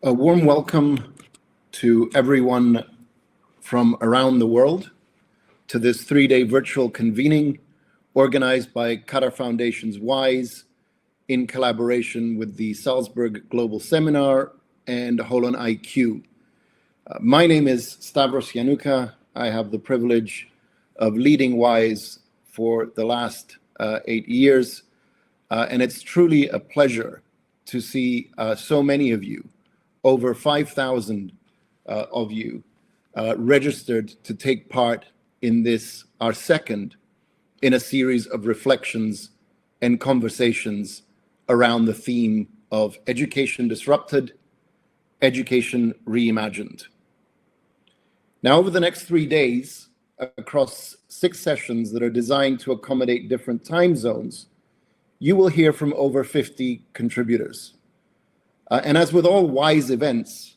A warm welcome to everyone from around the world to this 3-day virtual convening organized by Qatar Foundation's WISE in collaboration with the Salzburg Global Seminar and Holon IQ. My name is Stavros Yanuka. I have the privilege of leading WISE for the last 8 years, and it's truly a pleasure to see so many of you, over 5,000 of you, registered to take part in this, our second in a series of reflections and conversations around the theme of education disrupted, education reimagined. Now, over the next 3 days, across 6 sessions that are designed to accommodate different time zones, you will hear from over 50 contributors. And as with all WISE events,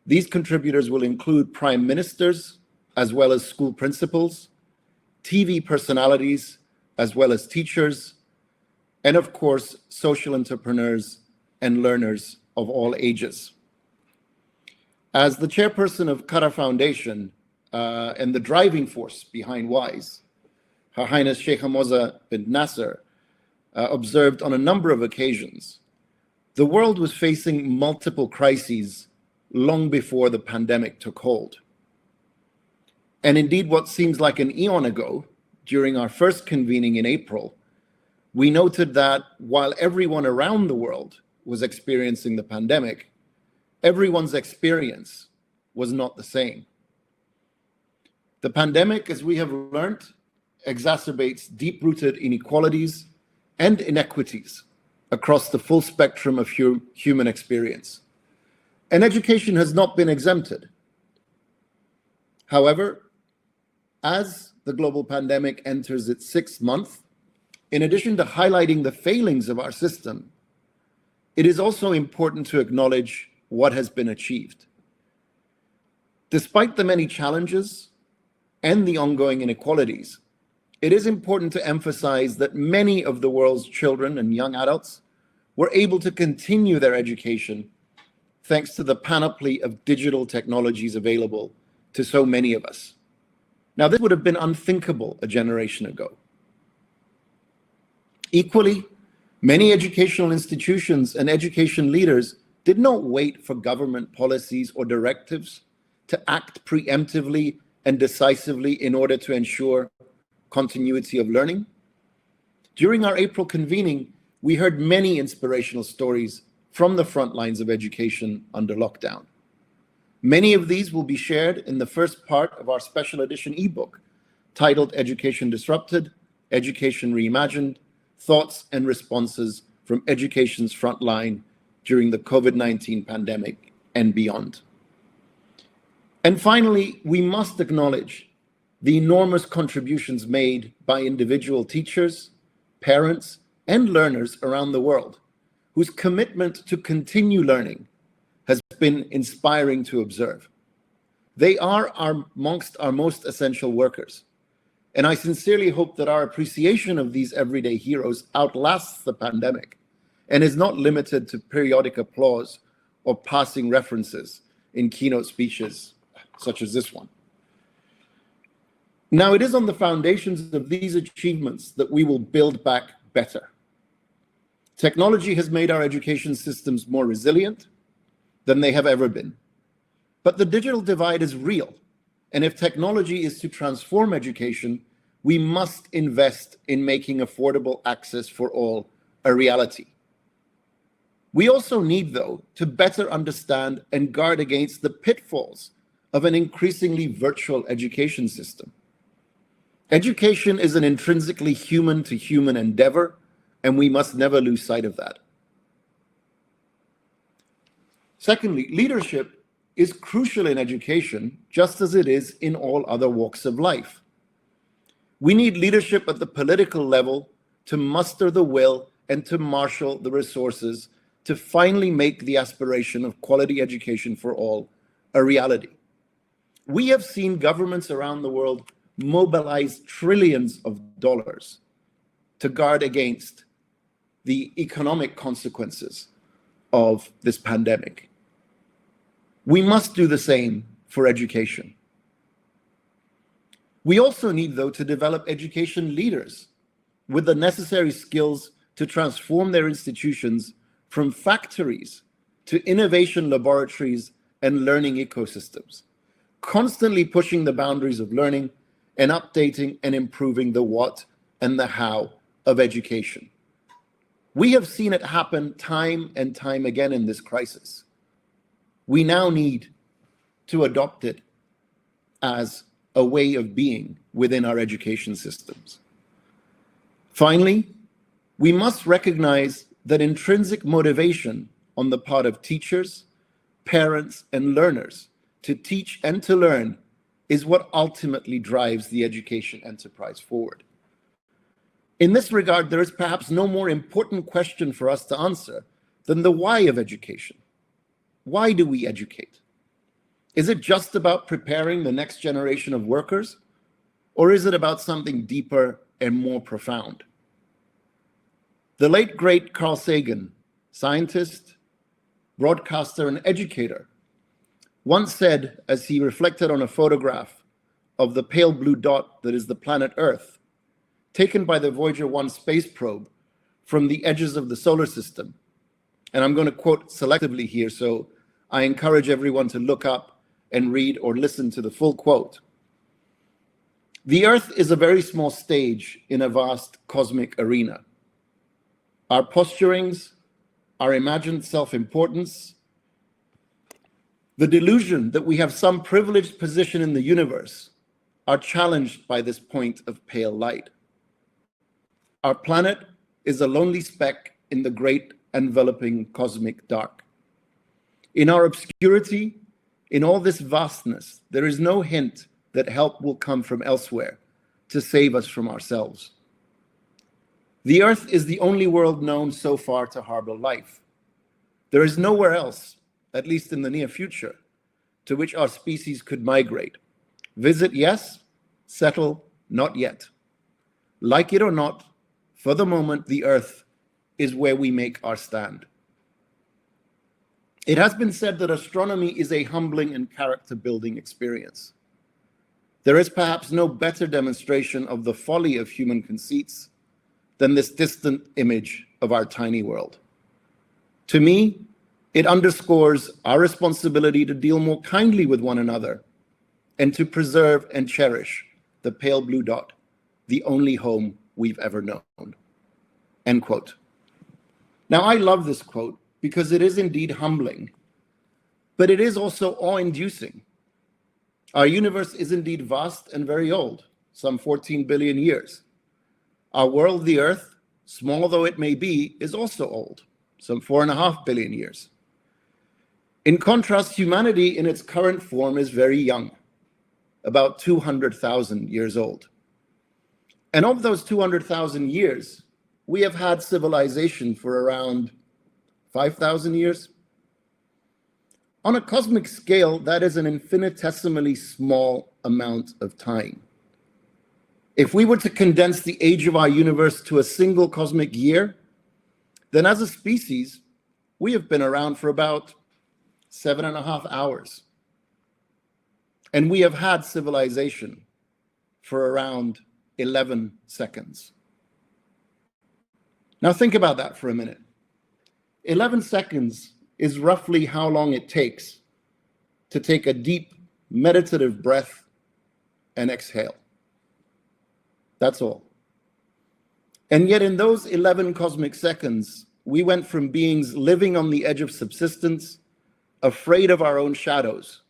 these contributors will include prime ministers, as well as school principals, TV personalities, as well as teachers, and of course, social entrepreneurs and learners of all ages. As the chairperson of Qatar Foundation and the driving force behind WISE, Her Highness Sheikh Moza bin Nasser observed on a number of occasions, the world was facing multiple crises long before the pandemic took hold. And indeed, what seems like an eon ago, during our first convening in April, we noted that while everyone around the world was experiencing the pandemic, everyone's experience was not the same. The pandemic, as we have learned, exacerbates deep-rooted inequalities and inequities across the full spectrum of human experience. And education has not been exempted. However, as the global pandemic enters its 6th month, in addition to highlighting the failings of our system, it is also important to acknowledge what has been achieved. Despite the many challenges and the ongoing inequalities, it is important to emphasize that many of the world's children and young adults were able to continue their education thanks to the panoply of digital technologies available to so many of us. Now, this would have been unthinkable a generation ago. Equally, many educational institutions and education leaders did not wait for government policies or directives to act preemptively and decisively in order to ensure continuity of learning. During our April convening, we heard many inspirational stories from the front lines of education under lockdown. Many of these will be shared in the first part of our special edition ebook titled Education Disrupted, Education Reimagined, Thoughts and Responses from Education's Frontline during the COVID-19 pandemic and beyond. And finally, we must acknowledge the enormous contributions made by individual teachers, parents, and learners around the world, whose commitment to continue learning has been inspiring to observe. They are amongst our most essential workers, and I sincerely hope that our appreciation of these everyday heroes outlasts the pandemic and is not limited to periodic applause or passing references in keynote speeches such as this one. Now, it is on the foundations of these achievements that we will build back better. Technology has made our education systems more resilient than they have ever been. But the digital divide is real. And if technology is to transform education, we must invest in making affordable access for all a reality. We also need, though, to better understand and guard against the pitfalls of an increasingly virtual education system. Education is an intrinsically human-to-human endeavor, and we must never lose sight of that. Secondly, leadership is crucial in education, just as it is in all other walks of life. We need leadership at the political level to muster the will and to marshal the resources to finally make the aspiration of quality education for all a reality. We have seen governments around the world mobilize trillions of dollars to guard against the economic consequences of this pandemic. We must do the same for education. We also need, though, to develop education leaders with the necessary skills to transform their institutions from factories to innovation laboratories and learning ecosystems, constantly pushing the boundaries of learning and updating and improving the what and the how of education. We have seen it happen time and time again in this crisis. We now need to adopt it as a way of being within our education systems. Finally, we must recognize that intrinsic motivation on the part of teachers, parents, and learners to teach and to learn is what ultimately drives the education enterprise forward. In this regard, there is perhaps no more important question for us to answer than the why of education. Why do we educate? Is it just about preparing the next generation of workers, or is it about something deeper and more profound? The late, great Carl Sagan, scientist, broadcaster, and educator, once said, as he reflected on a photograph of the pale blue dot that is the planet Earth, taken by the Voyager 1 space probe from the edges of the solar system. And I'm going to quote selectively here, so I encourage everyone to look up and read or listen to the full quote. "The Earth is a very small stage in a vast cosmic arena. Our posturings, our imagined self-importance, the delusion that we have some privileged position in the universe are challenged by this point of pale light. Our planet is a lonely speck in the great enveloping cosmic dark. In our obscurity, in all this vastness, there is no hint that help will come from elsewhere to save us from ourselves. The Earth is the only world known so far to harbor life. There is nowhere else, at least in the near future, to which our species could migrate. Visit, yes. Settle, not yet. Like it or not, for the moment, the Earth is where we make our stand." It has been said that astronomy is a humbling and character-building experience. There is perhaps no better demonstration of the folly of human conceits than this distant image of our tiny world. To me, it underscores our responsibility to deal more kindly with one another and to preserve and cherish the pale blue dot, the only home we've ever known. End quote. Now, I love this quote because it is indeed humbling, but it is also awe-inducing. Our universe is indeed vast and very old, some 14 billion years. Our world, the Earth, small though it may be, is also old, some 4.5 billion years. In contrast, humanity in its current form is very young, about 200,000 years old. And of those 200,000 years, we have had civilization for around 5,000 years. On a cosmic scale, that is an infinitesimally small amount of time. If we were to condense the age of our universe to a single cosmic year, then as a species, we have been around for about 7.5 hours. And we have had civilization for around 11 seconds. Now think about that for a minute. 11 seconds is roughly how long it takes to take a deep meditative breath and exhale. That's all. And yet in those 11 cosmic seconds, we went from beings living on the edge of subsistence, afraid of our own shadows,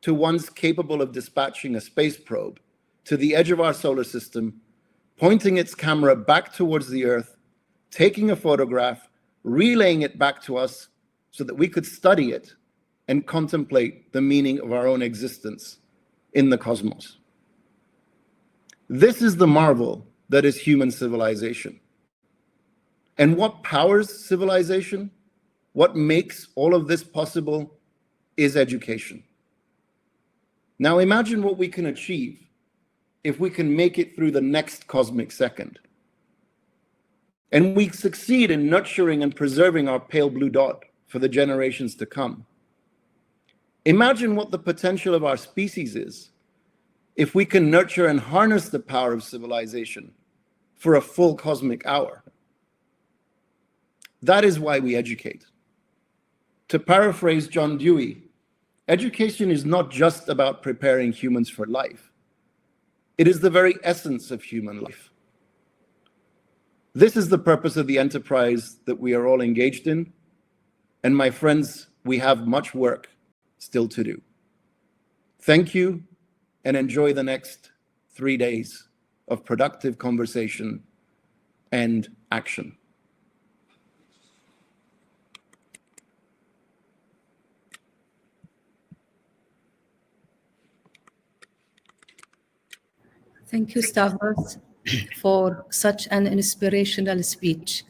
to ones capable of dispatching a space probe to the edge of our solar system, pointing its camera back towards the Earth, taking a photograph, relaying it back to us so that we could study it and contemplate the meaning of our own existence in the cosmos. This is the marvel that is human civilization. And what powers civilization, what makes all of this possible, is education. Now imagine what we can achieve if we can make it through the next cosmic second. And we succeed in nurturing and preserving our pale blue dot for the generations to come. Imagine what the potential of our species is if we can nurture and harness the power of civilization for a full cosmic hour. That is why we educate. To paraphrase John Dewey, education is not just about preparing humans for life. It is the very essence of human life. This is the purpose of the enterprise that we are all engaged in. And my friends, we have much work still to do. Thank you, and enjoy the next 3 days of productive conversation and action. Thank you, Stavros, for such an inspirational speech.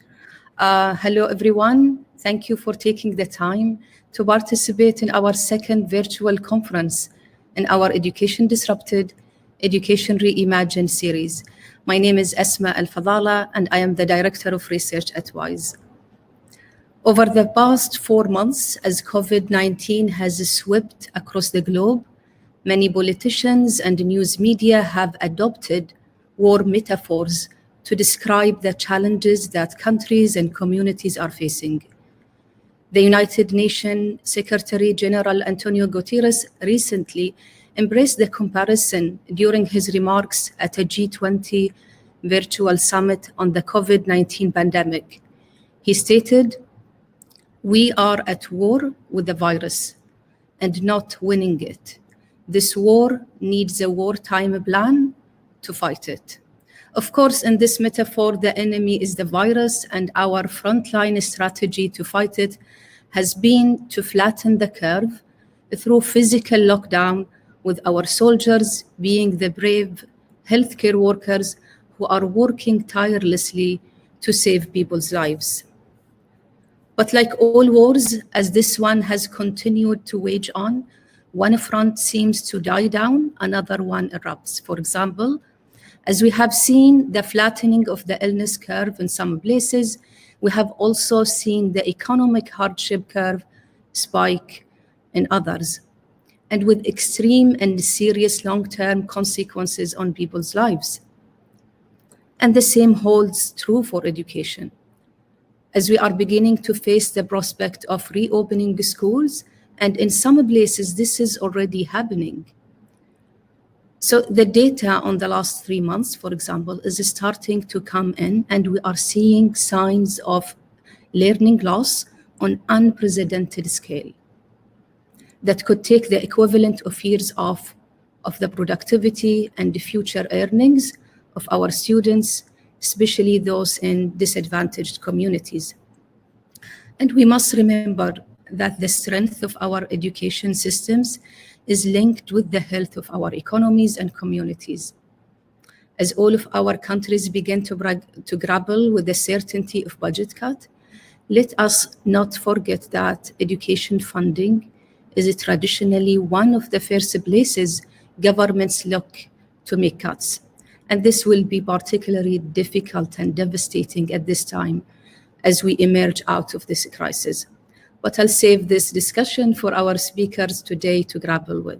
Hello, everyone. Thank you for taking the time to participate in our second virtual conference in our Education Disrupted, Education Reimagined series. My name is Esma Al-Fadala, and I am the Director of Research at WISE. Over the past 4 months, as COVID-19 has swept across the globe, many politicians and news media have adopted war metaphors to describe the challenges that countries and communities are facing. The United Nations Secretary General Antonio Guterres recently embraced the comparison during his remarks at a G20 virtual summit on the COVID-19 pandemic. He stated, "We are at war with the virus and not winning it. This war needs a wartime plan to fight it." Of course, in this metaphor, the enemy is the virus, and our frontline strategy to fight it has been to flatten the curve through physical lockdown, with our soldiers being the brave healthcare workers who are working tirelessly to save people's lives. But like all wars, as this one has continued to wage on, one front seems to die down, another one erupts. For example, as we have seen the flattening of the illness curve in some places, we have also seen the economic hardship curve spike in others, and with extreme and serious long-term consequences on people's lives. And the same holds true for education. As we are beginning to face the prospect of reopening the schools, and in some places this is already happening. So the data on the last 3 months, for example, is starting to come in, and we are seeing signs of learning loss on unprecedented scale that could take the equivalent of years of the productivity and the future earnings of our students, especially those in disadvantaged communities. And we must remember that the strength of our education systems is linked with the health of our economies and communities. As all of our countries begin to grapple with the certainty of budget cut, let us not forget that education funding is traditionally one of the first places governments look to make cuts. And this will be particularly difficult and devastating at this time as we emerge out of this crisis. But I'll save this discussion for our speakers today to grapple with.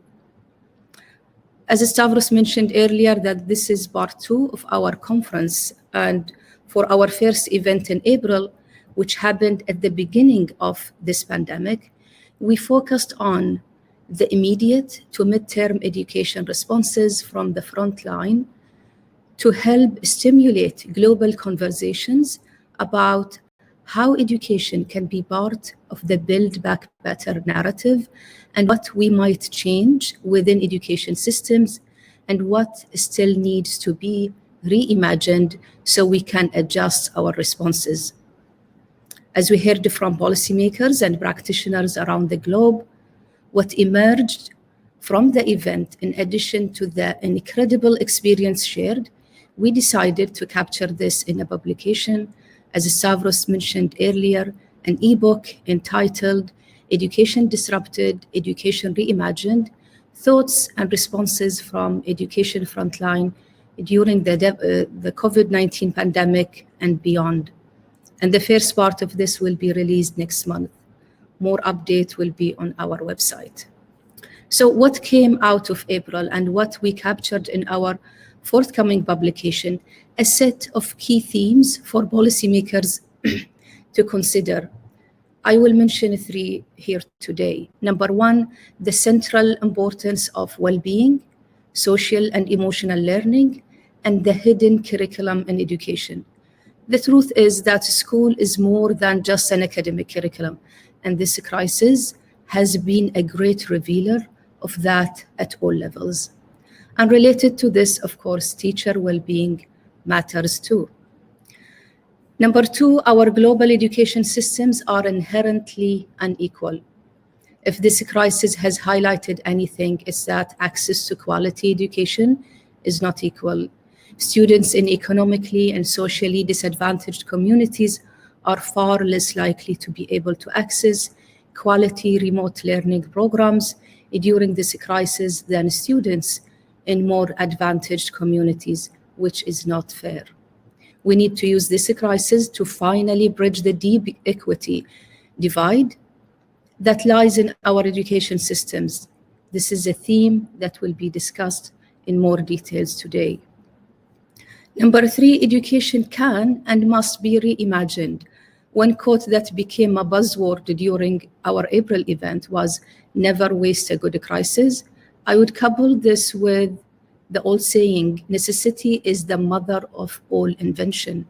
As Stavros mentioned earlier, that this is part 2 of our conference, and for our first event in April, which happened at the beginning of this pandemic, we focused on the immediate to midterm education responses from the front line to help stimulate global conversations about how education can be part of the Build Back Better narrative, and what we might change within education systems, and what still needs to be reimagined so we can adjust our responses. As we heard from policymakers and practitioners around the globe, what emerged from the event, in addition to the incredible experience shared, we decided to capture this in a publication, as Stavros mentioned earlier, an ebook entitled Education Disrupted, Education Reimagined, Thoughts and Responses from Education Frontline during the COVID-19 pandemic and beyond. And the first part of this will be released next month. More updates will be on our website. So what came out of April and what we captured in our forthcoming publication, a set of key themes for policymakers to consider. I will mention three here today. Number one, the central importance of well-being, social and emotional learning, and the hidden curriculum in education. The truth is that school is more than just an academic curriculum, and this crisis has been a great revealer of that at all levels. And related to this, of course, teacher well-being matters too. Number two, our global education systems are inherently unequal. If this crisis has highlighted anything, it's that access to quality education is not equal. Students in economically and socially disadvantaged communities are far less likely to be able to access quality remote learning programs during this crisis than students in more advantaged communities, which is not fair. We need to use this crisis to finally bridge the deep equity divide that lies in our education systems. This is a theme that will be discussed in more details today. Number three, education can and must be reimagined. One quote that became a buzzword during our April event was, "Never waste a good crisis." I would couple this with the old saying, necessity is the mother of all invention.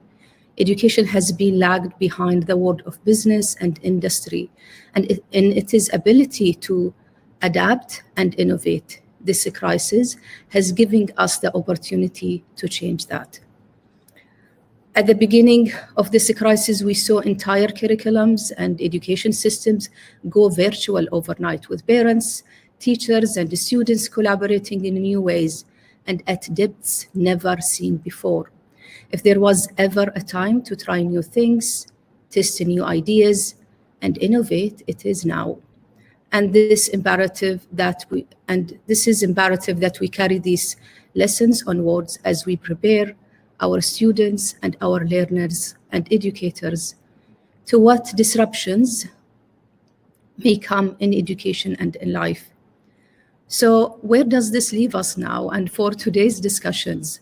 Education has been lagged behind the world of business and industry, and in its ability to adapt and innovate. This crisis has given us the opportunity to change that. At the beginning of this crisis, we saw entire curriculums and education systems go virtual overnight, with parents, teachers, and students collaborating in new ways and at depths never seen before. If there was ever a time to try new things, test new ideas, and innovate, it is now. And this is imperative that we carry these lessons onwards as we prepare our students and our learners and educators to what disruptions may come in education and in life. So where does this leave us now? And for today's discussions,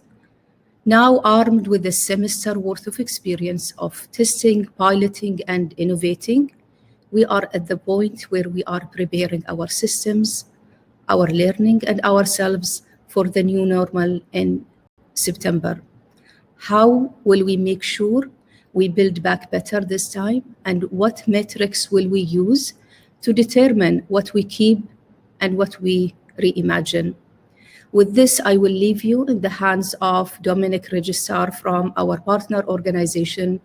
now armed with a semester worth of experience of testing, piloting, and innovating, we are at the point where we are preparing our systems, our learning, and ourselves for the new normal in September. How will we make sure we build back better this time? And what metrics will we use to determine what we keep and what we reimagine? With this, I will leave you in the hands of Dominic Registrar from our partner organization,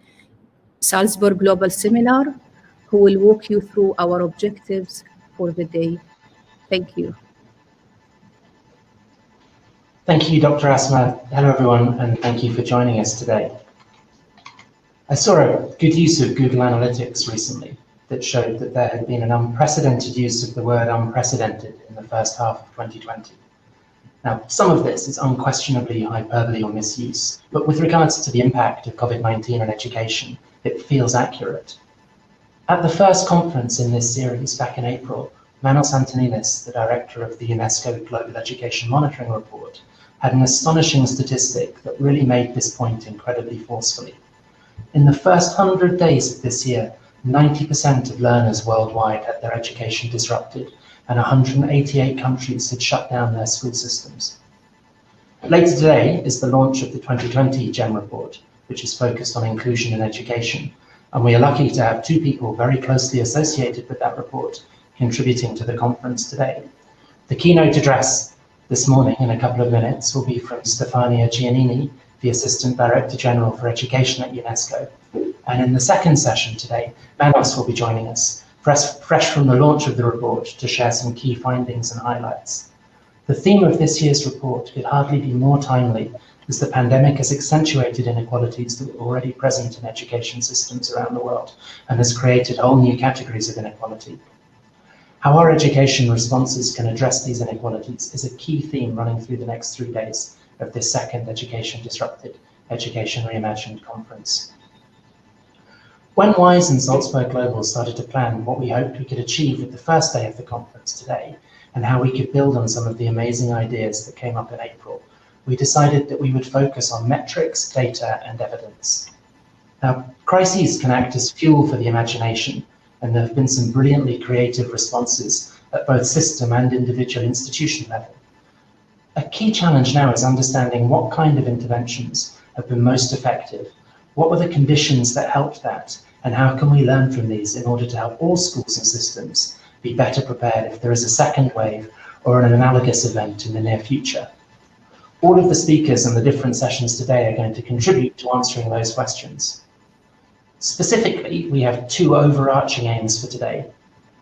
Salzburg Global Seminar, who will walk you through our objectives for the day. Thank you. Thank you, Dr. Asma. Hello, everyone, and thank you for joining us today. I saw a good use of Google Analytics recently that showed that there had been an unprecedented use of the word unprecedented in the first half of 2020. Now, some of this is unquestionably hyperbole or misuse, but with regards to the impact of COVID-19 on education, it feels accurate. At the first conference in this series back in April, Manos Antoninis, the director of the UNESCO Global Education Monitoring Report, had an astonishing statistic that really made this point incredibly forcefully. In the first 100 days of this year, 90% of learners worldwide had their education disrupted, and 188 countries had shut down their school systems. Later today is the launch of the 2020 GEM report, which is focused on inclusion in education, and we are lucky to have two people very closely associated with that report contributing to the conference today. The keynote address this morning, in a couple of minutes, will be from Stefania Giannini, the Assistant Director General for Education at UNESCO. And in the second session today, Manos will be joining us, fresh from the launch of the report, to share some key findings and highlights. The theme of this year's report could hardly be more timely, as the pandemic has accentuated inequalities that were already present in education systems around the world and has created whole new categories of inequality. How our education responses can address these inequalities is a key theme running through the next 3 days of this second Education Disrupted, Education Reimagined conference. When WISE and Salzburg Global started to plan what we hoped we could achieve with the first day of the conference today, and how we could build on some of the amazing ideas that came up in April, we decided that we would focus on metrics, data, and evidence. Now, crises can act as fuel for the imagination, and there have been some brilliantly creative responses at both system and individual institution level. A key challenge now is understanding what kind of interventions have been most effective, what were the conditions that helped that, and how can we learn from these in order to help all schools and systems be better prepared if there is a second wave or an analogous event in the near future. All of the speakers in the different sessions today are going to contribute to answering those questions. Specifically, we have two overarching aims for today.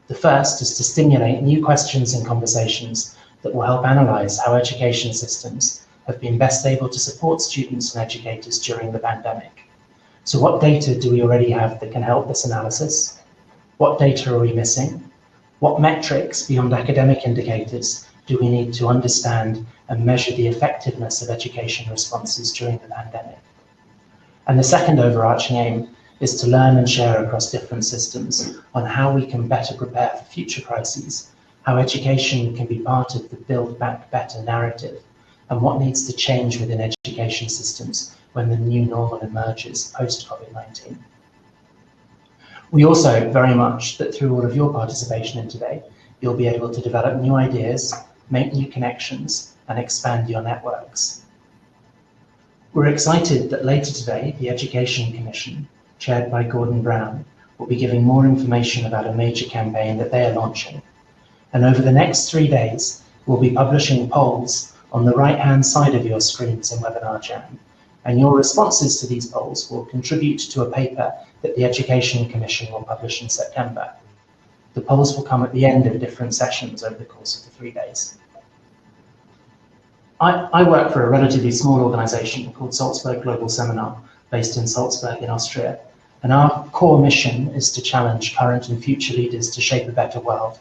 The first is to stimulate new questions and conversations that will help analyse how education systems have been best able to support students and educators during the pandemic. So what data do we already have that can help this analysis? What data are we missing? What metrics beyond academic indicators do we need to understand and measure the effectiveness of education responses during the pandemic? And the second overarching aim is to learn and share across different systems on how we can better prepare for future crises, how education can be part of the Build Back Better narrative, and what needs to change within education systems when the new normal emerges post-COVID-19. We also very much that through all of your participation in today, you'll be able to develop new ideas, make new connections, and expand your networks. We're excited that later today, the Education Commission, chaired by Gordon Brown, will be giving more information about a major campaign that they are launching. And over the next 3 days, we'll be publishing polls on the right-hand side of your screens in Webinar Jam. And your responses to these polls will contribute to a paper that the Education Commission will publish in September. The polls will come at the end of different sessions over the course of the 3 days. I work for a relatively small organisation called Salzburg Global Seminar, based in Salzburg in Austria. And our core mission is to challenge current and future leaders to shape a better world.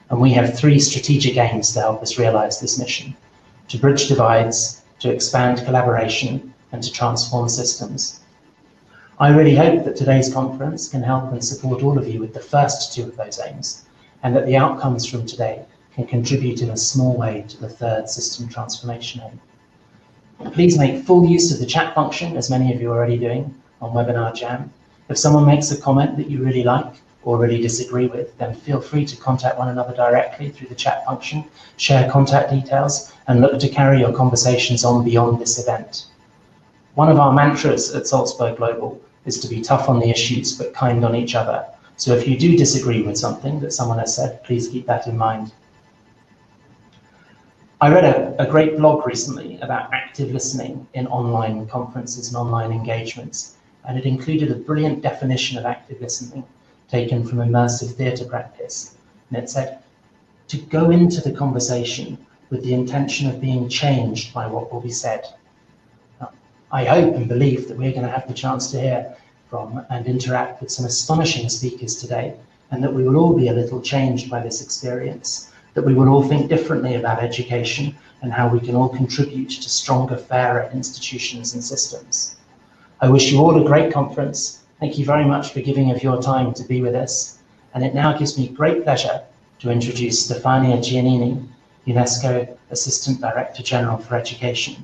And we have 3 strategic aims to help us realise this mission: to bridge divides, to expand collaboration, and to transform systems. I really hope that today's conference can help and support all of you with the first 2 of those aims, and that the outcomes from today can contribute in a small way to the third system transformation aim. Please make full use of the chat function, as many of you are already doing on Webinar Jam. If someone makes a comment that you really like or really disagree with, then feel free to contact one another directly through the chat function, share contact details, and look to carry your conversations on beyond this event. One of our mantras at Salzburg Global is to be tough on the issues, but kind on each other. So if you do disagree with something that someone has said, please keep that in mind. I read a great blog recently about active listening in online conferences and online engagements, and it included a brilliant definition of active listening taken from immersive theatre practice. And it said, to go into the conversation with the intention of being changed by what will be said. Now, I hope and believe that we're going to have the chance to hear from and interact with some astonishing speakers today, and that we will all be a little changed by this experience, that we will all think differently about education and how we can all contribute to stronger, fairer institutions and systems. I wish you all a great conference. Thank you very much for giving of your time to be with us. And it now gives me great pleasure to introduce Stefania Giannini, UNESCO Assistant Director General for Education.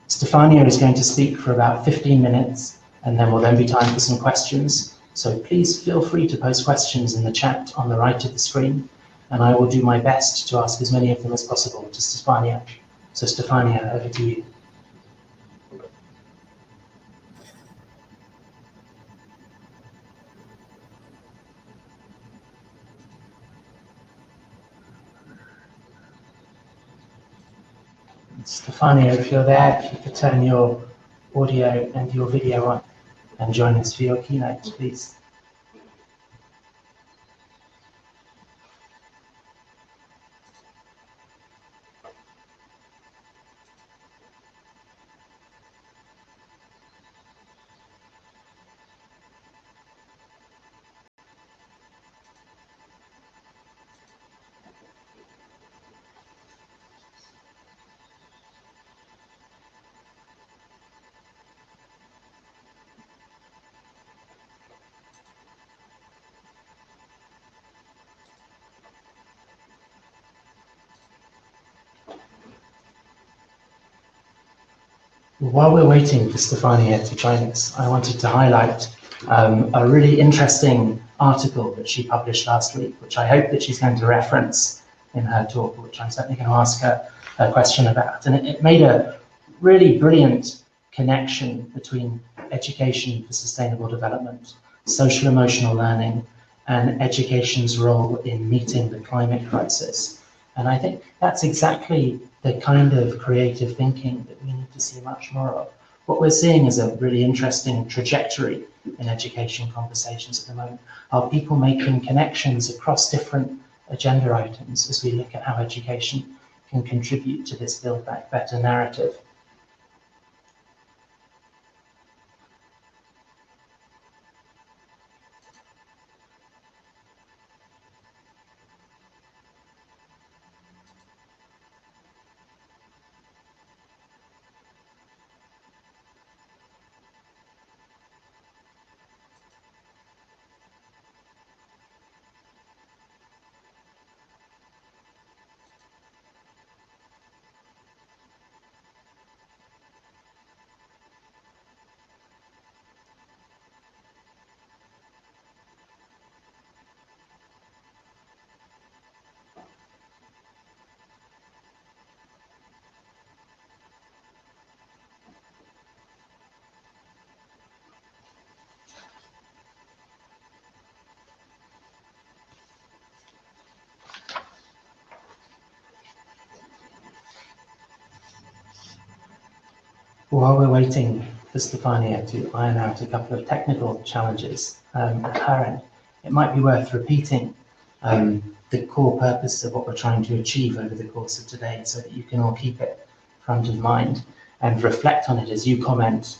Stefania is going to speak for about 15 minutes, and then will then be time for some questions. So please feel free to post questions in the chat on the right of the screen, and I will do my best to ask as many of them as possible to Stefania. So Stefania, over to you. Stefania, if you're there, if you could turn your audio and your video on and join us for your keynote, please. While we're waiting for Stefania to join us, I wanted to highlight a really interesting article that she published last week, which I hope that she's going to reference in her talk, which I'm certainly going to ask her a question about. And it made a really brilliant connection between education for sustainable development, social emotional learning, and education's role in meeting the climate crisis. And I think that's exactly the kind of creative thinking that we need to see much more of. What we're seeing is a really interesting trajectory in education conversations at the moment. Are people making connections across different agenda items as we look at how education can contribute to this Build Back Better narrative? While we're waiting for Stefania to iron out a couple of technical challenges at her end, it might be worth repeating the core purpose of what we're trying to achieve over the course of today, so that you can all keep it front of mind and reflect on it as you comment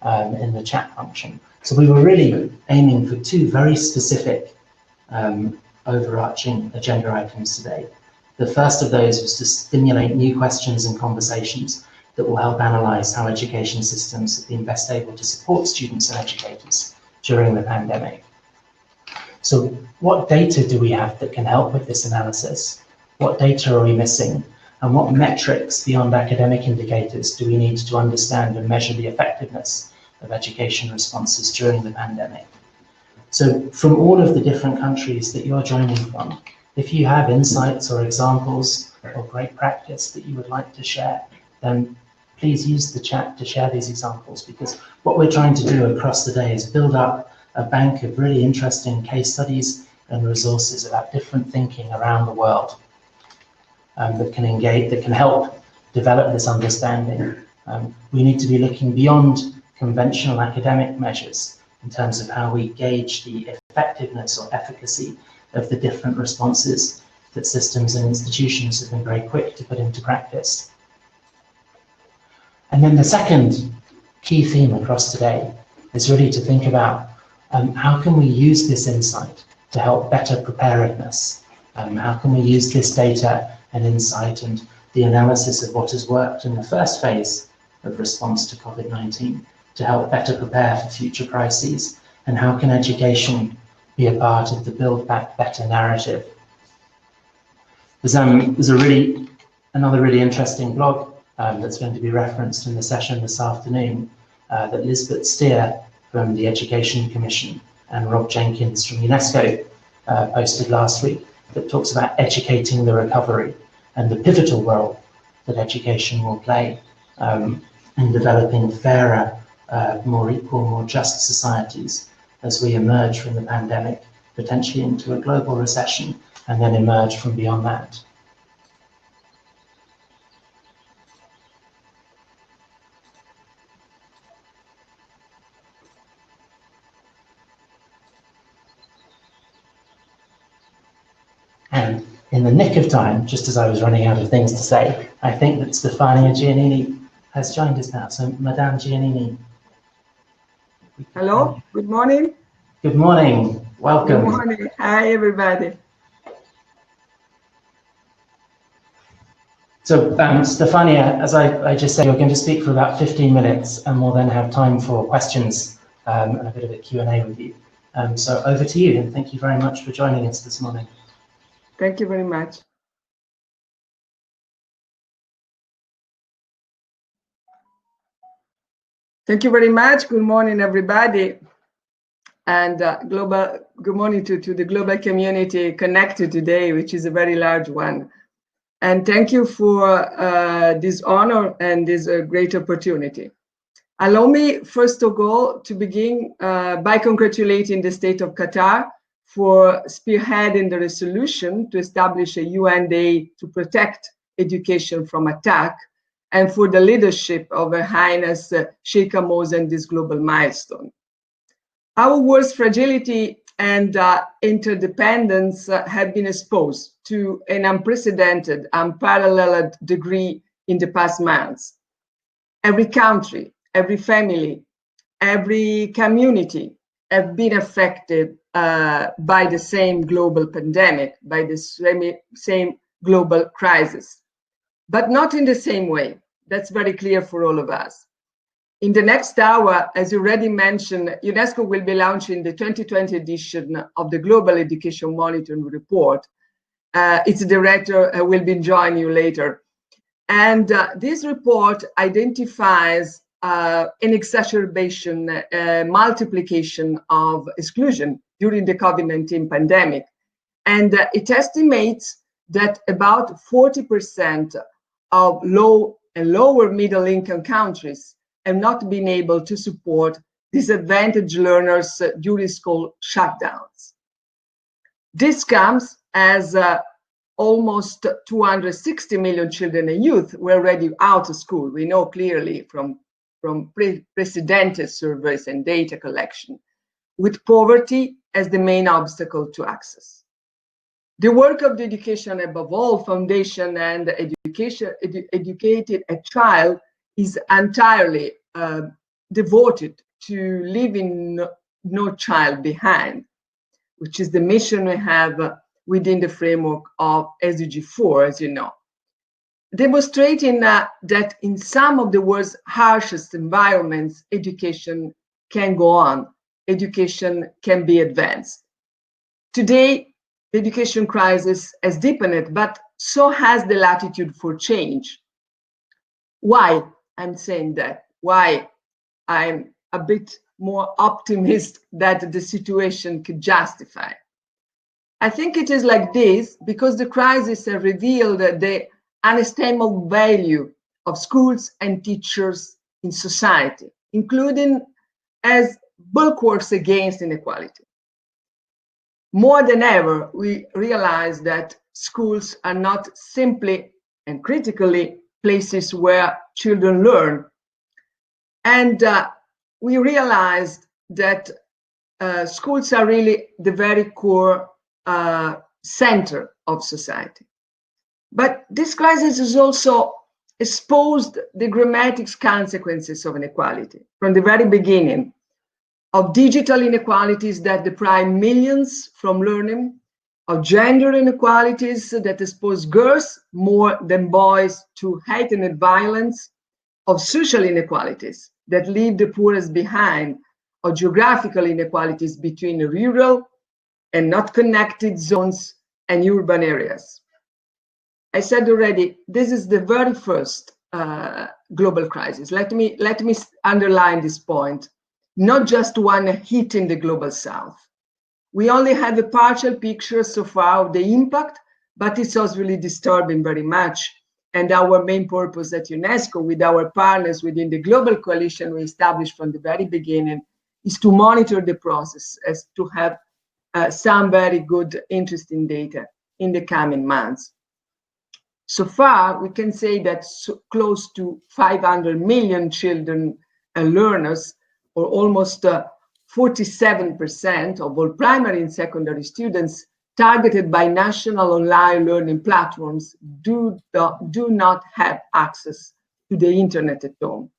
in the chat function. So we were really aiming for two very specific overarching agenda items today. The first of those was to stimulate new questions and conversations that will help analyse how education systems have been best able to support students and educators during the pandemic. So what data do we have that can help with this analysis? What data are we missing? And what metrics beyond academic indicators do we need to understand and measure the effectiveness of education responses during the pandemic? So from all of the different countries that you're joining from, if you have insights or examples or great practice that you would like to share, then please use the chat to share these examples, because what we're trying to do across the day is build up a bank of really interesting case studies and resources about different thinking around the world that can engage, that can help develop this understanding. We need to be looking beyond conventional academic measures in terms of how we gauge the effectiveness or efficacy of the different responses that systems and institutions have been very quick to put into practice. And then the second key theme across today is really to think about how can we use this insight to help better preparedness? How can we use this data and insight and the analysis of what has worked in the first phase of response to COVID-19 to help better prepare for future crises? And how can education be a part of the Build Back Better narrative? There's another really interesting blog that's going to be referenced in the session this afternoon that Lisbeth Steer from the Education Commission and Rob Jenkins from UNESCO posted last week, that talks about educating the recovery and the pivotal role that education will play in developing fairer, more equal, more just societies as we emerge from the pandemic, potentially into a global recession, and then emerge from beyond that. And in the nick of time, just as I was running out of things to say, I think that Stefania Giannini has joined us now. So, Madame Giannini. Hello, good morning. Good morning, welcome. Good morning, hi everybody. So, Stefania, as I just said, you're going to speak for about 15 minutes and we'll then have time for questions and a bit of a Q&A with you. So over to you, and thank you very much for joining us this morning. Thank you very much. Thank you very much. Good morning, everybody. And good morning to the global community connected today, which is a very large one. And thank you for this honor and this great opportunity. Allow me, first of all, to begin by congratulating the state of Qatar for spearheading the resolution to establish a UN Day to protect education from attack, and for the leadership of Her Highness Sheikh Mohammed in this global milestone. Our world's fragility and interdependence have been exposed to an unprecedented, unparalleled degree in the past months. Every country, every family, every community have been affected by the same global pandemic, by the same global crisis, but not in the same way. That's very clear for all of us. In the next hour, as you already mentioned, UNESCO will be launching the 2020 edition of the Global Education Monitoring Report. Its director will be joining you later. And this report identifies an exacerbation, multiplication of exclusion during the COVID-19 pandemic. And it estimates that about 40% of low and lower middle income countries have not been able to support disadvantaged learners during school shutdowns. This comes as almost 260 million children and youth were already out of school. We know clearly from precedented surveys and data collection, with poverty as the main obstacle to access. The work of the education, above all, foundation and educated a child is entirely devoted to leaving no child behind, which is the mission we have within the framework of SDG 4, as you know. Demonstrating that in some of the world's harshest environments, education can go on, education can be advanced. Today, the education crisis has deepened, but so has the latitude for change. Why I'm saying that? Why I'm a bit more optimistic that the situation could justify? I think it is like this because the crisis has revealed the unestimable value of schools and teachers in society, including as bulwarks against inequality. More than ever, we realize that schools are not simply and critically places where children learn. And we realized that schools are really the very core center of society. But this crisis has also exposed the dramatic consequences of inequality from the very beginning, of digital inequalities that deprive millions from learning, of gender inequalities that expose girls more than boys to heightened violence, of social inequalities that leave the poorest behind, of geographical inequalities between rural and not connected zones and urban areas. I said already, this is the very first global crisis. Let me underline this point. Not just one hitting the global south. We only have a partial picture so far of the impact, but it's also really disturbing very much. And our main purpose at UNESCO, with our partners within the global coalition we established from the very beginning, is to monitor the process, as to have some very good, interesting data in the coming months. So far, we can say that close to 500 million children and learners, or almost 47% of all primary and secondary students targeted by national online learning platforms do not have access to the internet at home.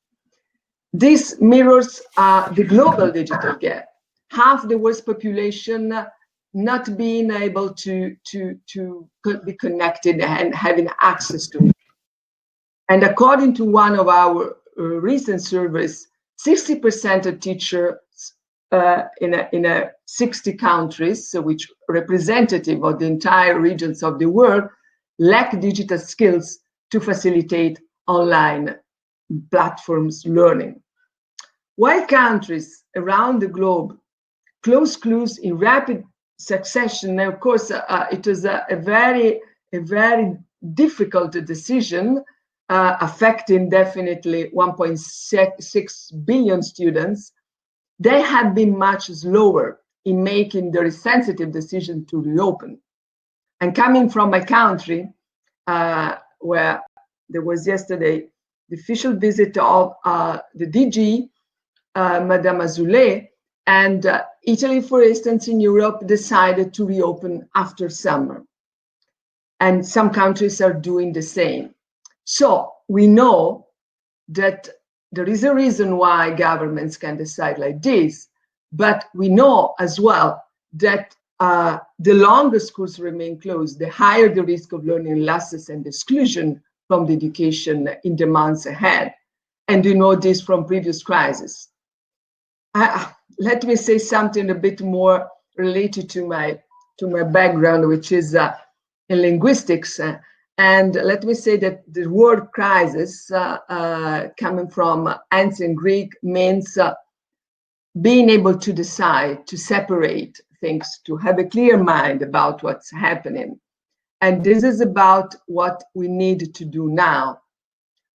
This mirrors the global digital gap. Half the world's population not being able to be connected and having access to it. And according to one of our recent surveys, 60% of teachers in 60 countries, which representative of the entire regions of the world, lack digital skills to facilitate online platforms learning. While countries around the globe close clues in rapid succession, and of course, it was a very difficult decision affecting definitely 1.6 billion students. They have been much slower in making the sensitive decision to reopen. And coming from my country, where there was yesterday the official visit of the DG, Madame Azoulay, and Italy, for instance, in Europe, decided to reopen after summer. And some countries are doing the same. So we know that there is a reason why governments can decide like this, but we know as well that the longer schools remain closed, the higher the risk of learning losses and exclusion from the education in the months ahead. And we know this from previous crises. Let me say something a bit more related to my background, which is in linguistics. And let me say that the word crisis, coming from ancient Greek, means being able to decide, to separate things, to have a clear mind about what's happening. And this is about what we need to do now.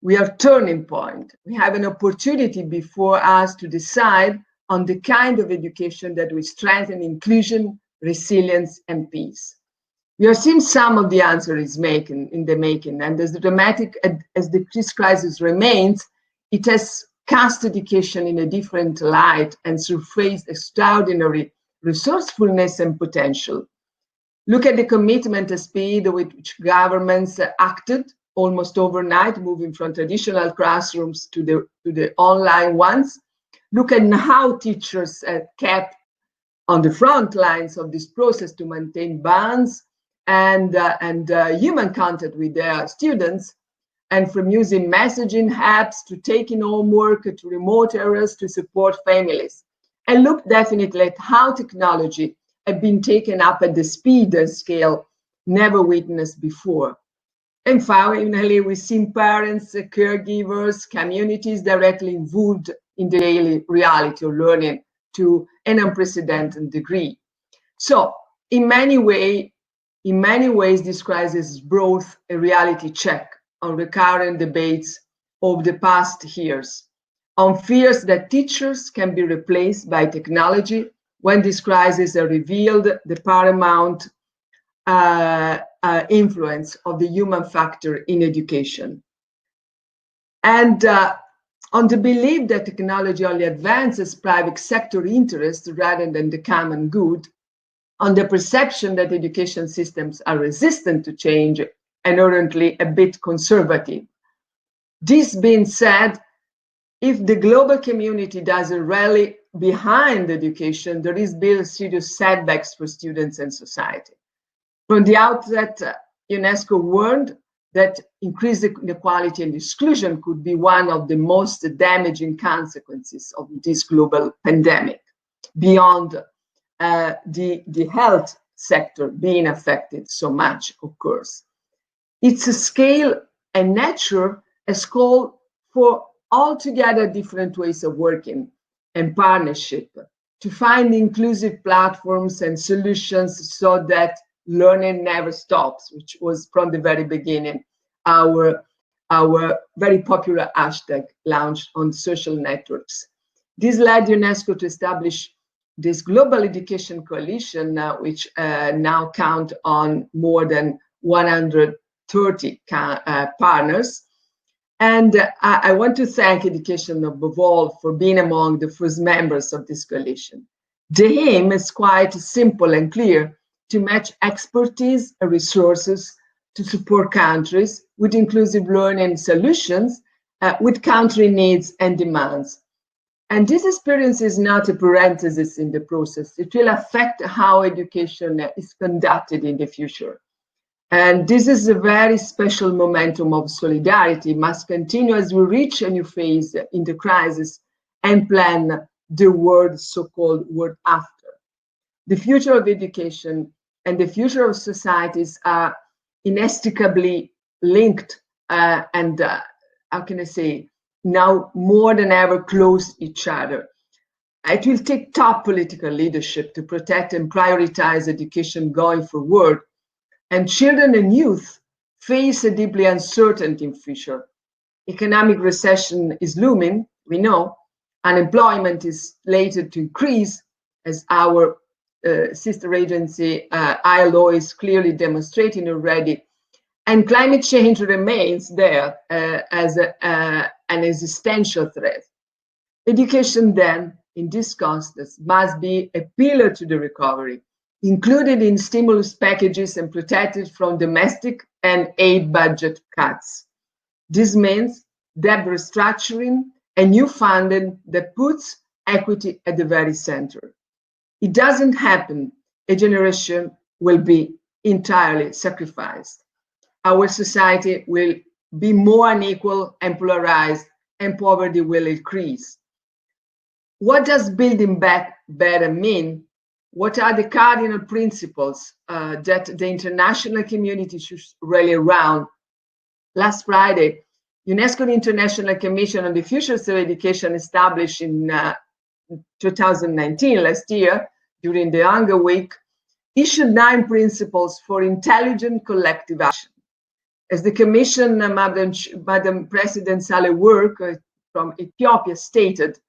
We are turning point. We have an opportunity before us to decide on the kind of education that will strengthen inclusion, resilience, and peace. We are seeing some of the answers in the making, and as dramatic as this crisis remains, it has cast education in a different light and surfaced extraordinary resourcefulness and potential. Look at the commitment and speed with which governments acted almost overnight, moving from traditional classrooms to the online ones. Look at how teachers kept on the front lines of this process to maintain bonds and human contact with their students, and from using messaging apps to taking homework to remote areas to support families. And look definitely at how technology had been taken up at the speed and scale never witnessed before. And finally, we've seen parents, caregivers, communities directly involved in the daily reality of learning to an unprecedented degree. So in many ways, this crisis brought a reality check on recurrent debates of the past years, on fears that teachers can be replaced by technology when this crisis has revealed the paramount influence of the human factor in education. And on the belief that technology only advances private sector interests rather than the common good, on the perception that education systems are resistant to change and inherently a bit conservative. This being said, if the global community doesn't rally behind education, there is still serious setbacks for students and society. From the outset, UNESCO warned that increased inequality and exclusion could be one of the most damaging consequences of this global pandemic, beyond the health sector being affected so much, of course. Its scale and nature has called for altogether different ways of working and partnership to find inclusive platforms and solutions so that learning never stops, which was from the very beginning our very popular hashtag launched on social networks. This led UNESCO to establish this Global Education Coalition, which now count on more than 130 partners. And I want to thank Education above all for being among the first members of this coalition. The aim is quite simple and clear: to match expertise and resources to support countries with inclusive learning solutions with country needs and demands. And this experience is not a parenthesis in the process. It will affect how education is conducted in the future. And this is a very special momentum of solidarity, must continue as we reach a new phase in the crisis and plan the world, so-called world after. The future of education and the future of societies are inextricably linked and, how can I say, now more than ever close each other. It will take top political leadership to protect and prioritize education going forward. And children and youth face a deeply uncertain future. Economic recession is looming, we know. Unemployment is slated to increase, as our sister agency ILO is clearly demonstrating already. And climate change remains there as an existential threat. Education then, in this context, must be a pillar to the recovery, included in stimulus packages and protected from domestic and aid budget cuts. This means debt restructuring and new funding that puts equity at the very center. It doesn't happen, a generation will be entirely sacrificed. Our society will be more unequal and polarized, and poverty will increase. What does building back better mean? What are the cardinal principles that the international community should rally around? Last Friday, UNESCO International Commission on the Futures of Education, established in 2019, last year, during the Hunger Week, issued 9 principles for intelligent collective action. As the Commission, Madam President Saleh Work from Ethiopia stated,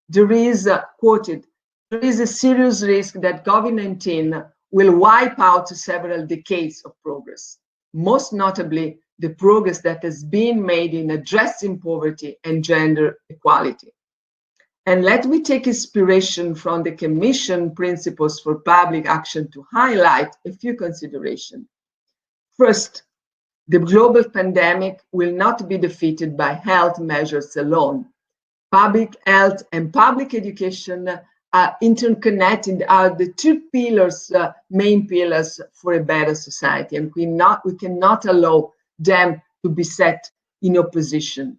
there is, quoted, there is a serious risk that COVID-19 will wipe out several decades of progress, most notably the progress that has been made in addressing poverty and gender equality. And let me take inspiration from the Commission principles for public action to highlight a few considerations. First, the global pandemic will not be defeated by health measures alone. Public health and public education are interconnected, are the 2 pillars, main pillars for a better society, and we cannot allow them to be set in opposition.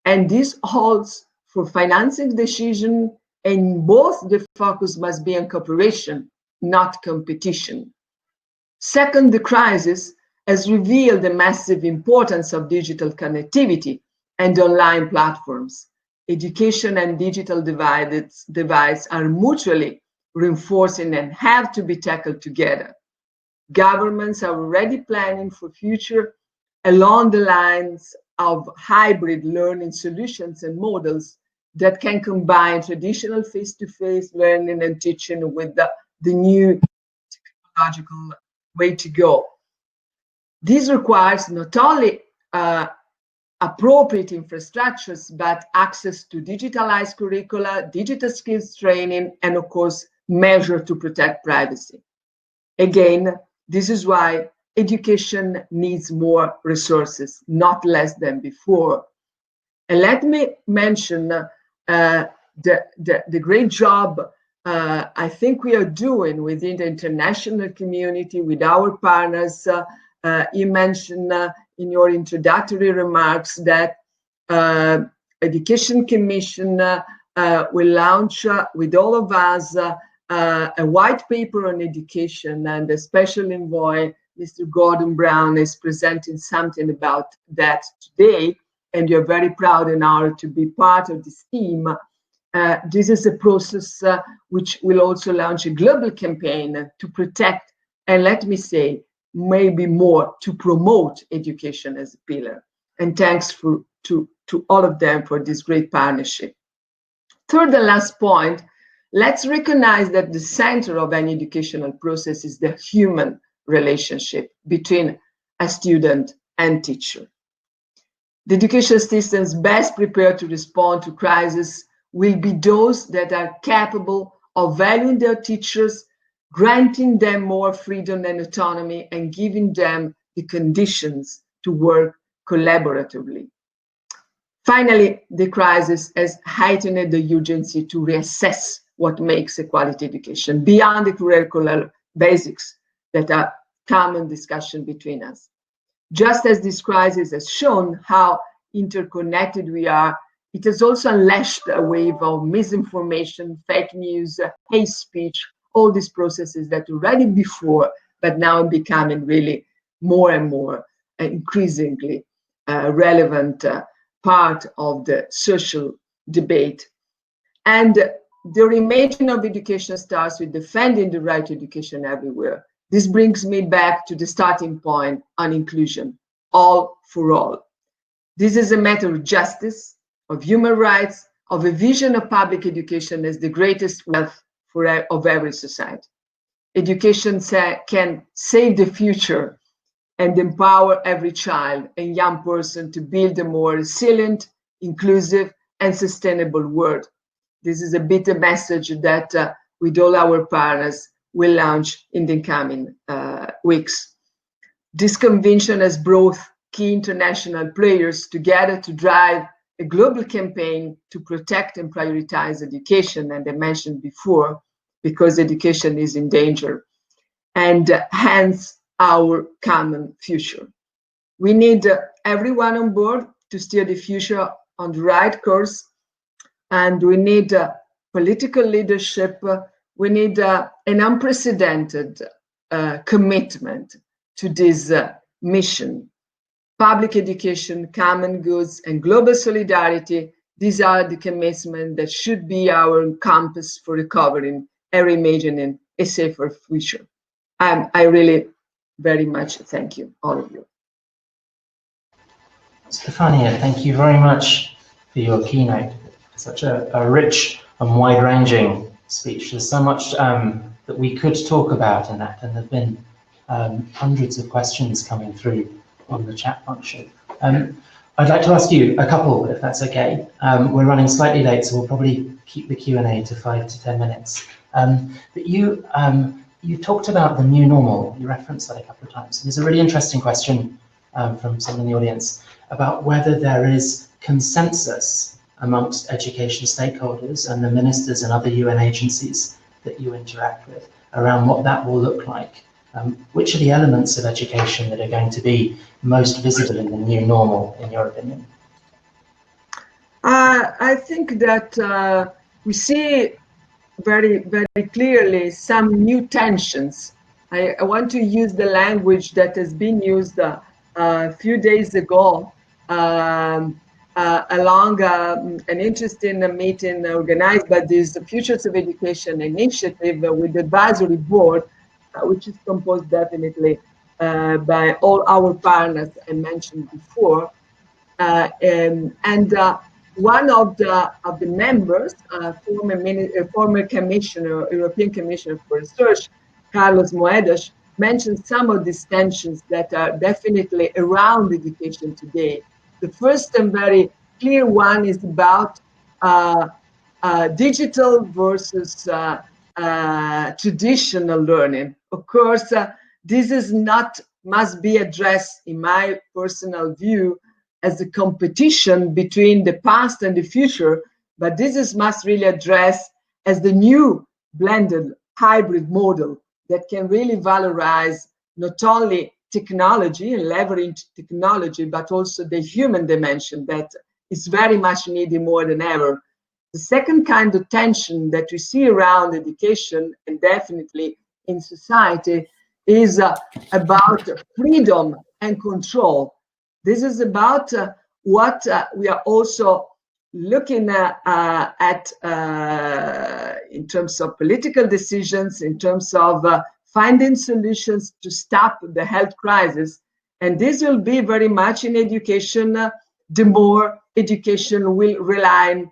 And this holds for financing decision, and both the focus must be on cooperation, not competition. Second, the crisis has revealed the massive importance of digital connectivity and online platforms. Education and digital divides are mutually reinforcing and have to be tackled together. Governments are already planning for future along the lines of hybrid learning solutions and models that can combine traditional face-to-face learning and teaching with the new technological way to go. This requires not only appropriate infrastructures, but access to digitalized curricula, digital skills training, and of course, measures to protect privacy. Again, this is why education needs more resources, not less than before. And let me mention the great job I think we are doing within the international community with our partners. You mentioned in your introductory remarks that Education Commission will launch with all of us a white paper on education, and the special envoy, Mr. Gordon Brown, is presenting something about that today, and you're very proud and honored to be part of this team. This is a process which will also launch a global campaign to protect, and let me say, maybe more to promote education as a pillar. And thanks to all of them for this great partnership. Third and last point, let's recognize that the center of any educational process is the human relationship between a student and teacher. The education systems best prepared to respond to crisis will be those that are capable of valuing their teachers, granting them more freedom and autonomy, and giving them the conditions to work collaboratively. Finally, the crisis has heightened the urgency to reassess what makes a quality education beyond the curricular basics that are common discussion between us. Just as this crisis has shown how interconnected we are, it has also unleashed a wave of misinformation, fake news, hate speech, all these processes that already before, but now becoming really more and more increasingly relevant part of the social debate. And the reimagining of education starts with defending the right to education everywhere. This brings me back to the starting point on inclusion, all for all. This is a matter of justice, of human rights, of a vision of public education as the greatest wealth of every society. Education can save the future and empower every child and young person to build a more resilient, inclusive, and sustainable world. This is a bit a message that with all our partners will launch in the coming weeks. This convention has brought key international players together to drive a global campaign to protect and prioritize education, and I mentioned before, because education is in danger, and hence our common future. We need everyone on board to steer the future on the right course, and we need political leadership. We need an unprecedented commitment to this mission. Public education, common goods, and global solidarity, these are the commitments that should be our compass for recovering and reimagining a safer future. I really very much thank you, all of you. Stefania, thank you very much for your keynote. Such a rich and wide-ranging speech. There's so much that we could talk about in that, and there have been hundreds of questions coming through on the chat function. I'd like to ask you a couple, if that's okay. We're running slightly late, so we'll probably keep the Q&A to 5 to 10 minutes. But you talked about the new normal. You referenced that a couple of times. There's a really interesting question from someone in the audience about whether there is consensus amongst education stakeholders and the ministers and other UN agencies that you interact with around what that will look like. Which are the elements of education that are going to be most visible in the new normal, in your opinion? I think that we see very, very clearly some new tensions. I want to use the language that has been used a few days ago along an interesting meeting organized by this Futures of Education initiative with the advisory board, which is composed definitely by all our partners I mentioned before. One of the members, former commissioner, European Commissioner for Research, Carlos Moedas, mentioned some of these tensions that are definitely around education today. The first and very clear one is about digital versus traditional learning. Of course, this is must be addressed, in my personal view, as a competition between the past and the future, but this must really address as the new blended hybrid model that can really valorize not only technology and leverage technology, but also the human dimension that is very much needed more than ever. The second kind of tension that we see around education and definitely in society is about freedom and control. This is about what we are also looking at in terms of political decisions, in terms of finding solutions to stop the health crisis. And this will be very much in education. The more education will rely,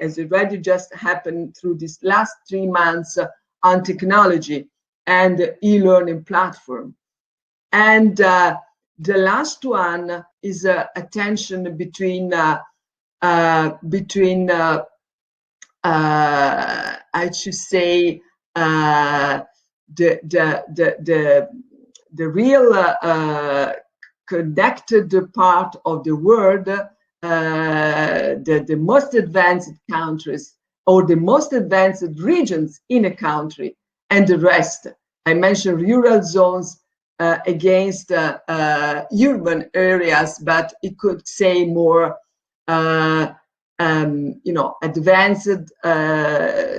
as it already just happened through these last 3 months, on technology and e-learning platform. And the last one is a tension between I should say the real connected part of the world, the most advanced countries or the most advanced regions in a country, and the rest. I mentioned rural zones against urban areas, but it could say more, advanced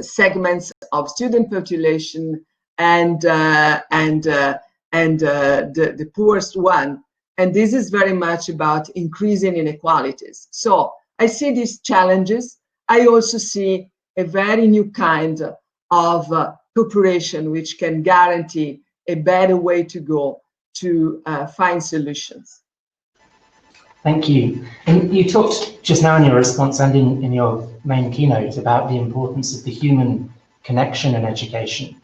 segments of student population and the poorest one. And this is very much about increasing inequalities. So I see these challenges. I also see a very new kind of cooperation which can guarantee a better way to go to find solutions. Thank you. And you talked just now in your response and in your main keynote about the importance of the human connection in education.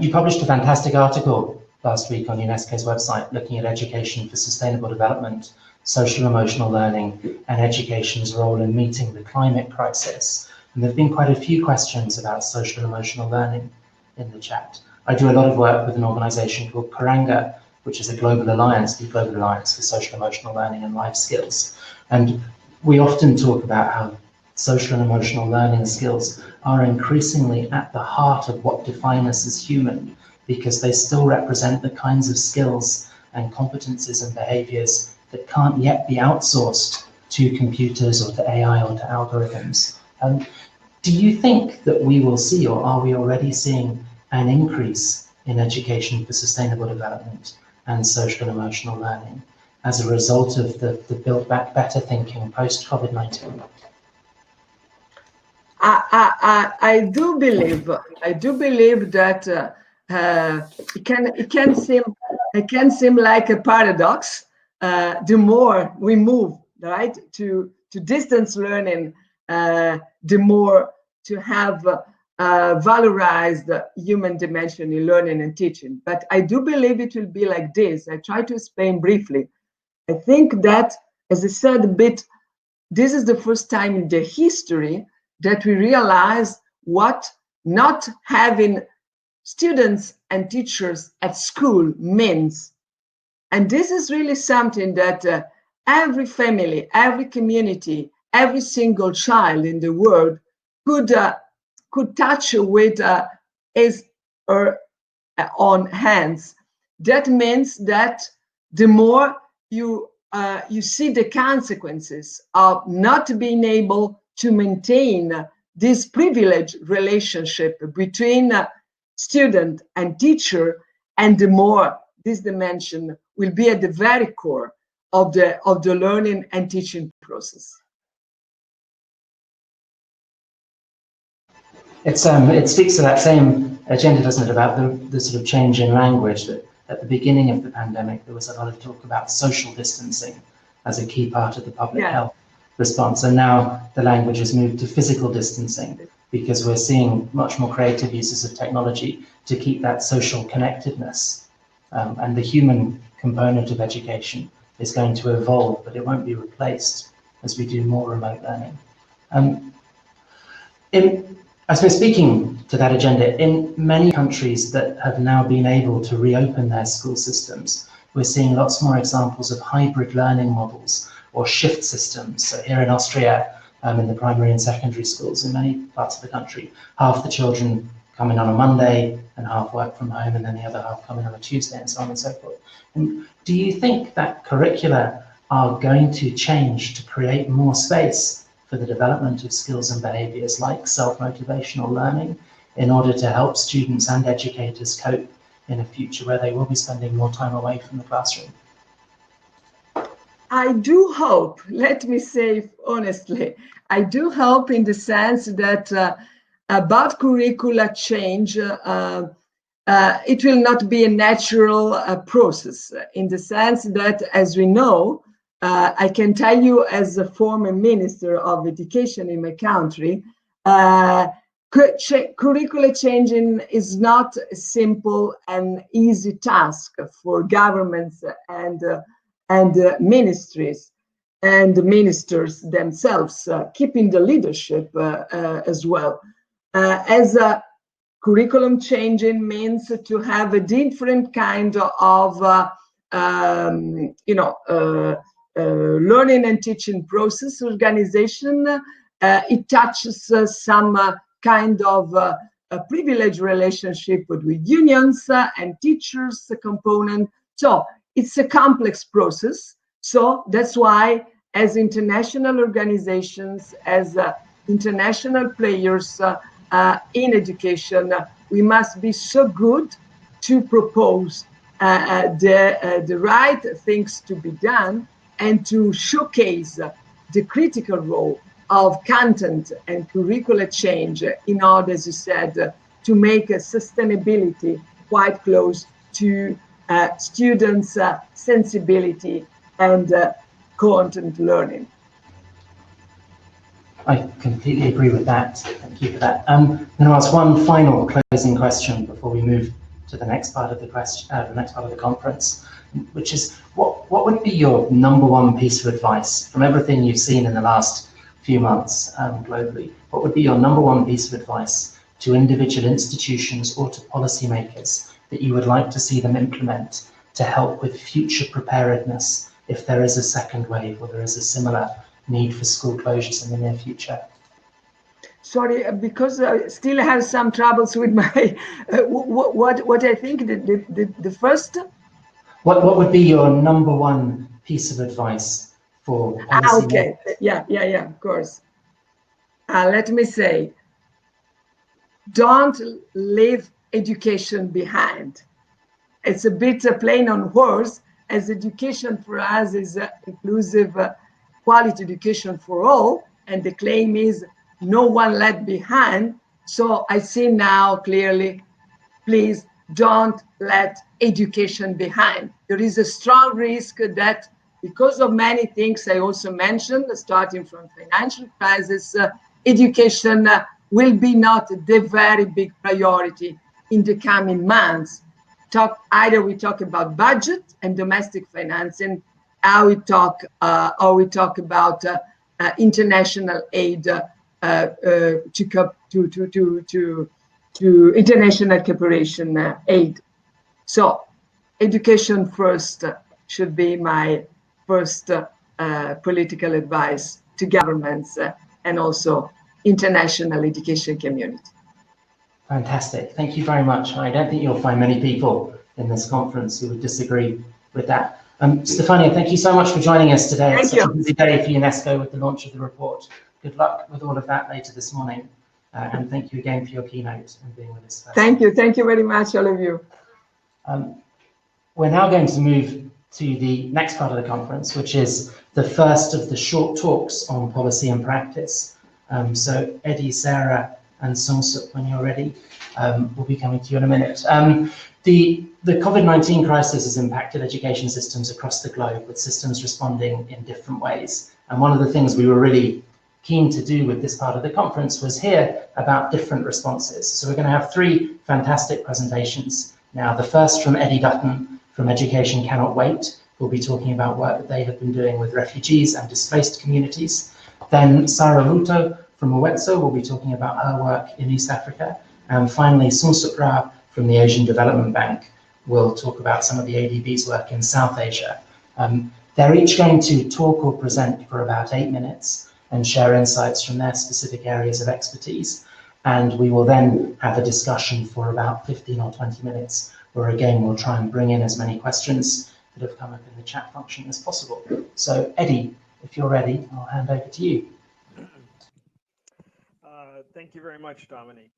You published a fantastic article last week on UNESCO's website looking at education for sustainable development, social emotional learning, and education's role in meeting the climate crisis. And there have been quite a few questions about social emotional learning in the chat. I do a lot of work with an organization called Karanga, which is a global alliance, the Global Alliance for Social Emotional Learning and Life Skills. And we often talk about how social and emotional learning skills are increasingly at the heart of what define us as human, because they still represent the kinds of skills and competencies and behaviors that can't yet be outsourced to computers or to AI or to algorithms. Do you think that we will see, or are we already seeing, an increase in education for sustainable development and social and emotional learning as a result of the Build Back Better thinking post-COVID-19? I do believe that it can seem like a paradox. The more we move right to distance learning, the more to have valorized human dimension in learning and teaching. But I do believe it will be like this. I try to explain briefly. I think that, as I said a bit, this is the first time in the history that we realize what not having students and teachers at school means. And this is really something that every family, every community, every single child in the world could touch with his or own hands. That means that the more you see the consequences of not being able to maintain this privileged relationship between student and teacher, and the more this dimension will be at the very core of the learning and teaching process. It speaks to that same agenda, doesn't it, about the sort of change in language, that at the beginning of the pandemic, there was a lot of talk about social distancing as a key part of the public health response. And now the language has moved to physical distancing, because we're seeing much more creative uses of technology to keep that social connectedness. And the human component of education is going to evolve, but it won't be replaced as we do more remote learning. I suppose, speaking to that agenda, in many countries that have now been able to reopen their school systems, we're seeing lots more examples of hybrid learning models or shift systems. So here in Austria, in the primary and secondary schools in many parts of the country, half the children come in on a Monday and half work from home, and then the other half come in on a Tuesday, and so on and so forth. And do you think that curricula are going to change to create more space for the development of skills and behaviors like self-motivational learning, in order to help students and educators cope in a future where they will be spending more time away from the classroom? I do hope, let me say honestly, I do hope in the sense that about curricula change, it will not be a natural process, in the sense that, as we know, I can tell you, as a former minister of education in my country, curricula changing is not a simple and easy task for governments and ministries and ministers themselves, keeping the leadership as well. As a curriculum changing means to have a different kind of learning and teaching process organization. It touches some kind of a privileged relationship with unions and teachers component. So it's a complex process. So that's why, as international organizations, as international players in education, we must be so good to propose the right things to be done and to showcase the critical role of content and curricular change in order, as you said, to make sustainability quite close to students' sensibility and content learning. I completely agree with that. Thank you for that. I'm going to ask one final closing question before we move to the next part of the conference, which is what would be your number one piece of advice from everything you've seen in the last few months globally? What would be your number one piece of advice to individual institutions or to policymakers that you would like to see them implement to help with future preparedness if there is a second wave or there is a similar need for school closures in the near future? Sorry, because I still have some troubles with my, what I think the first? What would be your number one piece of advice for policy? Okay, yeah, of course. Let me say, don't leave education behind. It's a bit plain on words, as education for us is inclusive, quality education for all, and the claim is no one left behind. So I see now clearly, please don't let education behind. There is a strong risk that because of many things I also mentioned, starting from financial crisis, education will be not the very big priority in the coming months. Either we talk about budget and domestic financing, or we talk about international aid to international cooperation aid. So education first should be my first political advice to governments and also international education community. Fantastic. Thank you very much. I don't think you'll find many people in this conference who would disagree with that. Stefania, thank you so much for joining us today. It's such a busy day for UNESCO with the launch of the report. Good luck with all of that later this morning. And thank you again for your keynote and being with us. Thank you. Thank you very much, all of you. We're now going to move to the next part of the conference, which is the first of the short talks on policy and practice. So Eddie, Sarah, and Sungsuk, when you're ready, we'll be coming to you in a minute. The COVID-19 crisis has impacted education systems across the globe, with systems responding in different ways. And one of the things we were really keen to do with this part of the conference was hear about different responses. So we're going to have three fantastic presentations. Now, the first from Eddie Dutton from Education Cannot Wait, who'll be talking about work that they have been doing with refugees and displaced communities. Then Sarah Ruto from Owetso will be talking about her work in East Africa. And finally, Sungsuk Ra from the Asian Development Bank will talk about some of the ADB's work in South Asia. They're each going to talk or present for about 8 minutes and share insights from their specific areas of expertise. And we will then have a discussion for about 15 or 20 minutes, where again, we'll try and bring in as many questions that have come up in the chat function as possible. So Eddie, if you're ready, I'll hand over to you. Thank you very much, Dominique.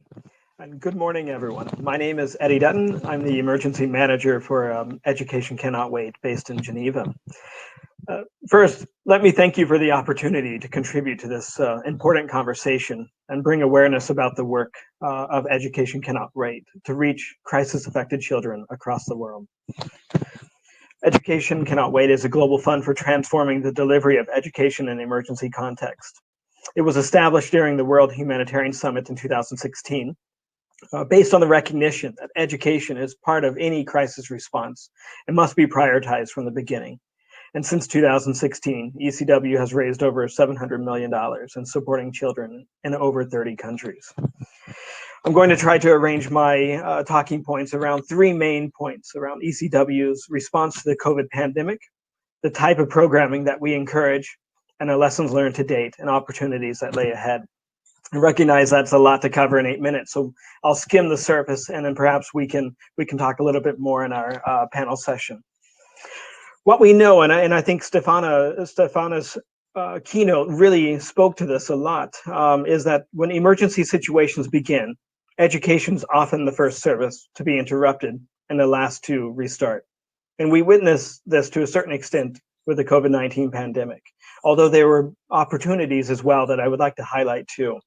And good morning, everyone. My name is Eddie Dutton. I'm the emergency manager for Education Cannot Wait, based in Geneva. First, let me thank you for the opportunity to contribute to this important conversation and bring awareness about the work of Education Cannot Wait to reach crisis-affected children across the world. Education Cannot Wait is a global fund for transforming the delivery of education in emergency context. It was established during the World Humanitarian Summit in 2016, based on the recognition that education is part of any crisis response and must be prioritized from the beginning. And since 2016, ECW has raised over $700 million in supporting children in over 30 countries. I'm going to try to arrange my talking points around three main points around ECW's response to the COVID pandemic, the type of programming that we encourage, and the lessons learned to date and opportunities that lay ahead. I recognize that's a lot to cover in 8 minutes, so I'll skim the surface, and then perhaps we can talk a little bit more in our panel session. What we know, and I think Stefana's keynote really spoke to this a lot, is that when emergency situations begin, education is often the first service to be interrupted and the last to restart. And we witnessed this to a certain extent with the COVID-19 pandemic, although there were opportunities as well that I would like to highlight too.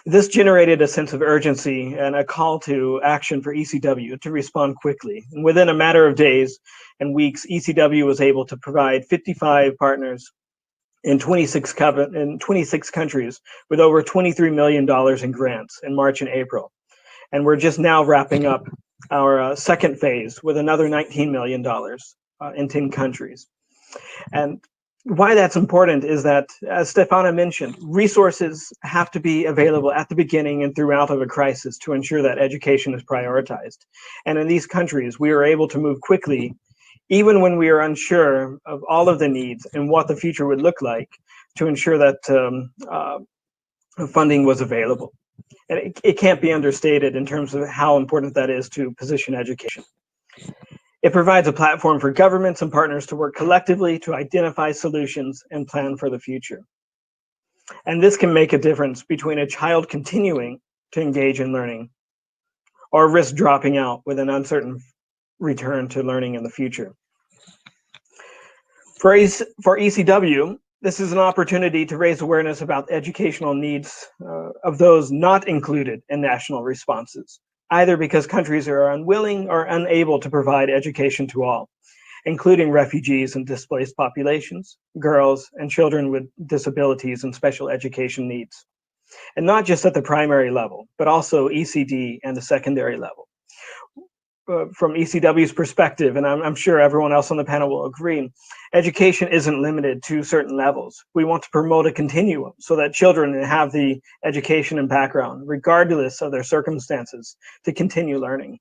This generated a sense of urgency and a call to action for ECW to respond quickly. And within a matter of days and weeks, ECW was able to provide 55 partners in 26 countries with over $23 million in grants in March and April. And we're just now wrapping up our second phase with another $19 million in 10 countries. And why that's important is that, as Stefana mentioned, resources have to be available at the beginning and throughout of a crisis to ensure that education is prioritized. And in these countries, we are able to move quickly, even when we are unsure of all of the needs and what the future would look like, to ensure that funding was available. And it can't be understated in terms of how important that is to position education. It provides a platform for governments and partners to work collectively to identify solutions and plan for the future. And this can make a difference between a child continuing to engage in learning or risk dropping out with an uncertain return to learning in the future. For ECW, this is an opportunity to raise awareness about educational needs of those not included in national responses, either because countries are unwilling or unable to provide education to all, including refugees and displaced populations, girls, and children with disabilities and special education needs. And not just at the primary level, but also ECD and the secondary level. From ECW's perspective, and I'm sure everyone else on the panel will agree, education isn't limited to certain levels. We want to promote a continuum so that children have the education and background, regardless of their circumstances, to continue learning.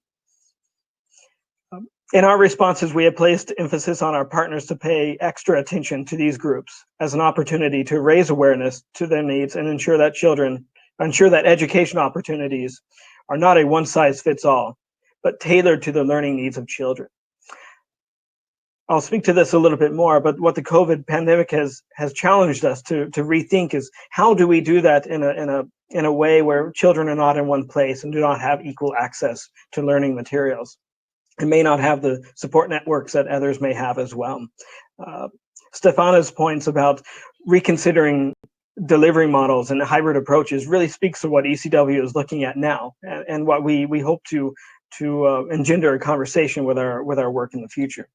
In our responses, we have placed emphasis on our partners to pay extra attention to these groups as an opportunity to raise awareness to their needs and ensure that education opportunities are not a one-size-fits-all, but tailored to the learning needs of children. I'll speak to this a little bit more, but what the COVID pandemic has challenged us to rethink is, how do we do that in a way where children are not in one place and do not have equal access to learning materials and may not have the support networks that others may have as well. Stefana's points about reconsidering delivery models and hybrid approaches really speaks to what ECW is looking at now, and what we hope to engender a conversation with our work in the future.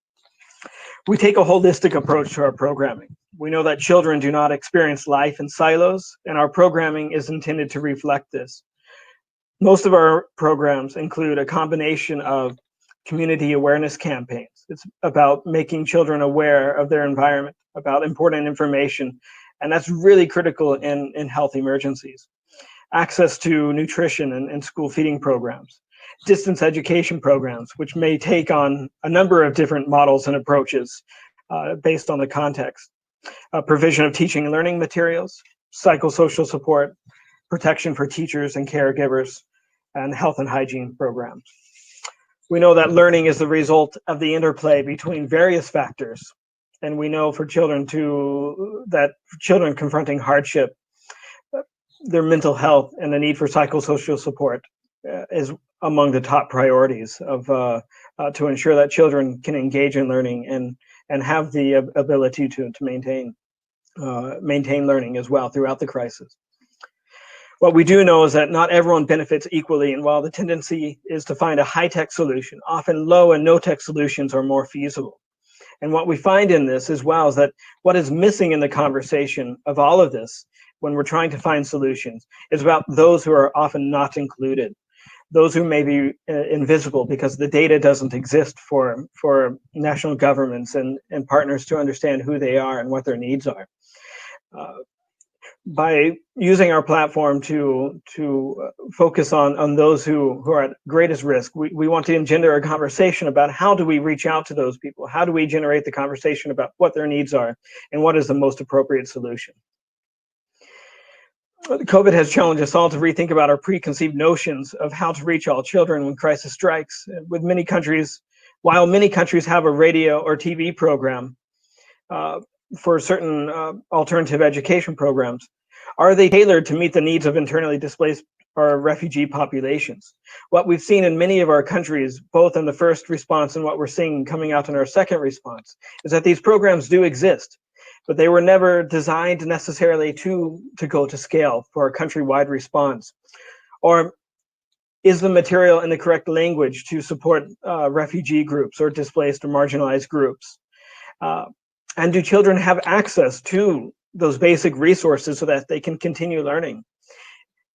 We take a holistic approach to our programming. We know that children do not experience life in silos, and our programming is intended to reflect this. Most of our programs include a combination of community awareness campaigns. It's about making children aware of their environment, about important information, and that's really critical in health emergencies. Access to nutrition and school feeding programs. Distance education programs, which may take on a number of different models and approaches based on the context. Provision of teaching and learning materials, psychosocial support, protection for teachers and caregivers, and health and hygiene programs. We know that learning is the result of the interplay between various factors, and we know for children that children confronting hardship, their mental health and the need for psychosocial support is among the top priorities to ensure that children can engage in learning and have the ability to maintain learning as well throughout the crisis. What we do know is that not everyone benefits equally, and while the tendency is to find a high-tech solution, often low and no-tech solutions are more feasible. And what we find in this as well is that what is missing in the conversation of all of this when we're trying to find solutions is about those who are often not included, those who may be invisible because the data doesn't exist for national governments and partners to understand who they are and what their needs are. By using our platform to focus on those who are at greatest risk, we want to engender a conversation about how do we reach out to those people? How do we generate the conversation about what their needs are and what is the most appropriate solution? COVID has challenged us all to rethink about our preconceived notions of how to reach all children when crisis strikes. With many countries, while many countries have a radio or TV program for certain alternative education programs, are they tailored to meet the needs of internally displaced are refugee populations. What we've seen in many of our countries, both in the first response and what we're seeing coming out in our second response, is that these programs do exist, but they were never designed necessarily to go to scale for a countrywide response. Or is the material in the correct language to support refugee groups or displaced or marginalized groups? And do children have access to those basic resources so that they can continue learning?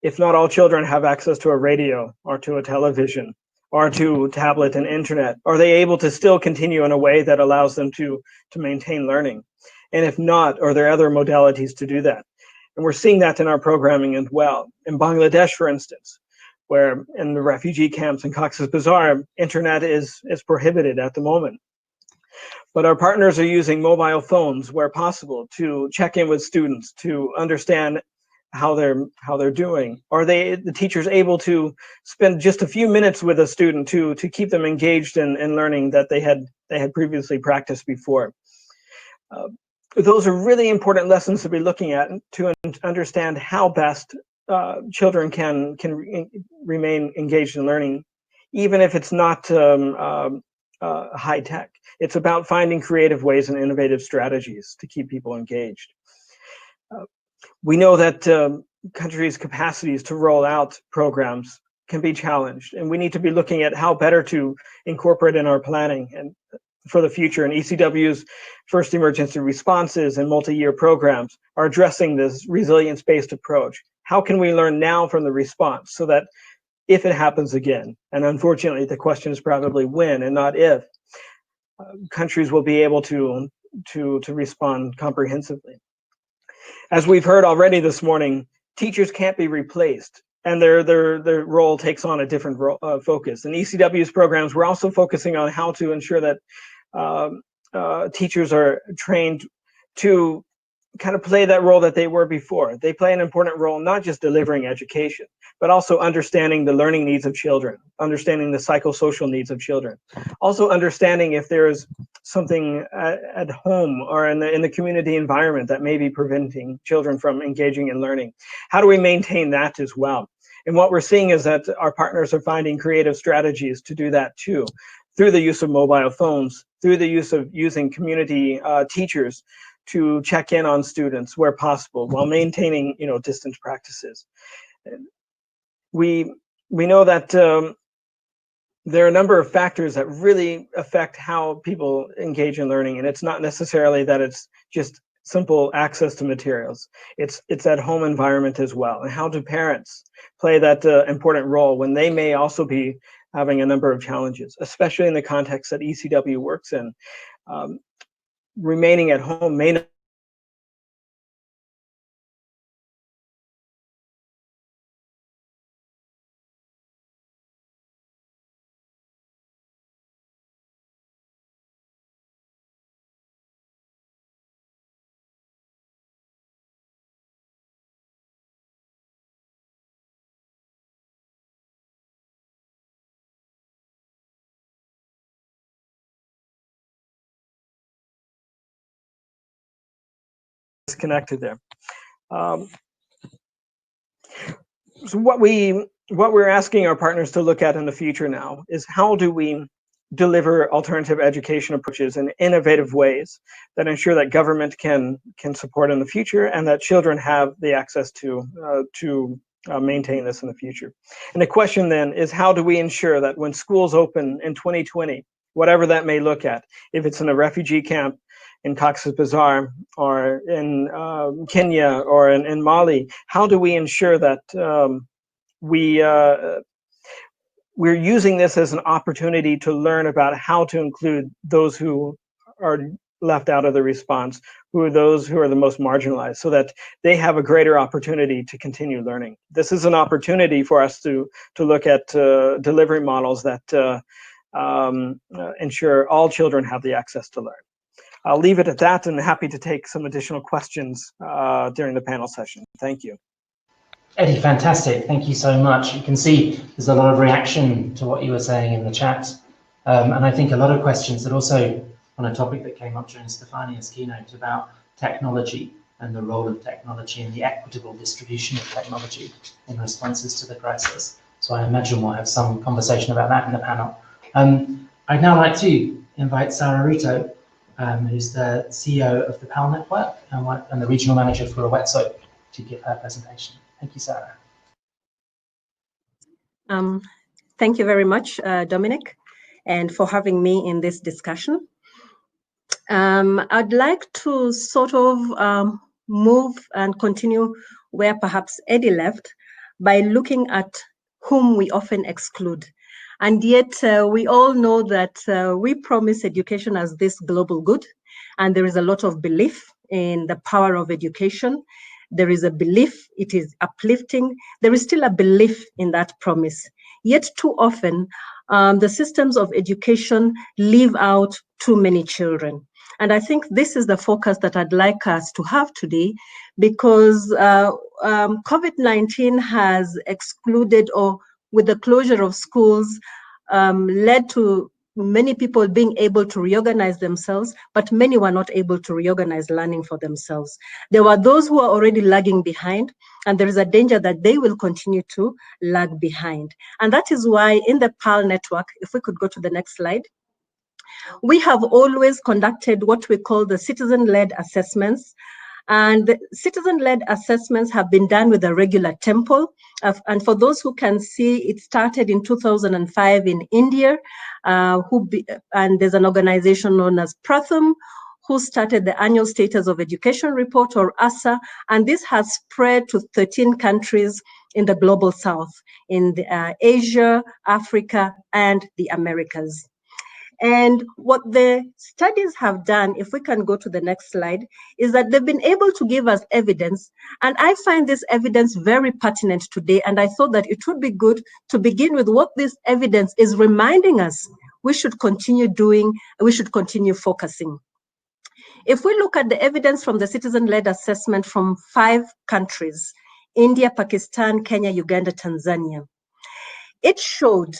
If not all children have access to a radio or to a television or to tablet and internet, are they able to still continue in a way that allows them to maintain learning? And if not, are there other modalities to do that? And we're seeing that in our programming as well. In Bangladesh, for instance, where in the refugee camps in Cox's Bazar, internet is prohibited at the moment. But our partners are using mobile phones where possible to check in with students, to understand how they're doing. Are the teachers able to spend just a few minutes with a student to keep them engaged in learning that they had previously practiced before? Those are really important lessons to be looking at to understand how best children can remain engaged in learning, even if it's not high tech. It's about finding creative ways and innovative strategies to keep people engaged. We know that countries' capacities to roll out programs can be challenged, and we need to be looking at how better to incorporate in our planning and for the future. And ECW's first emergency responses and multi-year programs are addressing this resilience-based approach. How can we learn now from the response so that if it happens again, and unfortunately the question is probably when and not if, countries will be able to respond comprehensively. As we've heard already this morning, teachers can't be replaced, and their role takes on a different focus. In ECW's programs, we're also focusing on how to ensure that teachers are trained to kind of play that role that they were before. They play an important role, not just delivering education, but also understanding the learning needs of children, understanding the psychosocial needs of children, also understanding if there's something at home or in the community environment that may be preventing children from engaging in learning. How do we maintain that as well? And what we're seeing is that our partners are finding creative strategies to do that too, through the use of mobile phones, through the use of using community teachers to check in on students where possible while maintaining, distance practices. We know that there are a number of factors that really affect how people engage in learning, and it's not necessarily that it's just simple access to materials. It's that home environment as well, and how do parents play that important role when they may also be having a number of challenges, especially in the context that ECW works in. Remaining at home may not disconnected there. So what we're asking our partners to look at in the future now is how do we deliver alternative education approaches in innovative ways that ensure that government can support in the future and that children have the access to maintain this in the future. And the question then is, how do we ensure that when schools open in 2020, whatever that may look at, if it's in a refugee camp in Cox's Bazar or in Kenya or in Mali, how do we ensure that we're using this as an opportunity to learn about how to include those who are left out of the response, who are those who are the most marginalized, so that they have a greater opportunity to continue learning. This is an opportunity for us to look at delivery models that ensure all children have the access to learn. I'll leave it at that and happy to take some additional questions during the panel session. Thank you. Eddie, fantastic. Thank you so much. You can see there's a lot of reaction to what you were saying in the chat. And I think a lot of questions that also on a topic that came up during Stefania's keynote about technology and the role of technology and the equitable distribution of technology in responses to the crisis. So I imagine we'll have some conversation about that in the panel. I'd now like to invite Sarah Ruto, who's the CEO of the PAL Network and the regional manager for Awetso, to give her presentation. Thank you, Sarah. Thank you very much, Dominic, and for having me in this discussion. I'd like to sort of move and continue where perhaps Eddie left by looking at whom we often exclude. And yet we all know that we promise education as this global good, and there is a lot of belief in the power of education. There is a belief it is uplifting. There is still a belief in that promise. Yet too often, the systems of education leave out too many children. And I think this is the focus that I'd like us to have today, because COVID-19 has excluded, or with the closure of schools, led to many people being able to reorganize themselves, but many were not able to reorganize learning for themselves. There were those who are already lagging behind, and there is a danger that they will continue to lag behind. And that is why in the PAL network, if we could go to the next slide, we have always conducted what we call the citizen-led assessments. And the citizen-led assessments have been done with a regular tempo. And for those who can see, it started in 2005 in India, and there's an organization known as Pratham, who started the Annual Status of Education Report, or ASA, and this has spread to 13 countries in the global south, in Asia, Africa, and the Americas. And what the studies have done, if we can go to the next slide, is that they've been able to give us evidence. And I find this evidence very pertinent today. And I thought that it would be good to begin with what this evidence is reminding us we should continue doing, we should continue focusing. If we look at the evidence from the citizen-led assessment from 5 countries, India, Pakistan, Kenya, Uganda, Tanzania, it showed,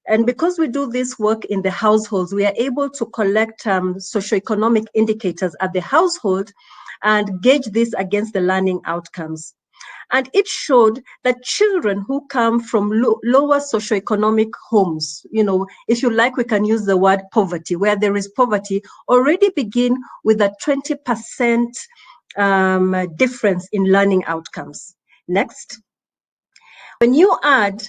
and because we do this work in the households, we are able to collect socioeconomic indicators at the household and gauge this against the learning outcomes. And it showed that children who come from lower socioeconomic homes, you know, if you like, we can use the word poverty, where there is poverty, already begin with a 20% difference in learning outcomes. Next. When you add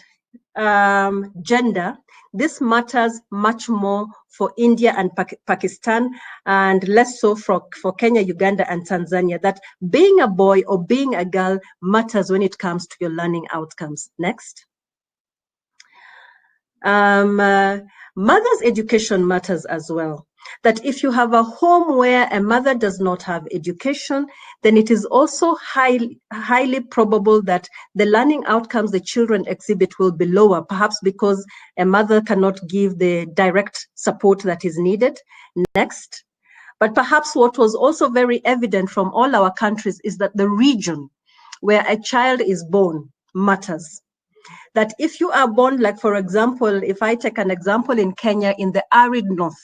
gender, this matters much more for India and Pakistan, and less so for Kenya, Uganda, and Tanzania, that being a boy or being a girl matters when it comes to your learning outcomes. Next. Mother's education matters as well. That if you have a home where a mother does not have education, then it is also highly probable that the learning outcomes the children exhibit will be lower, perhaps because a mother cannot give the direct support that is needed. Next. But perhaps what was also very evident from all our countries is that the region where a child is born matters. That if you are born, like for example, if I take an example in Kenya, in the arid north,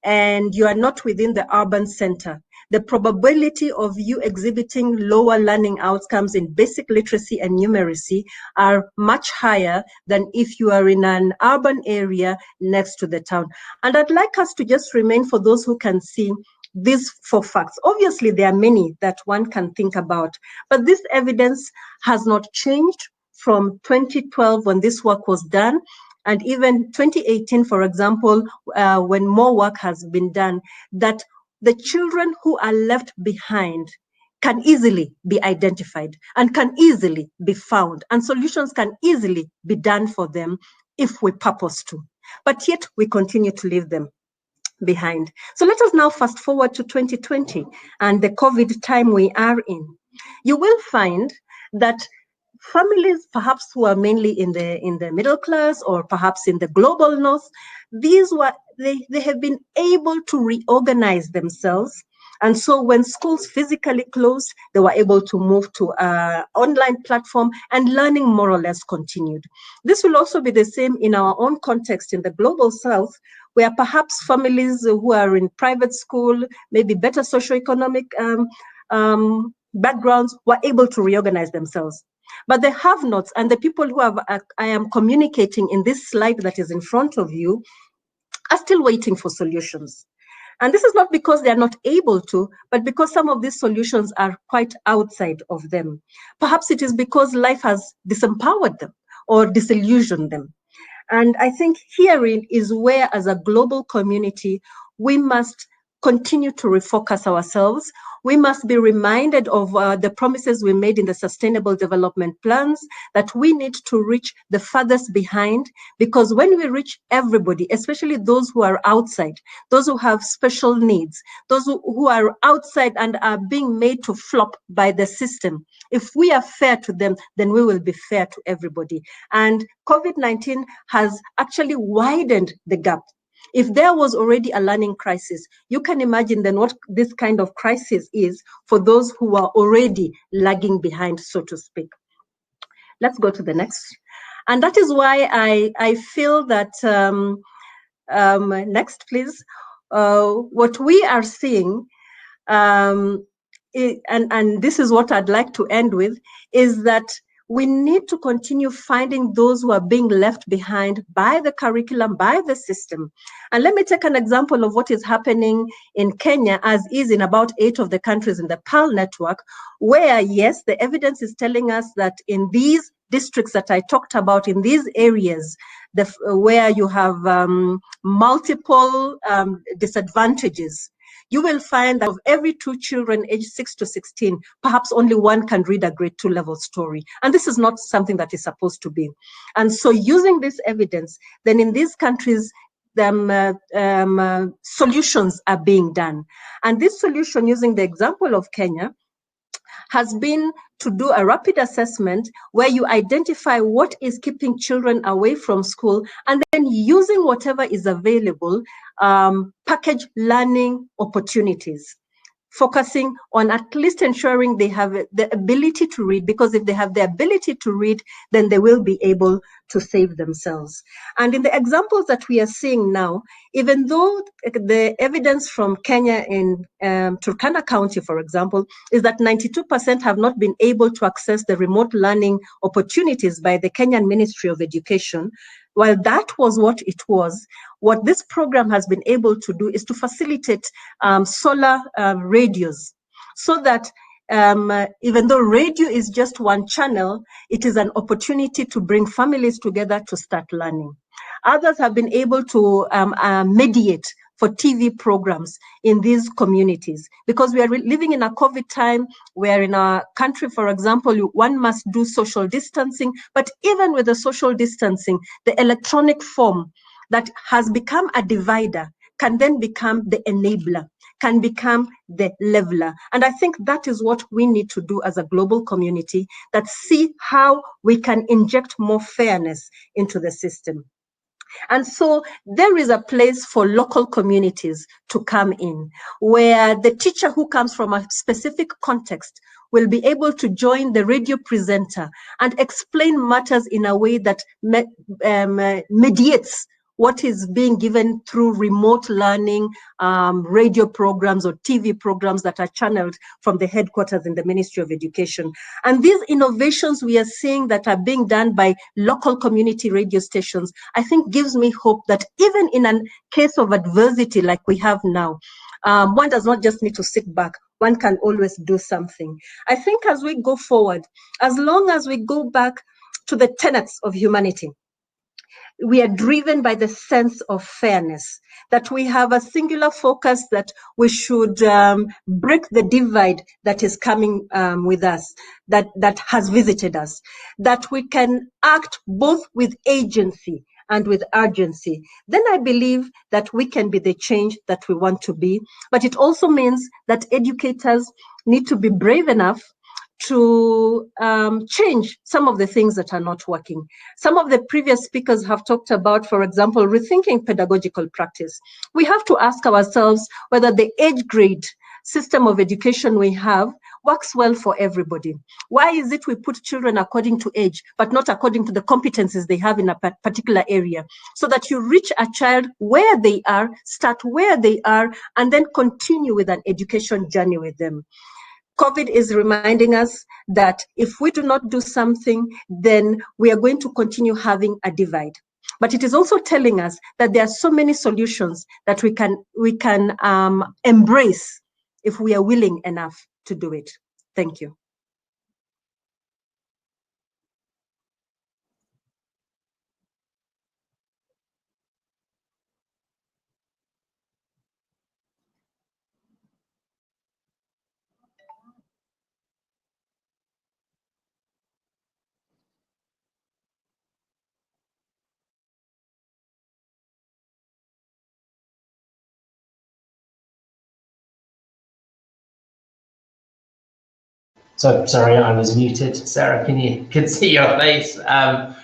and you are not within the urban center, the probability of you exhibiting lower learning outcomes in basic literacy and numeracy are much higher than if you are in an urban area next to the town. And I'd like us to just remain, for those who can see, these 4 facts. Obviously, there are many that one can think about, but this evidence has not changed from 2012 when this work was done. And even 2018, for example, when more work has been done, that the children who are left behind can easily be identified and can easily be found, and solutions can easily be done for them if we purpose to. But yet we continue to leave them behind. So let us now fast forward to 2020 and the COVID time we are in. You will find that families, perhaps who are mainly in the middle class, or perhaps in the global north, they have been able to reorganize themselves. And so when schools physically closed, they were able to move to an online platform, and learning more or less continued. This will also be the same in our own context in the global south, where perhaps families who are in private school, maybe better socioeconomic backgrounds were able to reorganize themselves. But the have-nots and the people who I am communicating in this slide that is in front of you are still waiting for solutions. And this is not because they are not able to, but because some of these solutions are quite outside of them. Perhaps it is because life has disempowered them or disillusioned them. And I think herein is where, as a global community, we must continue to refocus ourselves. We must be reminded of the promises we made in the Sustainable Development Plans, that we need to reach the farthest behind, because when we reach everybody, especially those who are outside, those who have special needs, those who are outside and are being made to flop by the system, if we are fair to them, then we will be fair to everybody. And COVID-19 has actually widened the gap. If there was already a learning crisis, you can imagine then what this kind of crisis is for those who are already lagging behind, so to speak. Let's go to the next. And that is why I feel that, next please, what we are seeing, and this is what I'd like to end with, is that we need to continue finding those who are being left behind by the curriculum, by the system. And let me take an example of what is happening in Kenya, as is in about 8 of the countries in the PAL network, where, yes, the evidence is telling us that in these districts that I talked about, in these areas, where you have multiple disadvantages, you will find that of every 2 children aged 6 to 16, perhaps only 1 can read a grade 2 level story. And this is not something that is supposed to be. And so using this evidence, then in these countries, solutions are being done. And this solution, using the example of Kenya, has been to do a rapid assessment where you identify what is keeping children away from school, and then using whatever is available, package learning opportunities, focusing on at least ensuring they have the ability to read, because if they have the ability to read, then they will be able to save themselves. And in the examples that we are seeing now, even though the evidence from Kenya in Turkana County, for example, is that 92% have not been able to access the remote learning opportunities by the Kenyan Ministry of Education, while that was what it was, what this program has been able to do is to facilitate solar radios, so that even though radio is just one channel, it is an opportunity to bring families together to start learning. Others have been able to mediate for TV programs in these communities, because we are living in a COVID time where in our country, for example, one must do social distancing, but even with the social distancing, the electronic form that has become a divider can then become the enabler, can become the leveler. And I think that is what we need to do as a global community, that see how we can inject more fairness into the system. And so there is a place for local communities to come in, where the teacher who comes from a specific context will be able to join the radio presenter and explain matters in a way that mediates what is being given through remote learning, radio programs or TV programs that are channeled from the headquarters in the Ministry of Education. And these innovations we are seeing that are being done by local community radio stations, I think gives me hope that even in a case of adversity like we have now, one does not just need to sit back, one can always do something. I think as we go forward, as long as we go back to the tenets of humanity, we are driven by the sense of fairness, that we have a singular focus, that we should break the divide that is coming with us, that has visited us, that we can act both with agency and with urgency. Then I believe that we can be the change that we want to be. But it also means that educators need to be brave enough to change some of the things that are not working. Some of the previous speakers have talked about, for example, rethinking pedagogical practice. We have to ask ourselves whether the age grade system of education we have works well for everybody. Why is it we put children according to age, but not according to the competencies they have in a particular area? So that you reach a child where they are, start where they are, and then continue with an education journey with them. COVID is reminding us that if we do not do something, then we are going to continue having a divide. But it is also telling us that there are so many solutions that we can embrace if we are willing enough to do it. Thank you. So sorry, I was muted. Sarah, can see your face. Thank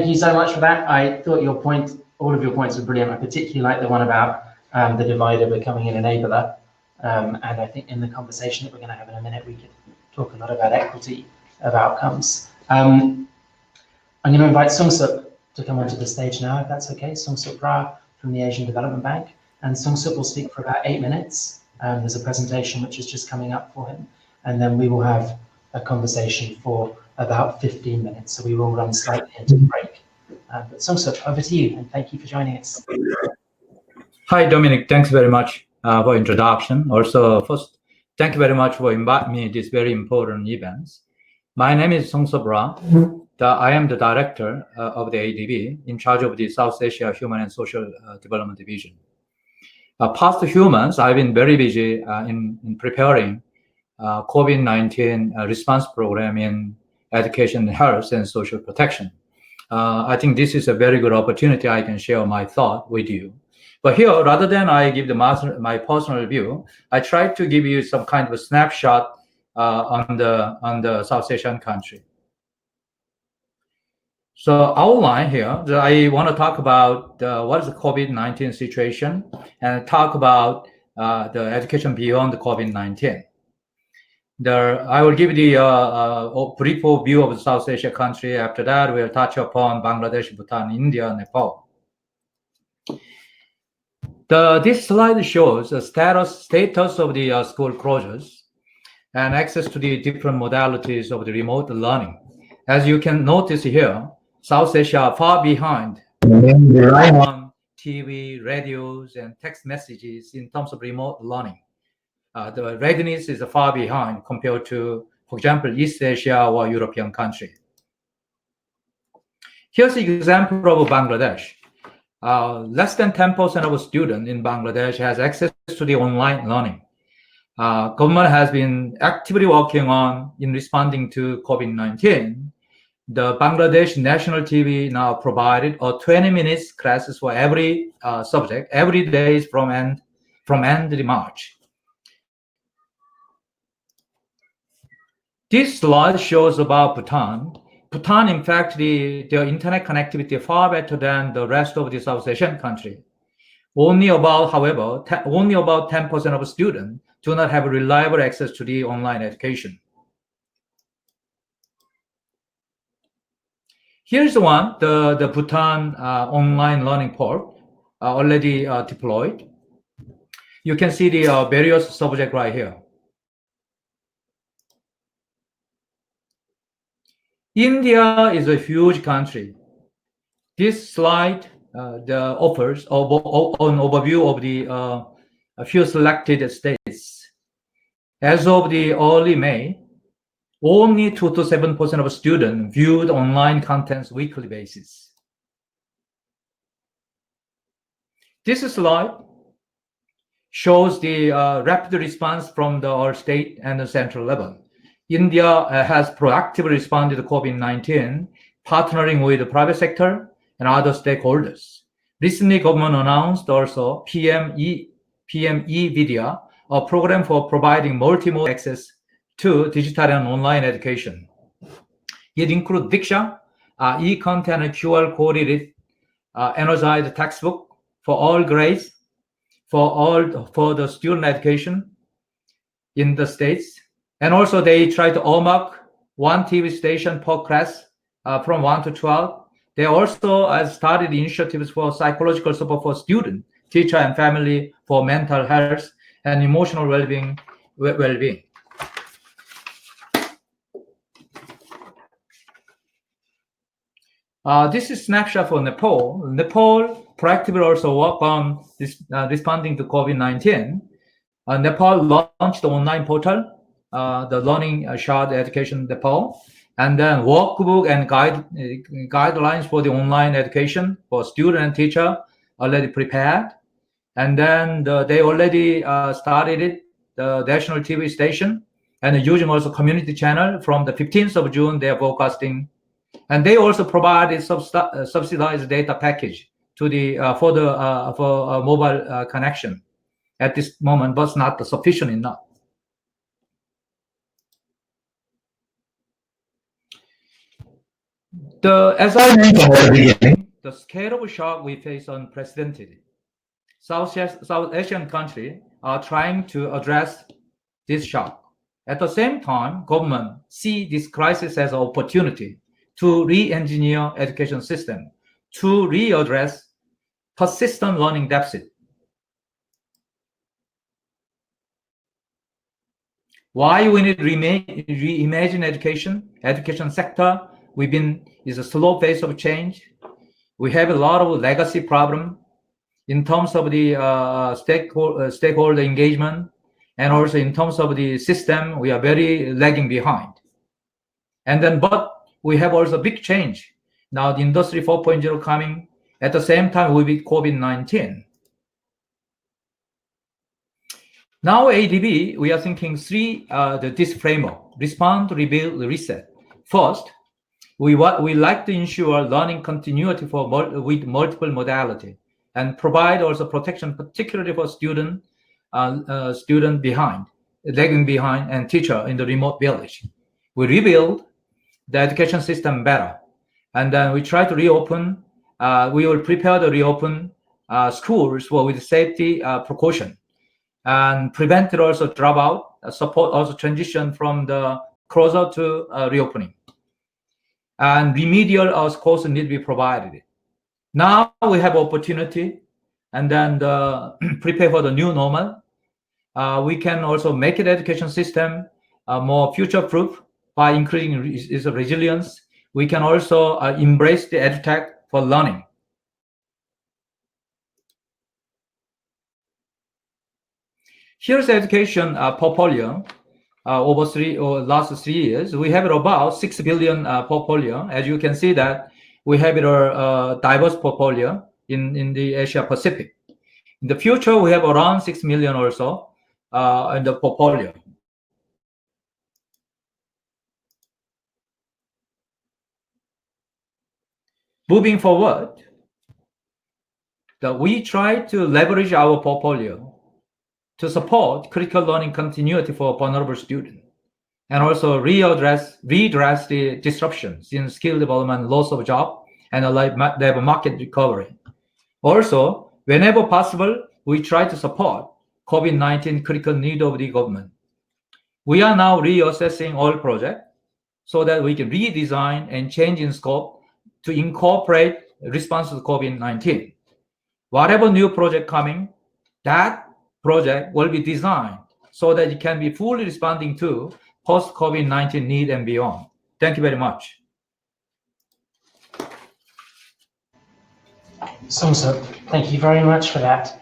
you so much for that. I thought all of your points were brilliant. I particularly like the one about the divider becoming an enabler. And I think in the conversation that we're going to have in a minute, we could talk a lot about equity of outcomes. I'm going to invite Sungsuk to come onto the stage now, if that's okay. Sungsuk Ra from the Asian Development Bank. And Sungsuk will speak for about 8 minutes. There's a presentation which is just coming up for him. And then we will have a conversation for about 15 minutes. So we will run slightly into break. But Sungsuk, over to you, and thank you for joining us. Hi, Dominic. Thanks very much for introduction. Also, first, thank you very much for inviting me to this very important event. My name is Sungsuk Ra. I am the director of the ADB, in charge of the South Asia Human and Social Development Division. Past few months, I've been very busy in preparing COVID-19 response program in education, health, and social protection. I think this is a very good opportunity I can share my thought with you. But here, rather than I give my personal view, I try to give you some kind of a snapshot on the South Asian country. So outline here, I want to talk about what is the COVID-19 situation and talk about the education beyond the COVID-19. I will give the brief overview of the South Asia country. After that, we'll touch upon Bangladesh, Bhutan, India, Nepal. This slide shows the status of the school closures and access to the different modalities of the remote learning. As you can notice here, South Asia are far behind on TV, radios, and text messages in terms of remote learning. The readiness is far behind compared to, for example, East Asia or European country. Here's an example of Bangladesh. Less than 10% of students in Bangladesh has access to the online learning. Government has been actively working on in responding to COVID-19. The Bangladesh National TV now provided a 20 minutes classes for every subject every day from end to March. This slide shows about Bhutan. Bhutan, in fact, their internet connectivity is far better than the rest of the South Asian country. Only about 10% of students do not have reliable access to the online education. Here's one, the Bhutan online learning port already deployed. You can see the various subjects right here. India is a huge country. This slide offers an overview of the a few selected states. As of the early May, only 2 to 7% of students viewed online contents weekly basis. This slide shows the rapid response from our state and the central level. India has proactively responded to COVID-19, partnering with the private sector and other stakeholders. Recently, government announced also PME-Vidya, a program for providing multimodal access to digital and online education. It includes Diksha, e-content and QR coded energized textbook for all grades, for the student education in the states. And also they try to earmark one TV station per class from 1 to 12. They also have started initiatives for psychological support for students, teacher, and family for mental health and emotional well-being well-being. This is a snapshot for Nepal. Nepal proactively also work on responding to COVID-19. Nepal launched the online portal, the Learning Shared Education Nepal, and then workbook and guidelines for the online education for student and teacher already prepared. And then they already started it, the national TV station, and using also community channel from the 15th of June, they are broadcasting. And they also provided subsidized data package to the for mobile connection at this moment, but not sufficient enough. As I mentioned at the beginning, the scale of shock we face unprecedented. South Asian countries are trying to address this shock. At the same time, government see this crisis as an opportunity to re-engineer education system, to readdress persistent learning deficit. Why we need to reimagine education sector? Is a slow pace of change. We have a lot of legacy problem in terms of the stakeholder engagement, and also in terms of the system, we are very lagging behind. And then, but we have also big change. Now the Industry 4.0 coming, at the same time with COVID-19. Now ADB, we are thinking this framework: respond, rebuild, reset. First, we like to ensure learning continuity with multiple modality and provide also protection, particularly for student lagging behind and teacher in the remote village. We rebuild the education system better, and then we try to reopen. We will prepare to reopen schools with safety precaution and prevent it also dropout, support also transition from the closer to reopening. And remedial course need to be provided. Now we have opportunity, and then prepare for the new normal. We can also make the education system more future-proof by increasing its resilience. We can also embrace the edtech for learning. Here's the education portfolio. Over last 3 years, we have about 6 billion portfolio. As you can see that we have a diverse portfolio in the Asia Pacific. In the future, we have around 6 million or so in the portfolio. Moving forward, we try to leverage our portfolio to support critical learning continuity for vulnerable students, and also redress the disruptions in skill development, loss of job, and labor market recovery. Also, whenever possible, we try to support COVID-19 critical need of the government. We are now reassessing all projects so that we can redesign and change in scope to incorporate response to COVID-19. Whatever new project coming, that project will be designed so that it can be fully responding to post-COVID-19 need and beyond. Thank you very much. Song-Sup, thank you very much for that.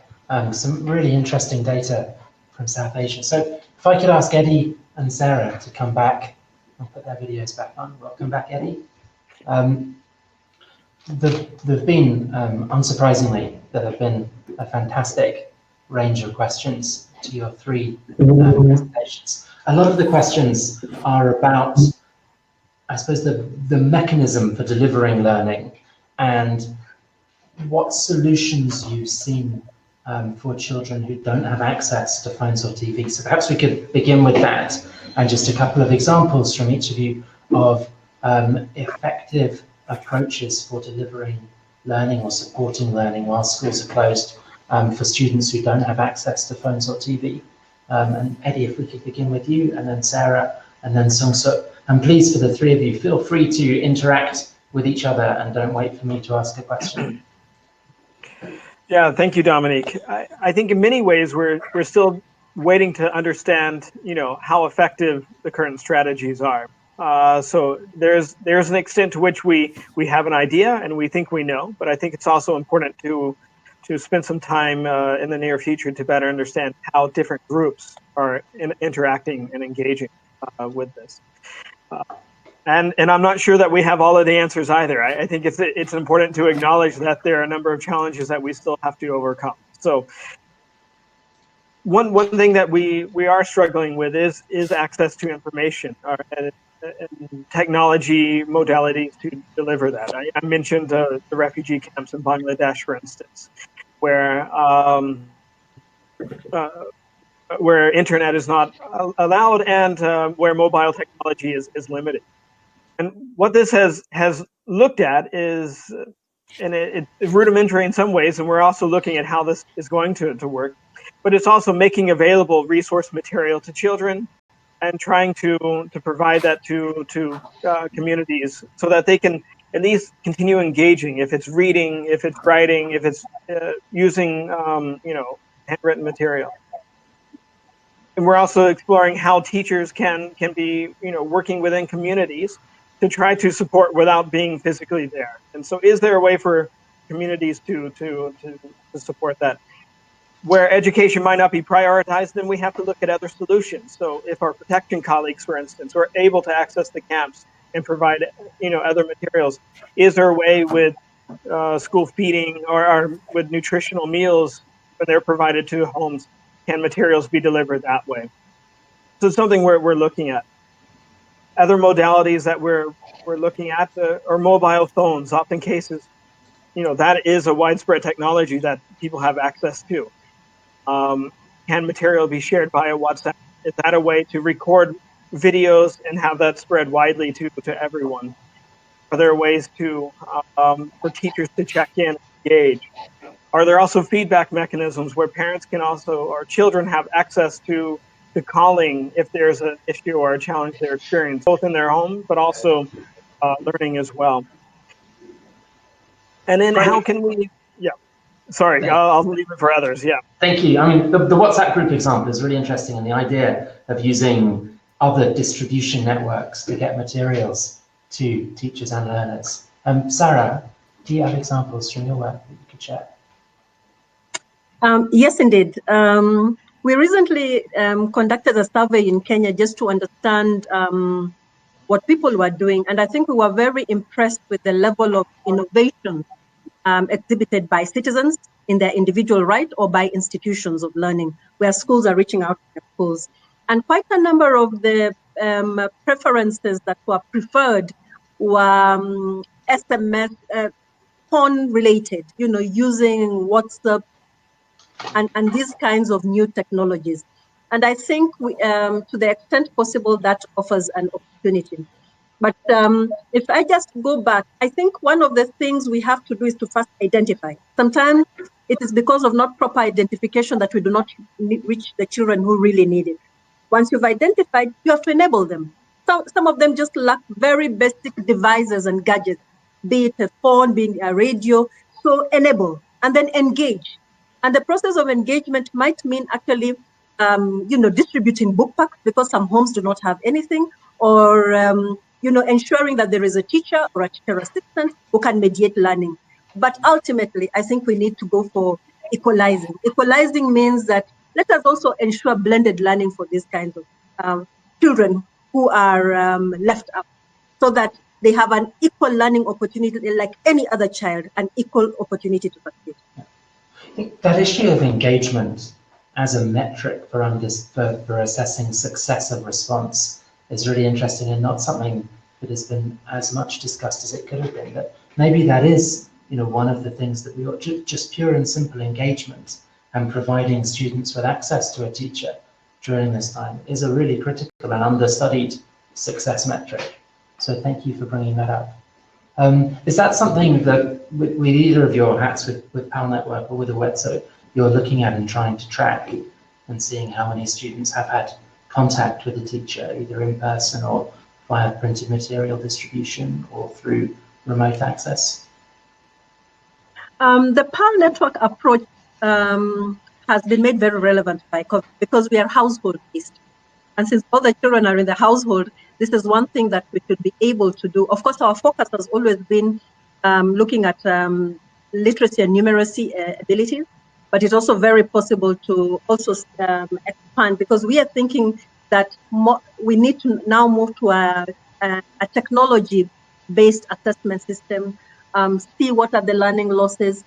Some really interesting data from South Asia. So if I could ask Eddie and Sarah to come back and put their videos back on. Welcome back, Eddie. There've been, unsurprisingly, there have been a fantastic range of questions to your three presentations. A lot of the questions are about, I suppose, the mechanism for delivering learning and what solutions you've seen for children who don't have access to phones or TV. So perhaps we could begin with that, and just a couple of examples from each of you of effective approaches for delivering learning or supporting learning while schools are closed for students who don't have access to phones or TV. And Eddie, if we could begin with you, and then Sarah, and then Song-Sup. And please, for the three of you, feel free to interact with each other and don't wait for me to ask a question. Yeah, thank you, Dominique. I think in many ways we're still waiting to understand, how effective the current strategies are. So there's an extent to which we have an idea and we think we know, but I think it's also important to spend some time in the near future to better understand how different groups are interacting and engaging with this. And I'm not sure that we have all of the answers either. I think it's important to acknowledge that there are a number of challenges that we still have to overcome. So one thing that we are struggling with is access to information and technology modalities to deliver that. I mentioned the refugee camps in Bangladesh, for instance, where internet is not allowed and where mobile technology is limited. And what this has looked at is, and it's rudimentary in some ways, and we're also looking at how this is going to work, but it's also making available resource material to children and trying to provide that to communities so that they can at least continue engaging, if it's reading, if it's writing, if it's using handwritten material. And we're also exploring how teachers can be working within communities to try to support without being physically there. And so is there a way for communities to support that? Where education might not be prioritized, then we have to look at other solutions. So if our protection colleagues, for instance, are able to access the camps and provide other materials, is there a way with school feeding or with nutritional meals when they're provided to homes, can materials be delivered that way? So it's something we're looking at. Other modalities that we're looking at are mobile phones. Often cases, that is a widespread technology that people have access to. Can material be shared via WhatsApp? Is that a way to record videos and have that spread widely to everyone? Are there ways for teachers to check in and engage? Are there also feedback mechanisms where parents can also, or children have access to calling if there's an issue or a challenge they're experiencing, both in their home, but also learning as well? And then how can we, sorry, I'll leave it for others, Thank you. I mean, the WhatsApp group example is really interesting, and the idea of using other distribution networks to get materials to teachers and learners. Sarah, do you have examples from your work that you could share? Yes, indeed. We recently conducted a survey in Kenya just to understand what people were doing. And I think we were very impressed with the level of innovation exhibited by citizens in their individual right or by institutions of learning, where schools are reaching out to their schools. And quite a number of the preferences that were preferred were SMS, phone related, using WhatsApp, and these kinds of new technologies. And I think we, to the extent possible, that offers an opportunity. But if I just go back, I think one of the things we have to do is to first identify. Sometimes it is because of not proper identification that we do not reach the children who really need it. Once you've identified, you have to enable them. So some of them just lack very basic devices and gadgets, be it a phone, be it a radio. So enable and then engage. And the process of engagement might mean actually, distributing book packs because some homes do not have anything, or ensuring that there is a teacher or a teacher assistant who can mediate learning. But ultimately, I think we need to go for equalizing. Equalizing means that let us also ensure blended learning for these kinds of children who are left out, so that they have an equal learning opportunity like any other child, an equal opportunity to succeed. I think that issue of engagement as a metric for assessing success of response is really interesting, and not something that has been as much discussed as it could have been. But maybe that is, one of the things that we ought to, just pure and simple engagement and providing students with access to a teacher during this time is a really critical and understudied success metric. So thank you for bringing that up. Is that something that with either of your hats, with PAL Network or with Awetso, you're looking at and trying to track and seeing how many students have had contact with a teacher, either in person or via printed material distribution or through remote access? The PAL Network approach has been made very relevant by COVID because we are household-based. And since all the children are in the household, this is one thing that we should be able to do. Of course, our focus has always been looking at literacy and numeracy abilities, but it's also very possible to also expand, because we are thinking that we need to now move to a technology-based assessment system, see what are the learning losses,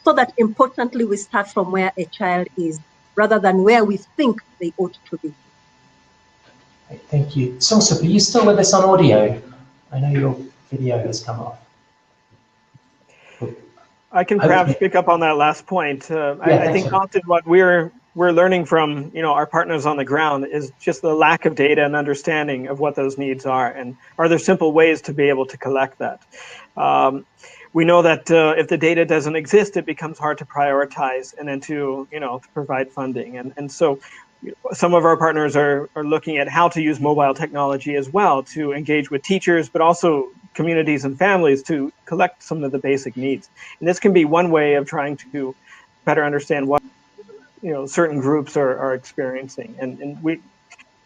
so that importantly, we start from where a child is, rather than where we think they ought to be. Great, thank you. Songsup, are you still with us on audio? I know your video has come off. I can perhaps pick up on that last point. I think often what we're learning from our partners on the ground is just the lack of data and understanding of what those needs are, and are there simple ways to be able to collect that. We know that if the data doesn't exist, it becomes hard to prioritize and then to provide funding, and so some of our partners are looking at how to use mobile technology as well to engage with teachers, but also communities and families to collect some of the basic needs. And this can be one way of trying to better understand what certain groups are experiencing.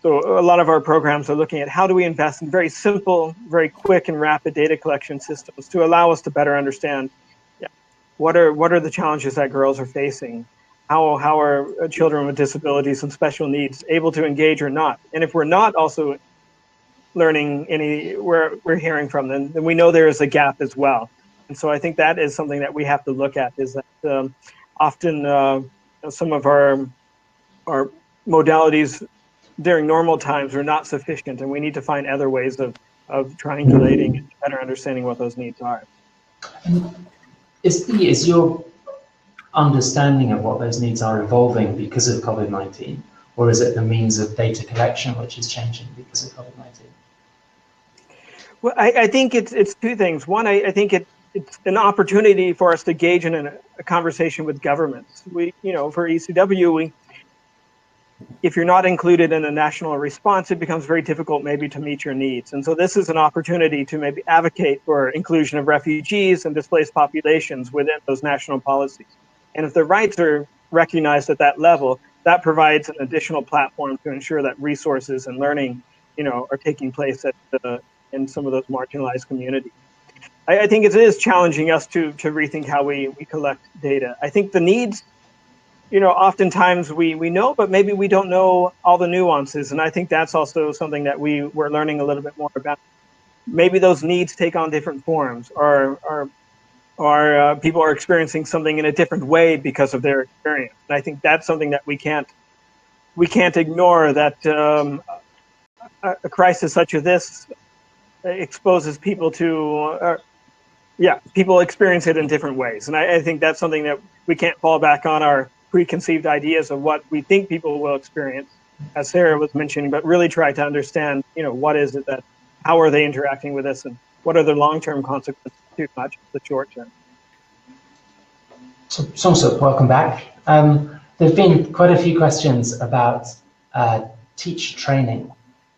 So a lot of our programs are looking at how do we invest in very simple, very quick and rapid data collection systems to allow us to better understand what are the challenges that girls are facing. How are children with disabilities and special needs able to engage or not? And if we're not also learning we're hearing from them, then we know there is a gap as well. And so I think that is something that we have to look at, is that often some of our modalities during normal times are not sufficient, and we need to find other ways of triangulating and better understanding what those needs are. Is your understanding of what those needs are evolving because of COVID-19, or is it the means of data collection which is changing because of COVID-19? Well, I think it's two things. One, I think it's an opportunity for us to engage in a conversation with governments. For ECW, if you're not included in a national response, it becomes very difficult maybe to meet your needs. And so this is an opportunity to maybe advocate for inclusion of refugees and displaced populations within those national policies. And if the rights are recognized at that level, that provides an additional platform to ensure that resources and learning, are taking place in some of those marginalized communities. I think it is challenging us to rethink how we collect data. I think the needs, oftentimes we know, but maybe we don't know all the nuances. And I think that's also something that we're learning a little bit more about. Maybe those needs take on different forms, or people are experiencing something in a different way because of their experience. And I think that's something that we can't ignore, that a crisis such as this exposes people to, people experience it in different ways. And I think that's something that we can't fall back on our preconceived ideas of what we think people will experience, as Sarah was mentioning, but really try to understand, what is it how are they interacting with us, and what are the long-term consequences too, not just the short term. So, Songsup, welcome back. There've been quite a few questions about teacher training,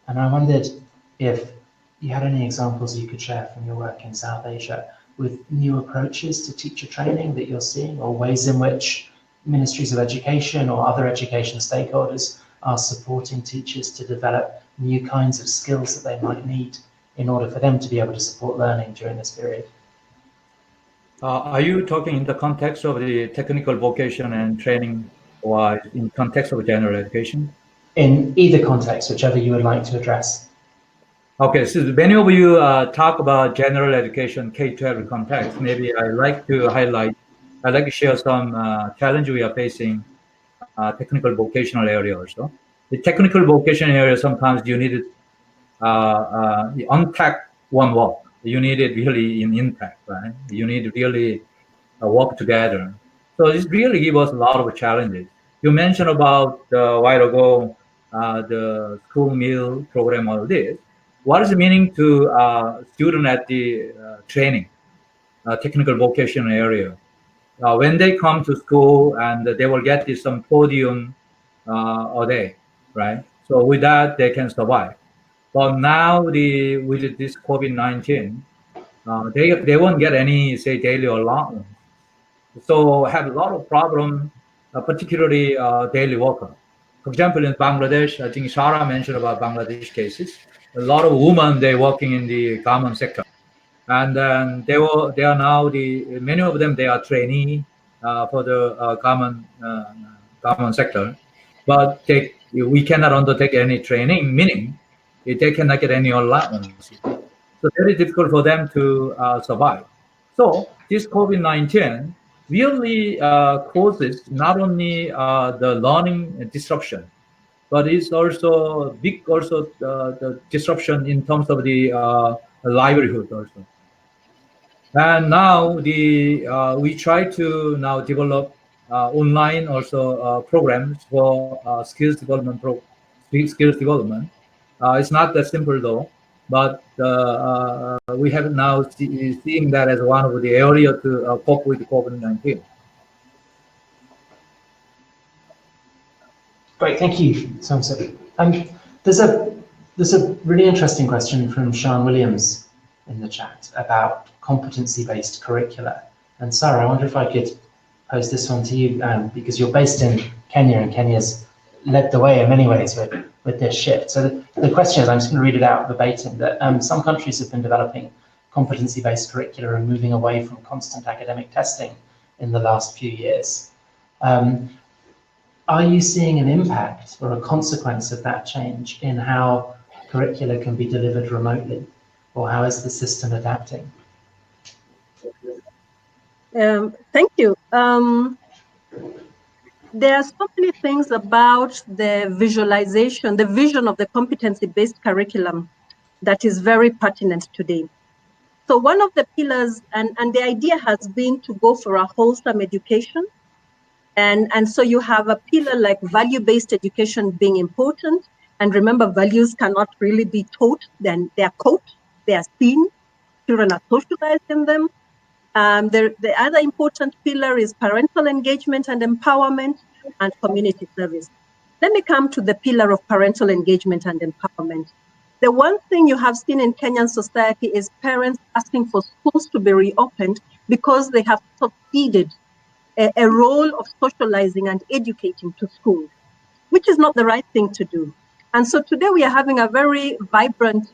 and I wondered if you had any examples you could share from your work in South Asia with new approaches to teacher training that you're seeing, or ways in which ministries of education or other education stakeholders are supporting teachers to develop new kinds of skills that they might need in order for them to be able to support learning during this period. Are you talking in the context of the technical vocation and training, or in context of general education? In either context, whichever you would like to address. Okay, so many of you talk about general education, K-12 context. Maybe I'd like to share some challenge we are facing, technical vocational area also. The technical vocational area, sometimes you need it, unpack one work. You need it really in impact, right? You need to really work together. So this really gives us a lot of challenges. You mentioned about a while ago, the school meal program, all this. What is the meaning to student at the training, technical vocational area? When they come to school, and they will get some podium a day, right? So with that, they can survive. But now with this COVID-19, they won't get any, say, daily allowance. So have a lot of problem particularly daily worker. For example, in Bangladesh, I think Shara mentioned about Bangladesh cases. A lot of women, they're working in the garment sector. And then they are now many of them, they are trainee for the garment sector, but we cannot undertake any training, meaning they cannot get any allowance. So very difficult for them to survive. So this COVID-19 really causes not only the learning disruption, but it's also big the disruption in terms of the livelihood also. And now we try to now develop online also programs for skills development. Skills development. It's not that simple though, but we have now seeing that as one of the area to cope with COVID-19. Great, thank you, Songsup. There's a really interesting question from Sean Williams in the chat about competency-based curricula. And Sarah, I wonder if I could pose this one to you, because you're based in Kenya, and Kenya's led the way in many ways with this shift. So the question is, I'm just going to read it out verbatim, that some countries have been developing competency-based curricula and moving away from constant academic testing in the last few years. Are you seeing an impact or a consequence of that change in how curricula can be delivered remotely, or how is the system adapting? Thank you. There are so many things about the visualization, the vision of the competency-based curriculum that is very pertinent today. So one of the pillars, and the idea has been to go for a wholesome education. And so you have a pillar like value-based education being important. And remember, values cannot really be taught, then they are coached, they are seen, children are socialized in them. The other important pillar is parental engagement and empowerment and community service. Let me come to the pillar of parental engagement and empowerment. The one thing you have seen in Kenyan society is parents asking for schools to be reopened because they have succeeded a role of socializing and educating to school, which is not the right thing to do. And so today we are having a very vibrant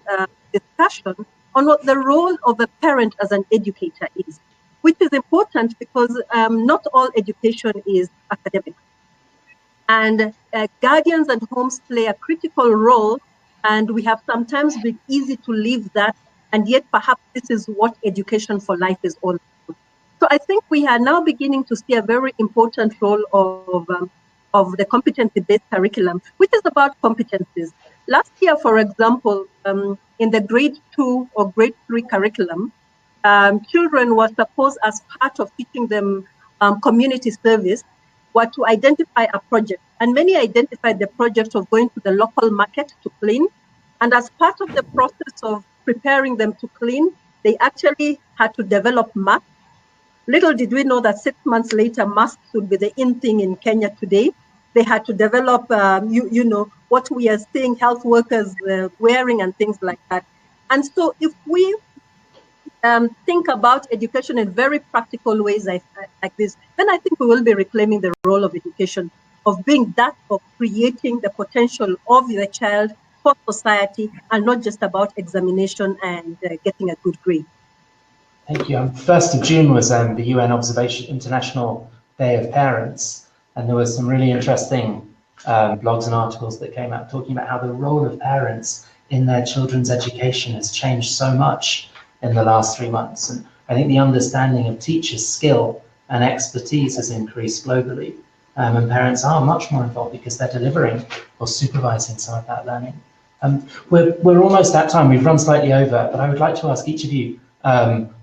discussion on what the role of a parent as an educator is, which is important because not all education is academic. And guardians and homes play a critical role, and we have sometimes been easy to leave that, and yet perhaps this is what education for life is all about. So I think we are now beginning to see a very important role of the competency-based curriculum, which is about competencies. Last year, for example, in the grade 2 or grade 3 curriculum, children were supposed, as part of teaching them community service, were to identify a project. And many identified the project of going to the local market to clean. And as part of the process of preparing them to clean, they actually had to develop masks. Little did we know that 6 months later, masks would be the in thing in Kenya today. They had to develop, you know, what we are seeing health workers wearing and things like that. And so if we think about education in very practical ways like this, then I think we will be reclaiming the role of education, of being that of creating the potential of the child for society, and not just about examination and getting a good grade. Thank you. 1st of June was the UN International Day of Parents, and there was some really interesting blogs and articles that came out talking about how the role of parents in their children's education has changed so much in the last 3 months. And I think the understanding of teachers' skill and expertise has increased globally. And parents are much more involved because they're delivering or supervising some of that learning. We're almost at time. We've run slightly over, but I would like to ask each of you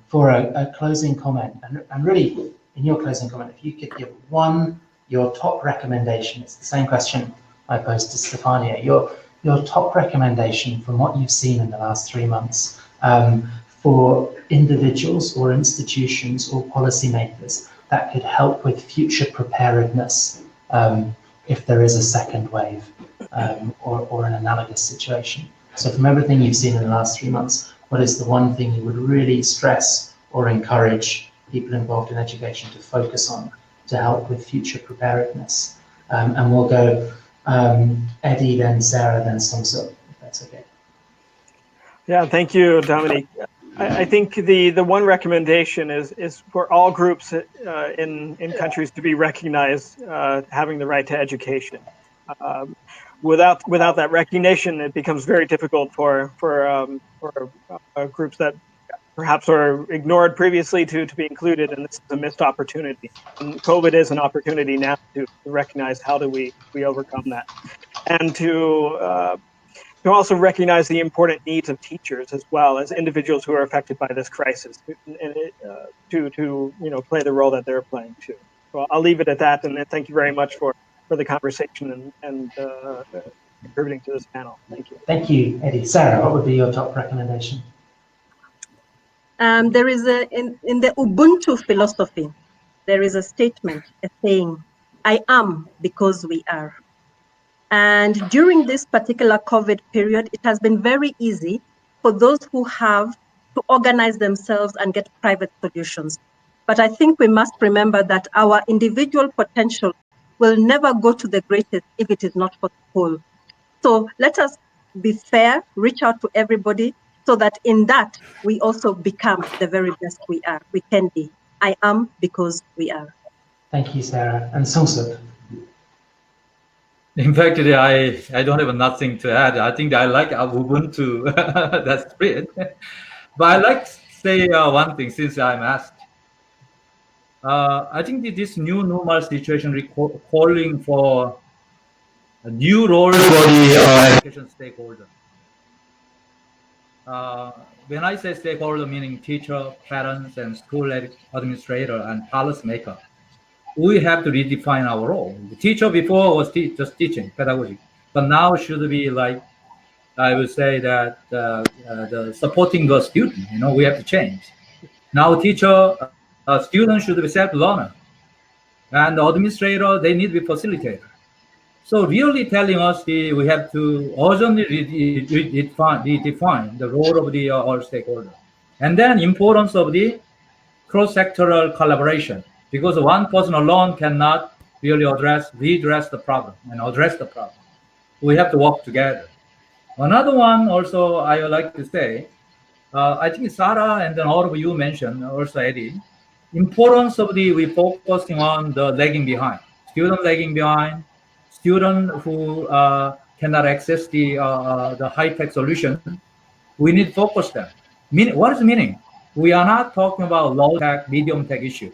for a closing comment. And really, in your closing comment, if you could give your top recommendation. It's the same question I posed to Stefania. Your top recommendation from what you've seen in the last 3 months for individuals or institutions or policymakers that could help with future preparedness if there is a second wave or an analogous situation. So from everything you've seen in the last 3 months, what is the one thing you would really stress or encourage people involved in education to focus on to help with future preparedness. And we'll go Eddie, then Sarah, then Songso, if that's okay. Yeah, thank you, Dominique. I think the one recommendation is for all groups in countries to be recognized having the right to education. Without that recognition, it becomes very difficult for groups that perhaps are ignored previously to be included, and this is a missed opportunity. And COVID is an opportunity now to recognize how do we overcome that, and to also recognize the important needs of teachers as well as individuals who are affected by this crisis, and to play the role that they're playing too. So I'll leave it at that, and thank you very much for the conversation and contributing to this panel. Thank you. Thank you, Eddie. Sarah, what would be your top recommendation? There is in the Ubuntu philosophy, there is a statement, a saying, I am because we are. And during this particular COVID period, it has been very easy for those who have to organize themselves and get private solutions. But I think we must remember that our individual potential will never go to the greatest if it is not for the whole. So let us be fair, reach out to everybody so that in that we also become the very best we can be. I am because we are. Thank you, Sarah. And Songso. In fact, I don't have nothing to add. I think I like Ubuntu, that's great. But I like to say one thing since I'm asked. I think this new normal situation calling for a new role for the education stakeholder. When I say stakeholder, meaning teacher, parents, and school administrator and policymaker, we have to redefine our role. The teacher before was just teaching, pedagogy, but now should be like, I would say that the supporting the student. We have to change. Now, teacher, student should be self-learner, and the administrator they need to be facilitator. So really telling us we have to urgently redefine the role of the all stakeholder, and then importance of the cross-sectoral collaboration, because one person alone cannot really redress the problem and address the problem. We have to work together. Another one also I would like to say, I think Sarah and then all of you mentioned, also Eddie, importance of we focusing on the lagging behind, student lagging behind, student who cannot access the high-tech solution. We need to focus them. What is the meaning? We are not talking about low-tech, medium-tech issue.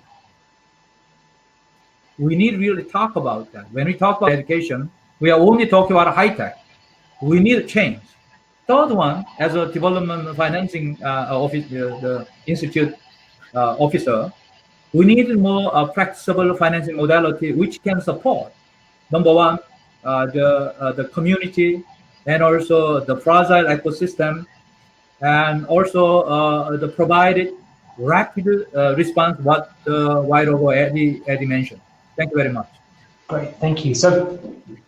We need to really talk about that. When we talk about education, we are only talking about high-tech. We need to change. Third one, as a development financing office, the institute officer, we need more flexible financing modality which can support, number one, the community, and also the fragile ecosystem, and also the provided rapid response what White over Eddie mentioned. Thank you very much. Great, thank you. So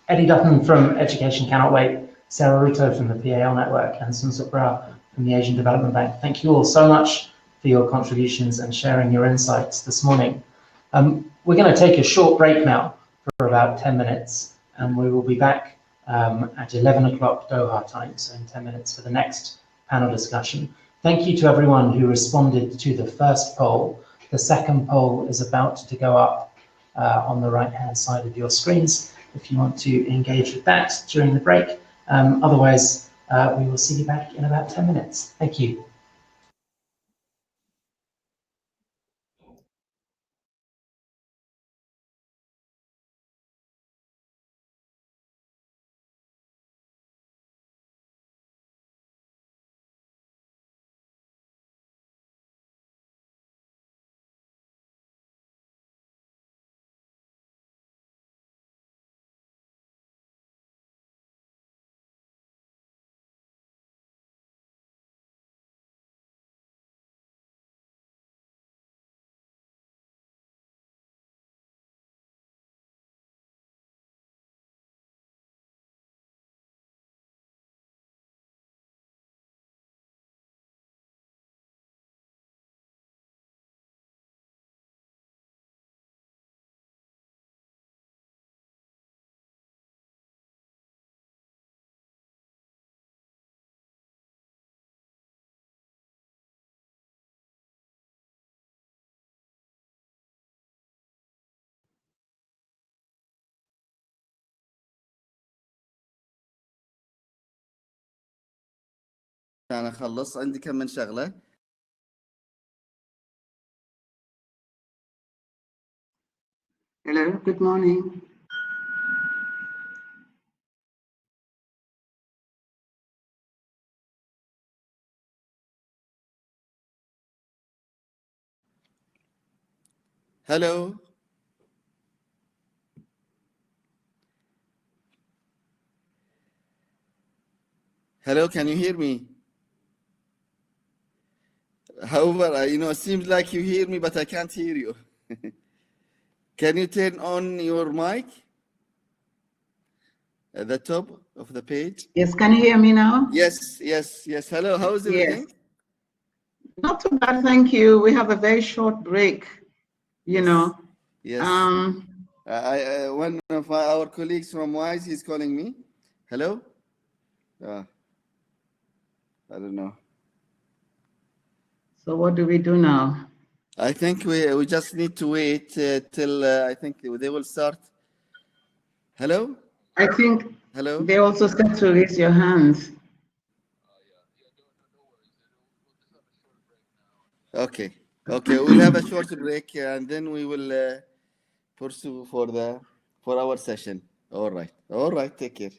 Eddie Dutton from Education Cannot Wait, Sarah Ruto from the PAL Network, and Sun Suk Bra from the Asian Development Bank. Thank you all so much for your contributions and sharing your insights this morning. We're going to take a short break now for about 10 minutes, and we will be back at 11 o'clock Doha time, so in 10 minutes for the next panel discussion. Thank you to everyone who responded to the first poll. The second poll is about to go up on the right-hand side of your screens if you want to engage with that during the break. Otherwise, we will see you back in about 10 minutes. Thank you. عشان اخلص عندي كم من شغله. Hello, good morning. Hello. Hello, can you hear me? However, it seems like you hear me, but I can't hear you. Can you turn on your mic at the top of the page? Yes, can you hear me now? Yes. Hello, how is everything? Yes. Not too bad, thank you. We have a very short break, you know. Yes. One of our colleagues from WISE, he's calling me. Hello? I don't know. So what do we do now? I think we just need to wait till I think they will start. Hello? I think Hello? they also said to raise your hands. Okay, we'll have a short break and then we will pursue for our session. All right, take care.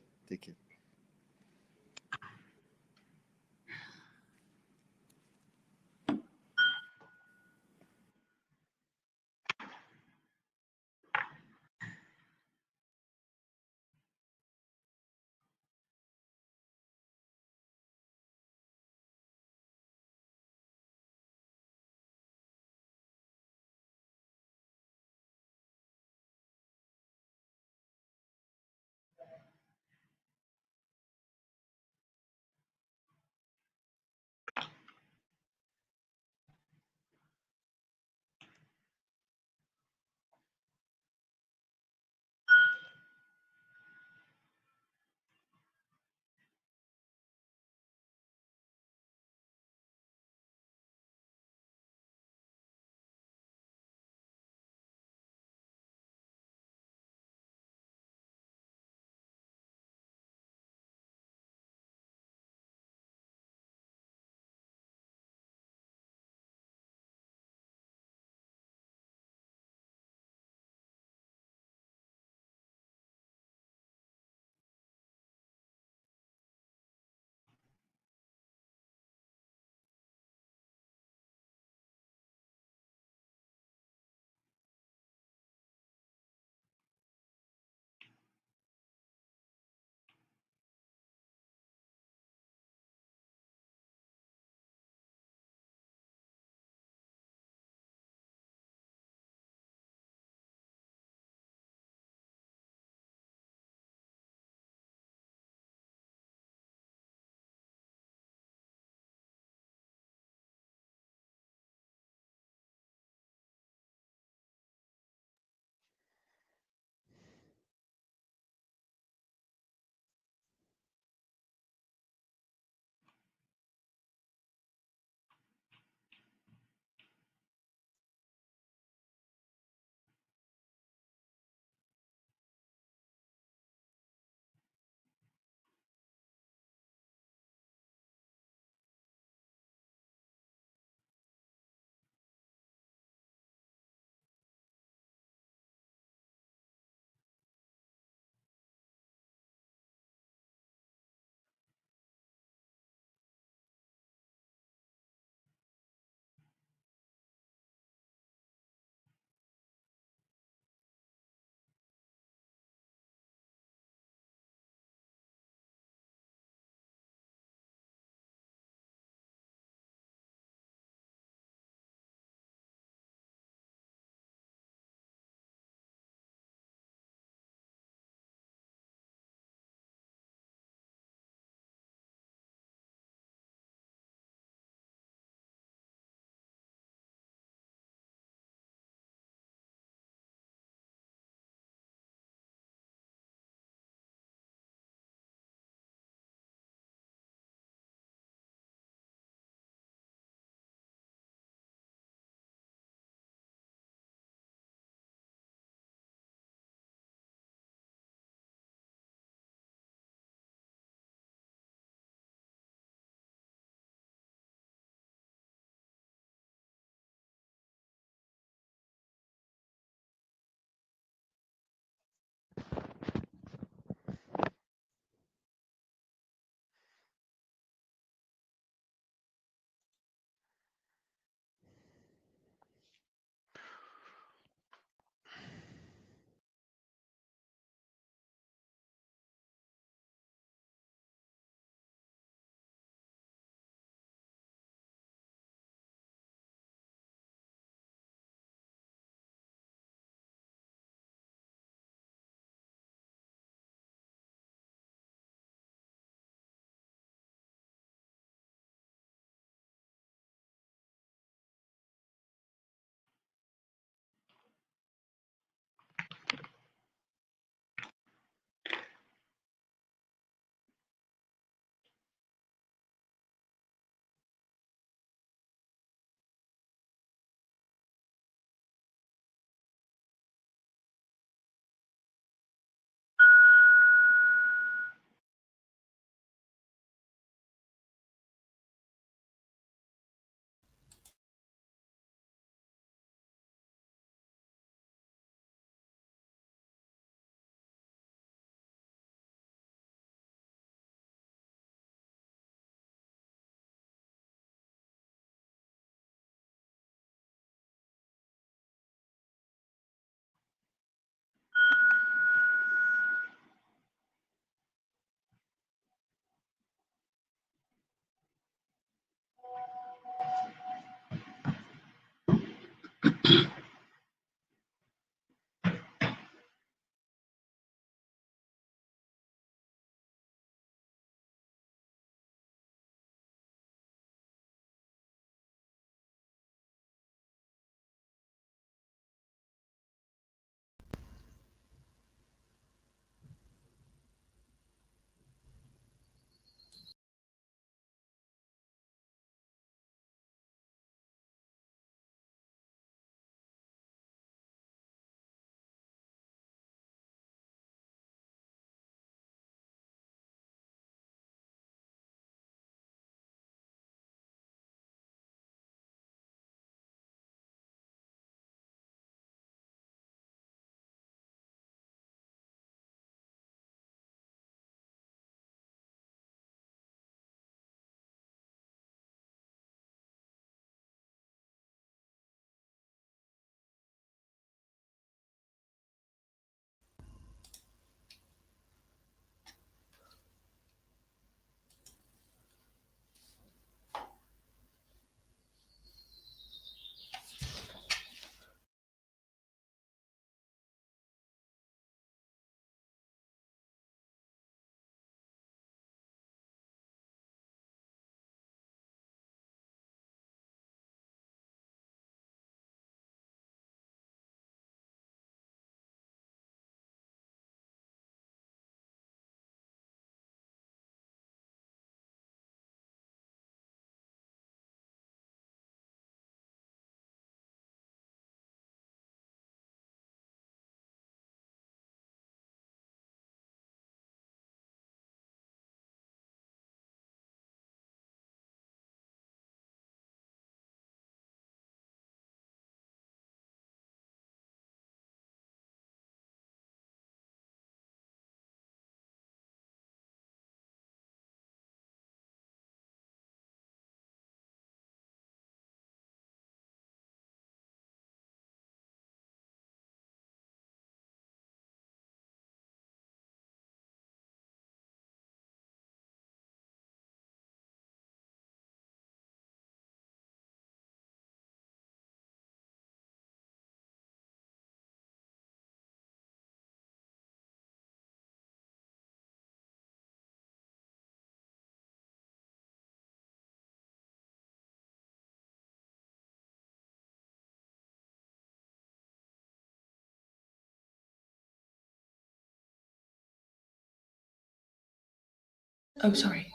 Oh, sorry.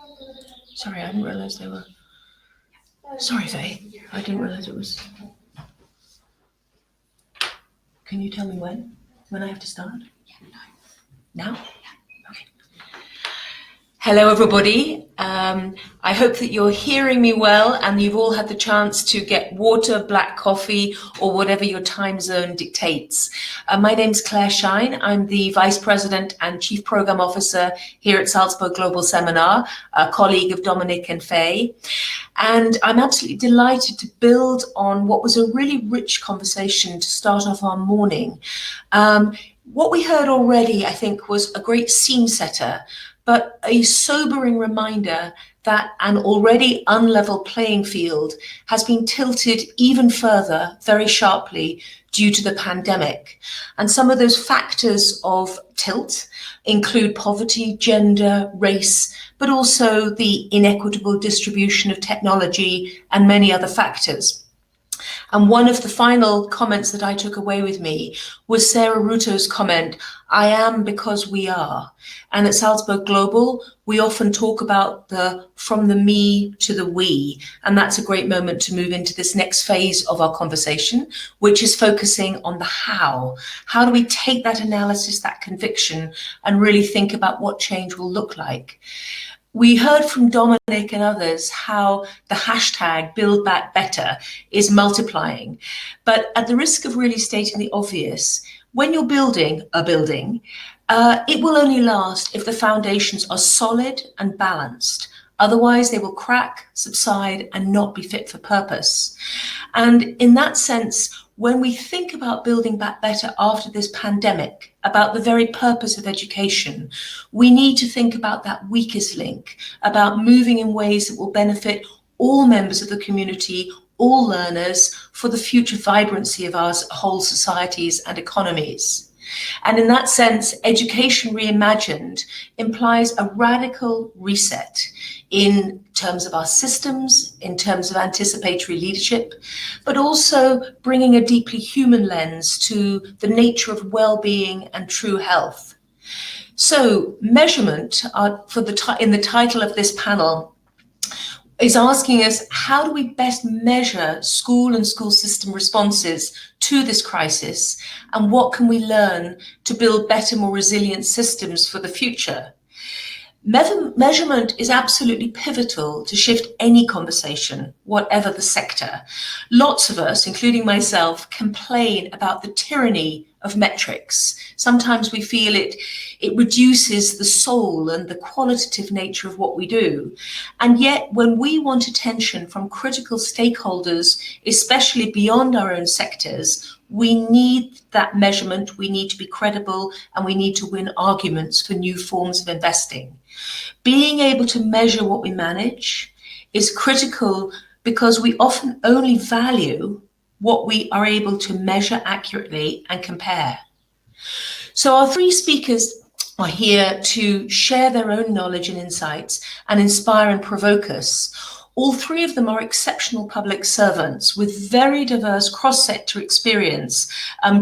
Sorry, I didn't realize they were. Sorry, Faye. I didn't realize it was. Can you tell me when? When I have to start? Now? Okay. Hello, everybody. I hope that you're hearing me well and you've all had the chance to get water, black coffee, or whatever your time zone dictates. My name's Claire Shine. I'm the Vice President and Chief Program Officer here at Salzburg Global Seminar, a colleague of Dominic and Faye. And I'm absolutely delighted to build on what was a really rich conversation to start off our morning. What we heard already, I think, was a great scene setter, but a sobering reminder that an already unlevel playing field has been tilted even further, very sharply, due to the pandemic. And some of those factors of tilt include poverty, gender, race, but also the inequitable distribution of technology and many other factors. And one of the final comments that I took away with me was Sarah Ruto's comment, "I am because we are." And at Salzburg Global, we often talk about from the me to the we. And that's a great moment to move into this next phase of our conversation, which is focusing on the how. How do we take that analysis, that conviction, and really think about what change will look like? We heard from Dominic and others how the hashtag Build Back Better is multiplying. But at the risk of really stating the obvious, when you're building a building, it will only last if the foundations are solid and balanced. Otherwise, they will crack, subside, and not be fit for purpose. And in that sense, when we think about building back better after this pandemic, about the very purpose of education, we need to think about that weakest link, about moving in ways that will benefit all members of the community, all learners, for the future vibrancy of our whole societies and economies. And in that sense, Education Reimagined implies a radical reset in terms of our systems, in terms of anticipatory leadership, but also bringing a deeply human lens to the nature of well-being and true health. So measurement, in the title of this panel, is asking us, how do we best measure school and school system responses to this crisis, and what can we learn to build better, more resilient systems for the future? Measurement is absolutely pivotal to shift any conversation, whatever the sector. Lots of us, including myself, complain about the tyranny of metrics. Sometimes we feel it reduces the soul and the qualitative nature of what we do. And yet, when we want attention from critical stakeholders, especially beyond our own sectors, we need that measurement, we need to be credible, and we need to win arguments for new forms of investing. Being able to measure what we manage is critical because we often only value what we are able to measure accurately and compare. So our three speakers are here to share their own knowledge and insights and inspire and provoke us. All three of them are exceptional public servants with very diverse cross-sector experience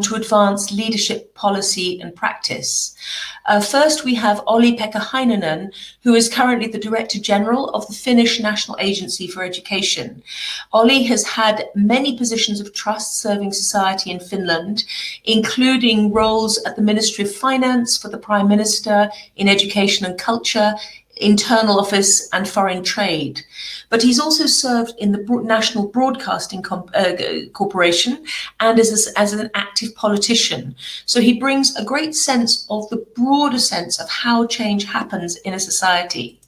to advance leadership, policy and practice. First, we have Olli-Pekka Heinonen, who is currently the Director General of the Finnish National Agency for Education. Olli has had many positions of trust serving society in Finland, including roles at the Ministry of Finance for the Prime Minister in Education and Culture, Internal Office and Foreign Trade. But he's also served in the National Broadcasting Corporation and as an active politician. So he brings a great sense of the broader sense of how change happens in a society.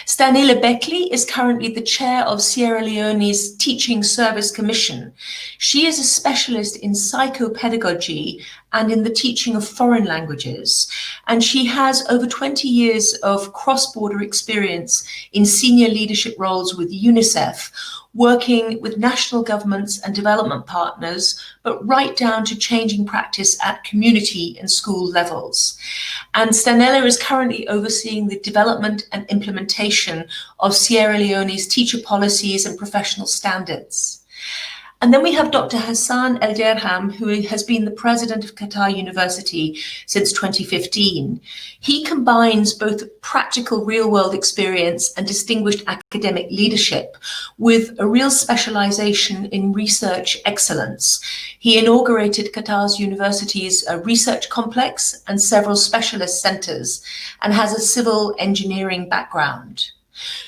Stanile Beckley is currently the chair of Sierra Leone's Teaching Service Commission. She is a specialist in psychopedagogy and in the teaching of foreign languages. And she has over 20 years of cross-border experience in senior leadership roles with UNICEF, working with national governments and development partners, but right down to changing practice at community and school levels. And Stanella is currently overseeing the development and implementation of Sierra Leone's teacher policies and professional standards. And then we have Dr. Hassan El Derham, who has been the president of Qatar University since 2015. He combines both practical real-world experience and distinguished academic leadership with a real specialization in research excellence. He inaugurated Qatar's university's research complex and several specialist centers, and has a civil engineering background.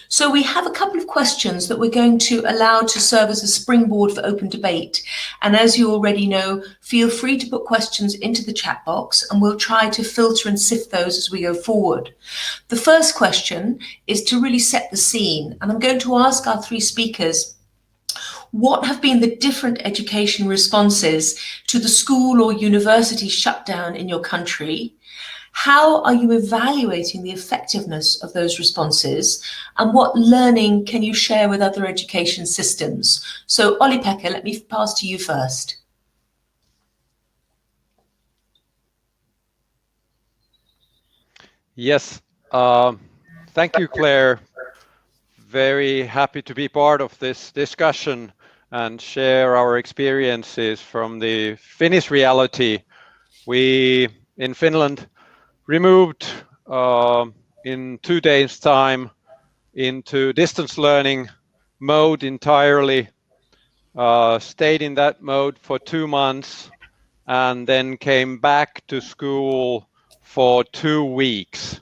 So we have a couple of questions that we're going to allow to serve as a springboard for open debate. And as you already know, feel free to put questions into the chat box and we'll try to filter and sift those as we go forward. The first question is to really set the scene. And I'm going to ask our three speakers, what have been the different education responses to the school or university shutdown in your country? How are you evaluating the effectiveness of those responses? And what learning can you share with other education systems? So Olli-Pekka, let me pass to you first. Yes, thank you, Claire. Very happy to be part of this discussion and share our experiences from the Finnish reality. We, in Finland, removed in 2 days' time into distance learning mode entirely, stayed in that mode for 2 months, and then came back to school for 2 weeks.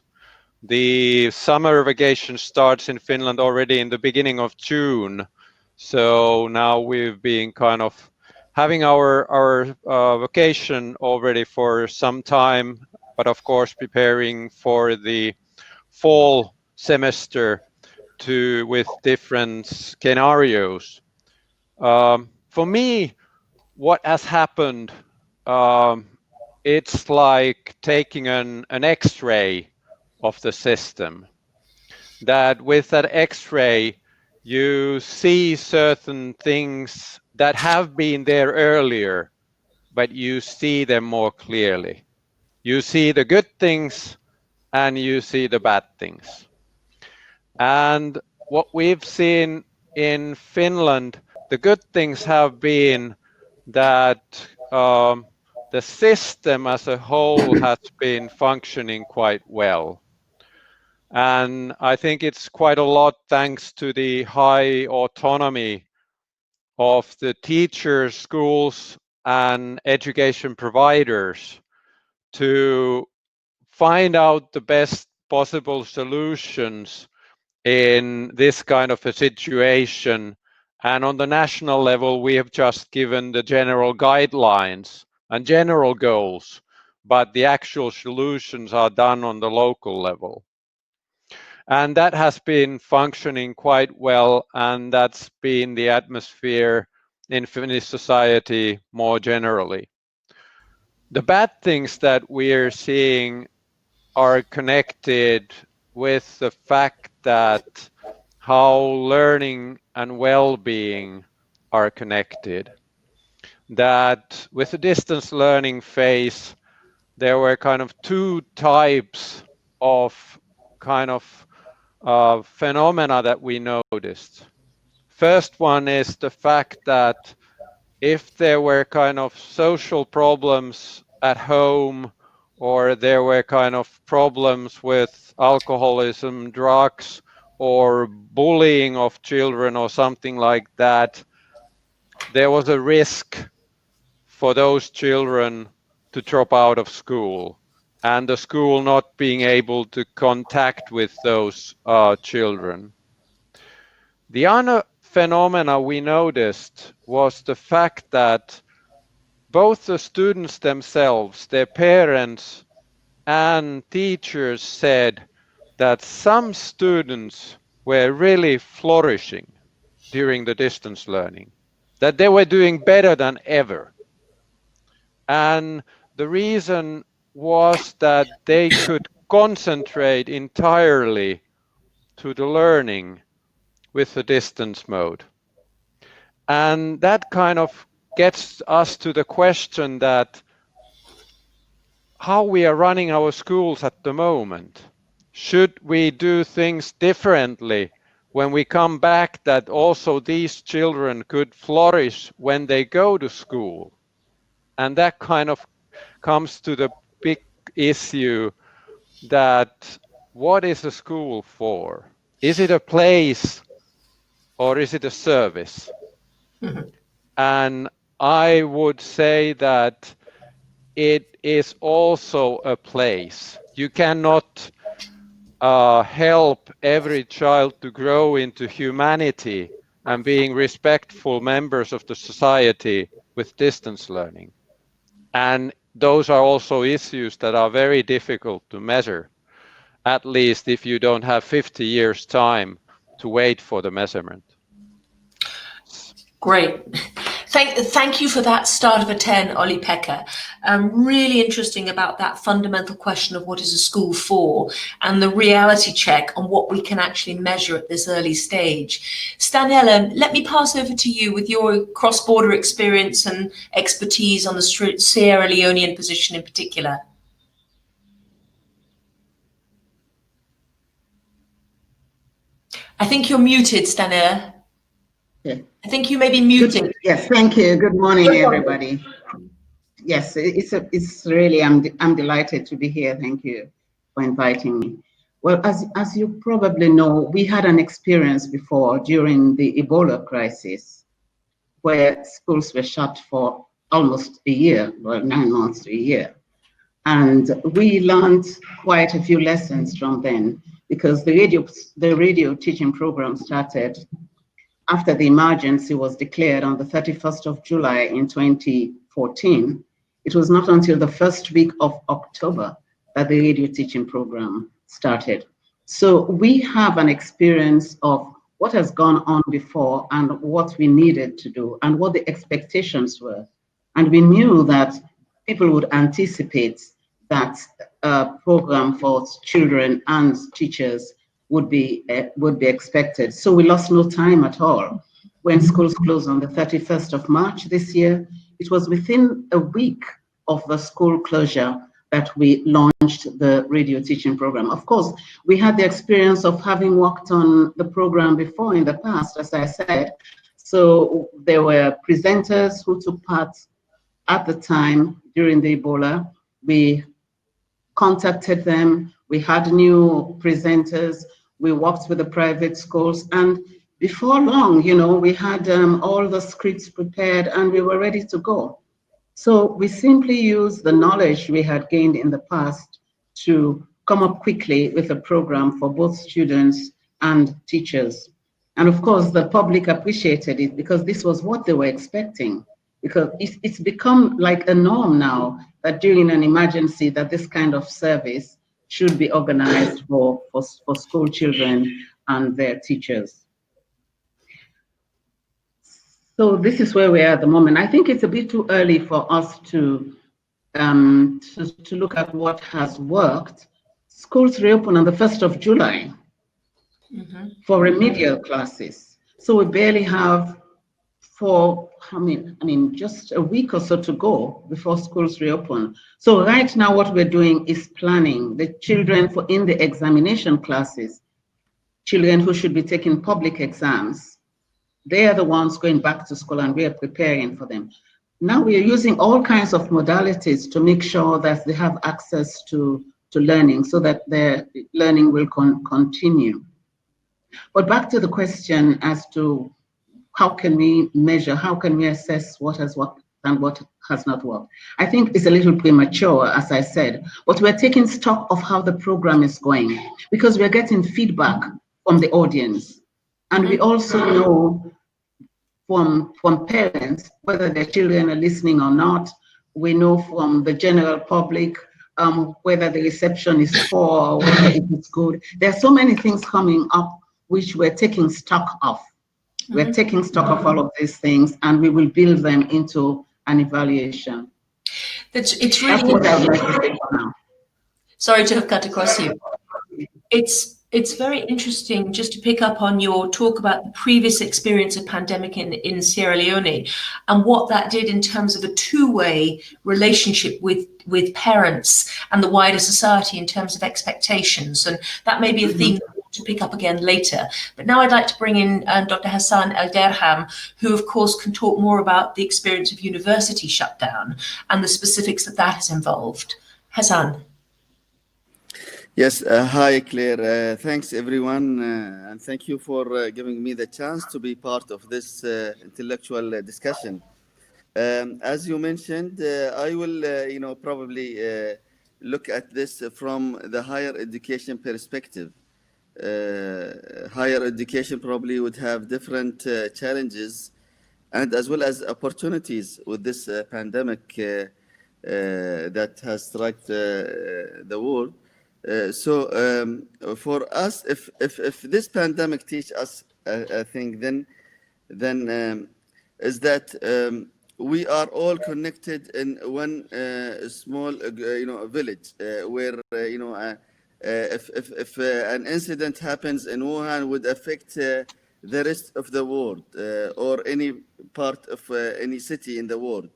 The summer vacation starts in Finland already in the beginning of June. So now we've been kind of having our vacation already for some time, but of course preparing for the fall semester with different scenarios. For me, what has happened, it's like taking an X-ray of the system. That with that X-ray, you see certain things that have been there earlier, but you see them more clearly. You see the good things and you see the bad things. And what we've seen in Finland, the good things have been that the system as a whole has been functioning quite well. And I think it's quite a lot thanks to the high autonomy of the teachers, schools, and education providers to find out the best possible solutions in this kind of a situation. And on the national level, we have just given the general guidelines and general goals, but the actual solutions are done on the local level. And that has been functioning quite well, and that's been the atmosphere in Finnish society more generally. The bad things that we're seeing are connected with the fact that how learning and well-being are connected. That with the distance learning phase, there were kind of 2 types of kind of phenomena that we noticed. First one is the fact that if there were kind of social problems at home, or there were kind of problems with alcoholism, drugs, or bullying of children or something like that, there was a risk for those children to drop out of school, and the school not being able to contact with those children. The other phenomena we noticed was the fact that both the students themselves, their parents, and teachers said that some students were really flourishing during the distance learning, that they were doing better than ever. And the reason was that they could concentrate entirely to the learning with the distance mode. And that kind of gets us to the question that how we are running our schools at the moment. Should we do things differently when we come back, that also these children could flourish when they go to school. And that kind of comes to the big issue that what is a school for? Is it a place or is it a service? And I would say that it is also a place. You cannot help every child to grow into humanity and being respectful members of the society with distance learning. And those are also issues that are very difficult to measure, at least if you don't have 50 years time to wait for the measurement. Great. Thank you for that start of a 10, Olli-Pekka. Really interesting about that fundamental question of what is a school for and the reality check on what we can actually measure at this early stage. Stanella, let me pass over to you with your cross-border experience and expertise on the Sierra Leonean position in particular. I think you're muted, Stanella. Okay. I think you may be muted. Yes, thank you. Good morning, everybody. Yes, it's really, I'm delighted to be here. Thank you for inviting me. Well, as you probably know, we had an experience before during the Ebola crisis, where schools were shut for almost a year, well, 9 months to a year. And we learned quite a few lessons from then, because the radio teaching program started after the emergency was declared on the 31st of July in 2014. It was not until the first week of October that the radio teaching program started. So we have an experience of what has gone on before and what we needed to do and what the expectations were. And we knew that people would anticipate that a program for children and teachers would be expected. So we lost no time at all. When schools closed on the 31st of March this year, it was within a week of the school closure that we launched the radio teaching program. Of course, we had the experience of having worked on the program before in the past, as I said. So there were presenters who took part at the time during the Ebola. We contacted them. We had new presenters. We worked with the private schools, and before long, we had all the scripts prepared and we were ready to go. So we simply used the knowledge we had gained in the past to come up quickly with a program for both students and teachers. And of course, the public appreciated it because this was what they were expecting, because it's become like a norm now that during an emergency that this kind of service should be organized for school children and their teachers. So this is where we are at the moment. I think it's a bit too early for us to look at what has worked. Schools reopen on the 1st of July for remedial classes. So we barely have just a week or so to go before schools reopen. So right now what we're doing is planning the children in the examination classes, children who should be taking public exams. They are the ones going back to school and we are preparing for them. Now we are using all kinds of modalities to make sure that they have access to learning so that their learning will continue. But back to the question as to how can we measure, how can we assess what has worked and what has not worked? I think it's a little premature, as I said, but we're taking stock of how the program is going because we're getting feedback from the audience. And we also know from parents whether their children are listening or not. We know from the general public whether the reception is poor or whether it is good. There are so many things coming up which we're taking stock of. We're taking stock of all of these things and we will build them into an evaluation. It's really what I would like to say for now. Sorry to have cut across you. It's very interesting just to pick up on your talk about the previous experience of pandemic in Sierra Leone and what that did in terms of a two-way relationship with parents and the wider society in terms of expectations. And that may be a theme that we'll to pick up again later. But now I'd like to bring in Dr. Hassan El-Derham, who of course can talk more about the experience of university shutdown and the specifics that has involved. Hassan. Yes, hi Claire. Thanks everyone, and thank you for giving me the chance to be part of this intellectual discussion. As you mentioned, I will, probably look at this from the higher education perspective. Higher education probably would have different challenges and as well as opportunities with this pandemic that has struck the world. So for us, if this pandemic teach us a thing, then is that we are all connected in one small, village where if an incident happens in Wuhan would affect the rest of the world or any part of any city in the world.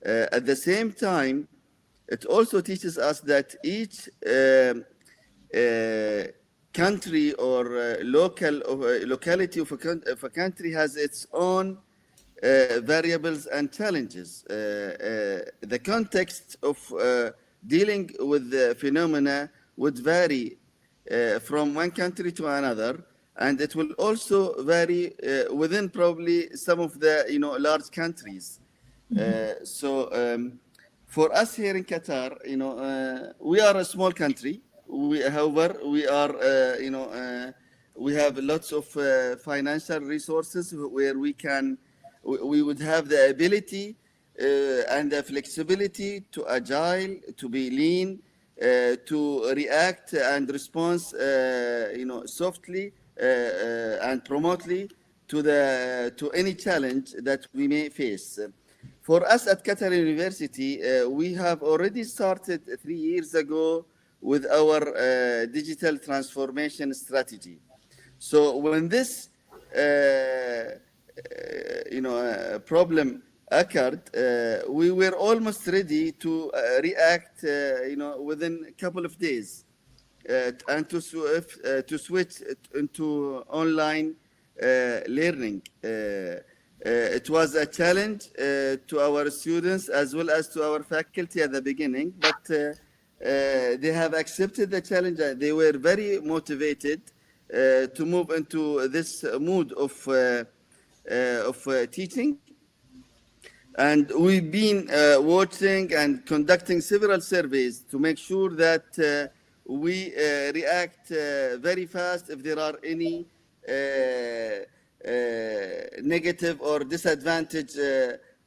At the same time, it also teaches us that each country or locality of a country has its own variables and challenges. The context of dealing with the phenomena would vary from one country to another, and it will also vary within probably some of the large countries. So for us here in Qatar, we are a small country. However, we are, we have lots of financial resources where we would have the ability and the flexibility to agile, to be lean, to react and respond, softly and promptly to any challenge that we may face. For us at Qatar University, we have already started 3 years ago with our digital transformation strategy. So when this problem occurred, we were almost ready to react, within a couple of days, and to switch into online learning. It was a challenge to our students as well as to our faculty at the beginning, but they have accepted the challenge. They were very motivated to move into this mood of teaching. And we've been watching and conducting several surveys to make sure that we react very fast if there are any negative or disadvantage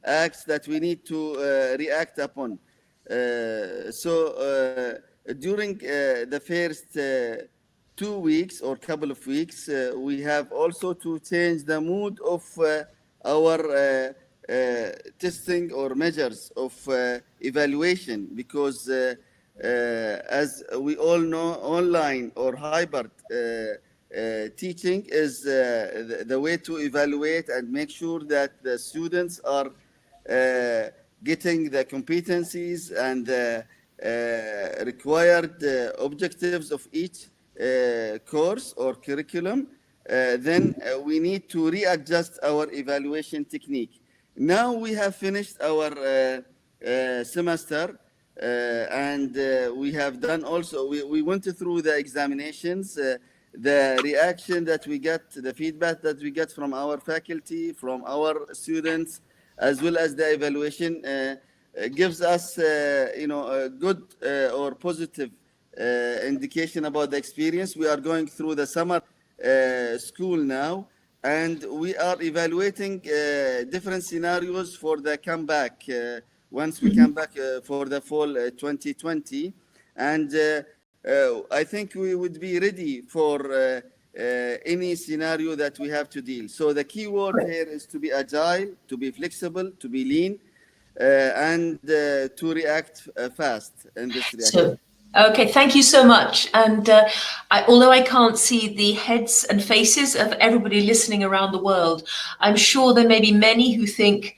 acts that we need to react upon. So during the first 2 weeks or couple of weeks, we have also to change the mood of our testing or measures of evaluation, because as we all know, online or hybrid teaching is the way to evaluate and make sure that the students are getting the competencies and the required objectives of each course or curriculum. Then we need to readjust our evaluation technique. Now we have finished our semester, and we have done also, we went through the examinations, the reaction that we get, the feedback that we get from our faculty, from our students, as well as the evaluation gives us, a good or positive indication about the experience. We are going through the summer school now, and we are evaluating different scenarios for the comeback once we come back for the fall 2020. And I think we would be ready for any scenario that we have to deal. So the key word here is to be agile, to be flexible, to be lean, and to react fast in this reaction. Okay, thank you so much. And although I can't see the heads and faces of everybody listening around the world, I'm sure there may be many who think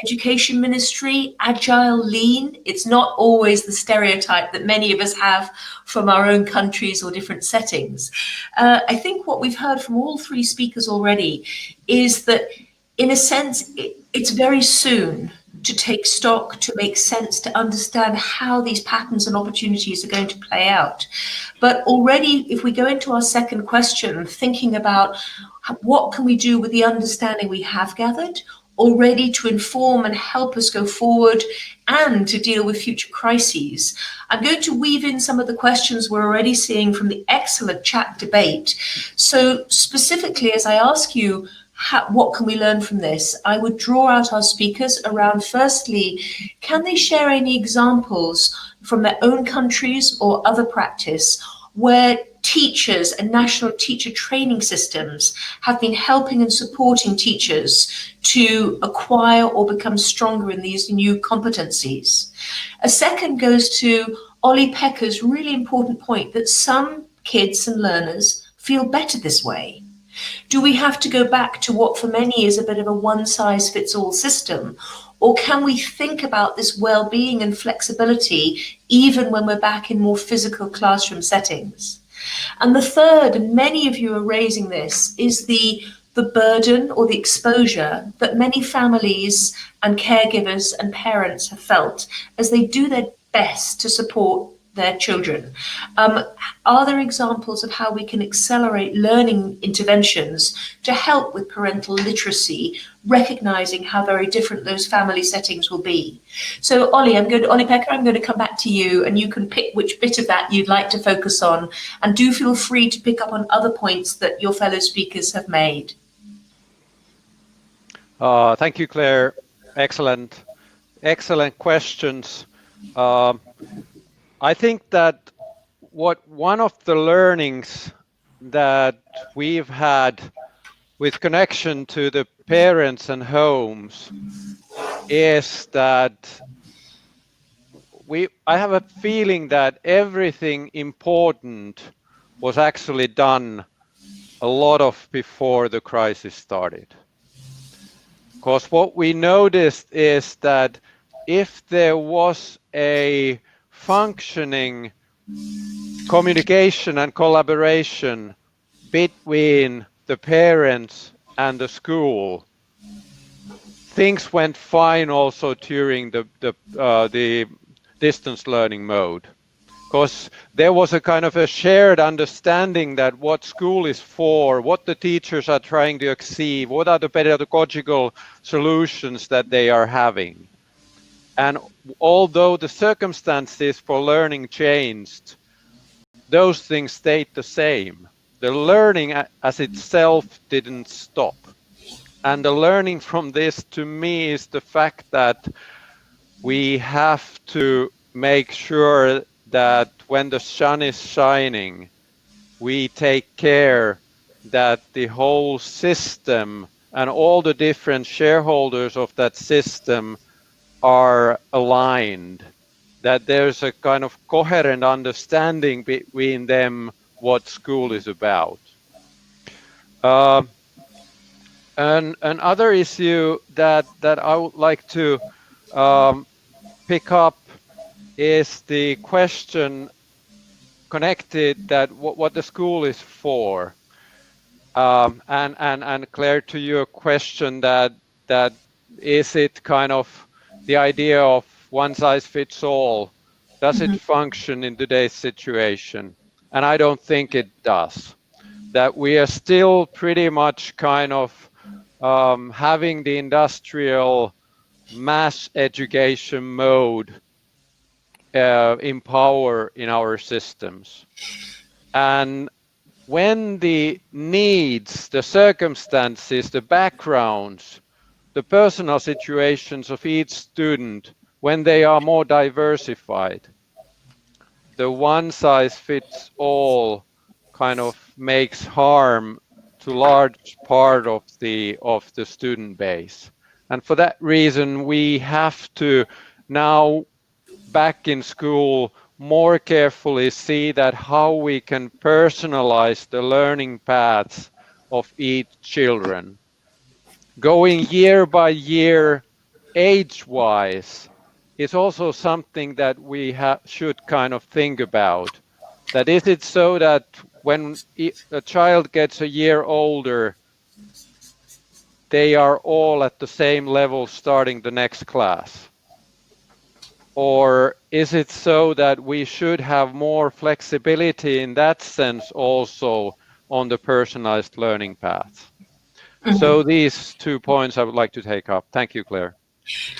education ministry, agile, lean. It's not always the stereotype that many of us have from our own countries or different settings. I think what we've heard from all three speakers already is that, in a sense, it's very soon to take stock, to make sense, to understand how these patterns and opportunities are going to play out. But already, if we go into our second question, thinking about what can we do with the understanding we have gathered already to inform and help us go forward and to deal with future crises, I'm going to weave in some of the questions we're already seeing from the excellent chat debate. So specifically, as I ask you, what can we learn from this? I would draw out our speakers around, firstly, can they share any examples from their own countries or other practice where teachers and national teacher training systems have been helping and supporting teachers to acquire or become stronger in these new competencies? A second goes to Ollie Pecker's really important point that some kids and learners feel better this way. Do we have to go back to what for many is a bit of a one-size-fits-all system? Or can we think about this well-being and flexibility even when we're back in more physical classroom settings? And the third, and many of you are raising this, is the burden or the exposure that many families and caregivers and parents have felt as they do their best to support their children. Are there examples of how we can accelerate learning interventions to help with parental literacy, recognizing how very different those family settings will be? So Ollie Pecker, I'm going to come back to you, and you can pick which bit of that you'd like to focus on, and do feel free to pick up on other points that your fellow speakers have made. Thank you, Claire. Excellent questions. I think that one of the learnings that we've had with connection to the parents and homes is that I have a feeling that everything important was actually done a lot of before the crisis started. Because what we noticed is that if there was a functioning communication and collaboration between the parents and the school, things went fine also during the distance learning mode. Because there was a kind of a shared understanding that what school is for, what the teachers are trying to achieve, what are the pedagogical solutions that they are having. And although the circumstances for learning changed, those things stayed the same. The learning as itself didn't stop. And the learning from this, to me, is the fact that we have to make sure that when the sun is shining, we take care that the whole system and all the different shareholders of that system are aligned, that there's a kind of coherent understanding between them what school is about. Another issue that I would like to pick up is the question connected that what the school is for. And Claire, to your question that is it kind of the idea of one size fits all, does it function in today's situation? And I don't think it does. That we are still pretty much kind of having the industrial mass education mode in power in our systems. And when the needs, the circumstances, the backgrounds, the personal situations of each student, when they are more diversified, the one size fits all kind of makes harm to large part of the student base. And for that reason, we have to now back in school more carefully see that how we can personalize the learning paths of each children. Going year by year age-wise is also something that we should kind of think about. That is it so that when a child gets a year older, they are all at the same level starting the next class? Or is it so that we should have more flexibility in that sense also on the personalized learning path? So these 2 points I would like to take up. Thank you, Claire.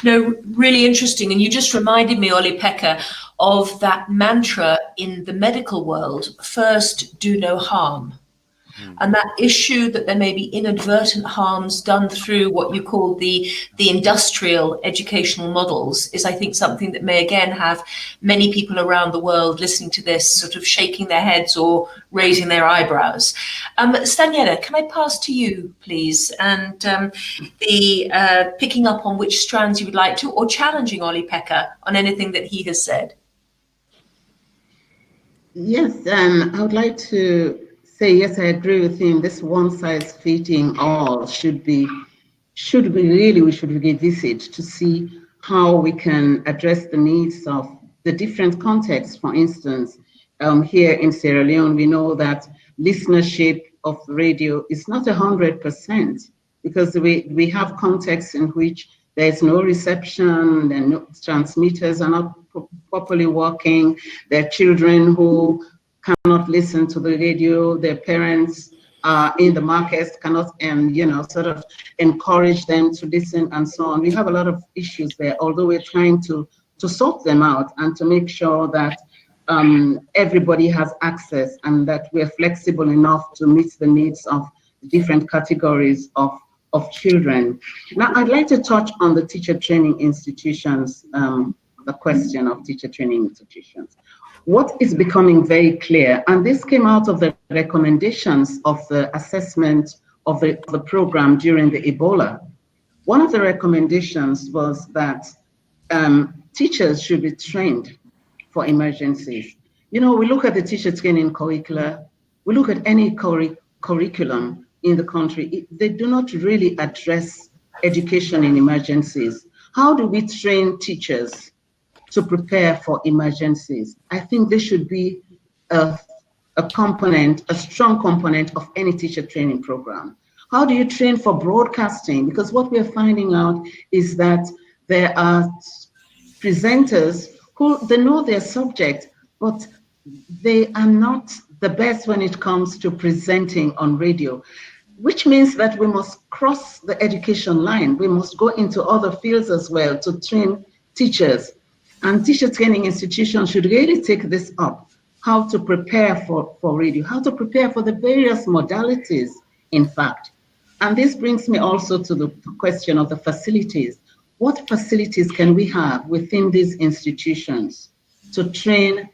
No, really interesting. And you just reminded me, Olli-Pekka, of that mantra in the medical world, first, do no harm. And that issue that there may be inadvertent harms done through what you call the industrial educational models is, I think, something that may again have many people around the world listening to this sort of shaking their heads or raising their eyebrows. Stanjela, can I pass to you, please? And picking up on which strands you would like to, or challenging Olli-Pekka on anything that he has said. Yes, I would like to say, yes, I agree with him. This one-size-fitting-all we should revisit to see how we can address the needs of the different contexts. For instance, here in Sierra Leone, we know that listenership of radio is not 100% because we have contexts in which there is no reception, and no transmitters are not properly working. There are children who cannot listen to the radio. Their parents are in the markets, cannot, sort of encourage them to listen and so on. We have a lot of issues there, although we're trying to sort them out and to make sure that everybody has access and that we're flexible enough to meet the needs of different categories of children. Now, I'd like to touch on the teacher training institutions, the question of teacher training institutions. What is becoming very clear, and this came out of the recommendations of the assessment of the program during the Ebola. One of the recommendations was that teachers should be trained for emergencies. We look at the teacher training curricula, we look at any curriculum in the country, they do not really address education in emergencies. How do we train teachers to prepare for emergencies? I think this should be a strong component of any teacher training program. How do you train for broadcasting? Because what we're finding out is that there are presenters who, they know their subject, but they are not the best when it comes to presenting on radio, which means that we must cross the education line. We must go into other fields as well to train teachers. And teacher training institutions should really take this up, how to prepare for radio, how to prepare for the various modalities, in fact. And this brings me also to the question of the facilities. What facilities can we have within these institutions to train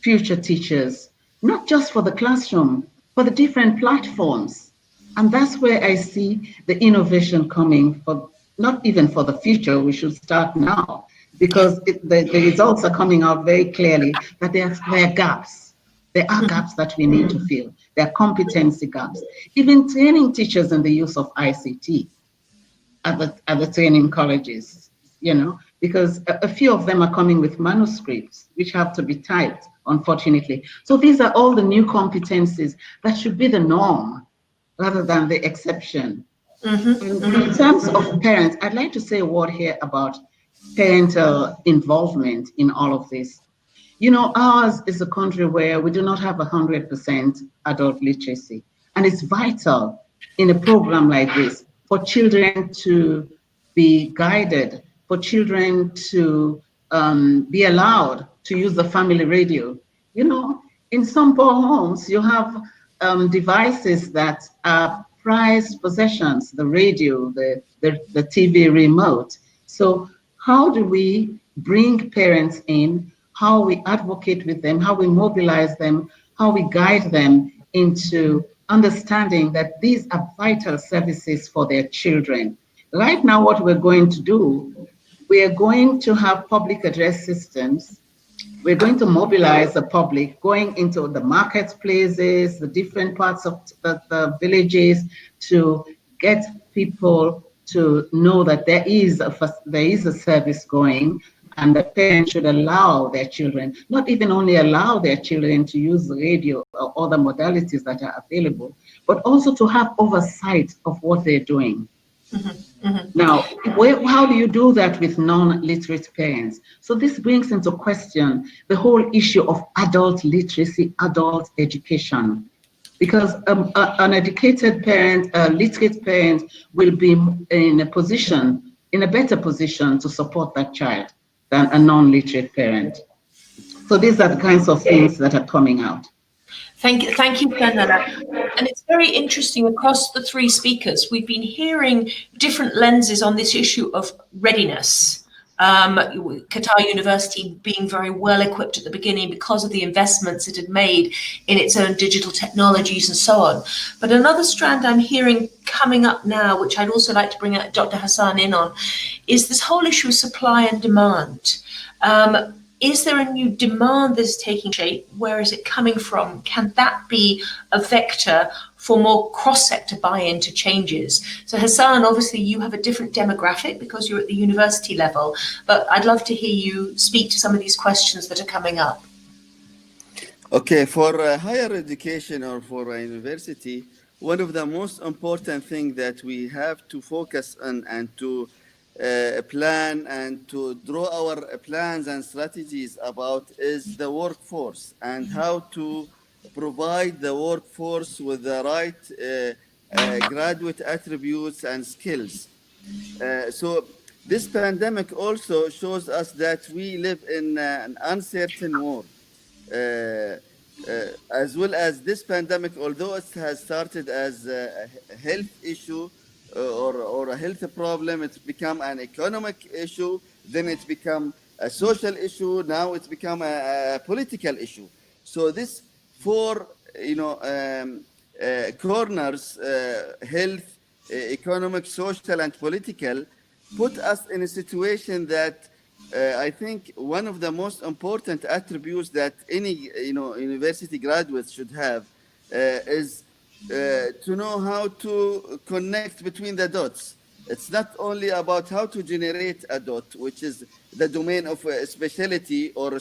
future teachers, not just for the classroom, for the different platforms? And that's where I see the innovation coming, for not even for the future, we should start now, because the results are coming out very clearly that there are gaps. There are gaps that we need to fill. There are competency gaps. Even training teachers in the use of ICT at the training colleges, because a few of them are coming with manuscripts, which have to be typed, unfortunately. So these are all the new competencies that should be the norm rather than the exception. In terms of parents, I'd like to say a word here about parental involvement in all of this. Ours is a country where we do not have 100% adult literacy. And it's vital in a program like this for children to be guided, for children to be allowed to use the family radio. In some poor homes, you have devices that are prized possessions, the radio, the TV remote. So how do we bring parents in, how we advocate with them, how we mobilize them, how we guide them into understanding that these are vital services for their children? Right now, what we're going to do, we are going to have public address systems. We're going to mobilize the public, going into the marketplaces, the different parts of the villages, to get people to know that there is a service going, and the parents should allow their children, not even only allow their children to use the radio or other modalities that are available, but also to have oversight of what they're doing. Now, how do you do that with non-literate parents? So this brings into question the whole issue of adult literacy, adult education. Because an educated parent, a literate parent, will be in a better position to support that child than a non-literate parent. So these are the kinds of things that are coming out. Thank you, Fernanda. And it's very interesting across the three speakers. We've been hearing different lenses on this issue of readiness. Qatar University being very well equipped at the beginning because of the investments it had made in its own digital technologies and so on. But another strand I'm hearing coming up now, which I'd also like to bring Dr. Hassan in on, is this whole issue of supply and demand. Is there a new demand that is taking shape? Where is it coming from? Can that be a vector for more cross-sector buy-in to changes? So Hassan, obviously you have a different demographic because you're at the university level, but I'd love to hear you speak to some of these questions that are coming up. Okay, for higher education or for a university, one of the most important things that we have to focus on and to plan and to draw our plans and strategies about is the workforce and how to provide the workforce with the right graduate attributes and skills. So this pandemic also shows us that we live in an uncertain world. As well as this pandemic, although it has started as a health issue, or a health problem, it's become an economic issue, then it's become a social issue, now it's become a political issue. So this four, corners, health, economic, social, and political, put us in a situation that I think one of the most important attributes that any university graduates should have is to know how to connect between the dots. It's not only about how to generate a dot, which is the domain of a specialty or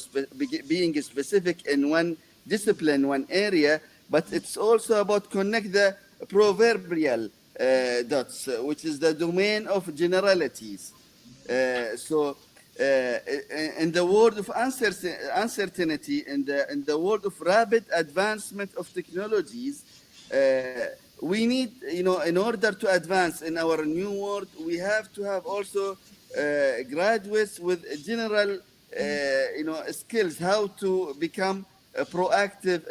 being specific in one discipline, one area, but it's also about connect the proverbial dots, which is the domain of generalities. So in the world of uncertainty, in the world of rapid advancement of technologies, we need, in order to advance in our new world, we have to have also graduates with general, skills, how to become proactive.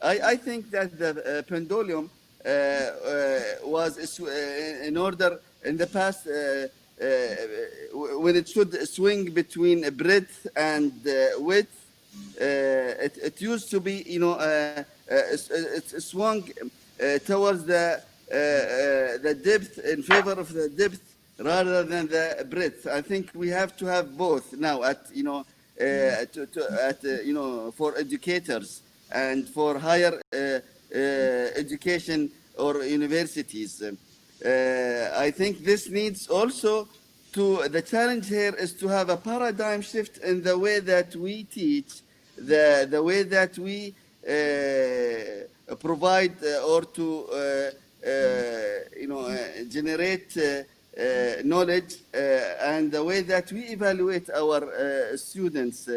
I think that the pendulum was in order in the past when it should swing between breadth and width. It used to be, it swung towards the depth, in favor of the depth rather than the breadth. I think we have to have both now at for educators and for higher education or universities. I think this needs also the challenge here is to have a paradigm shift in the way that we teach, the way that we provide or to generate knowledge, and the way that we evaluate our students.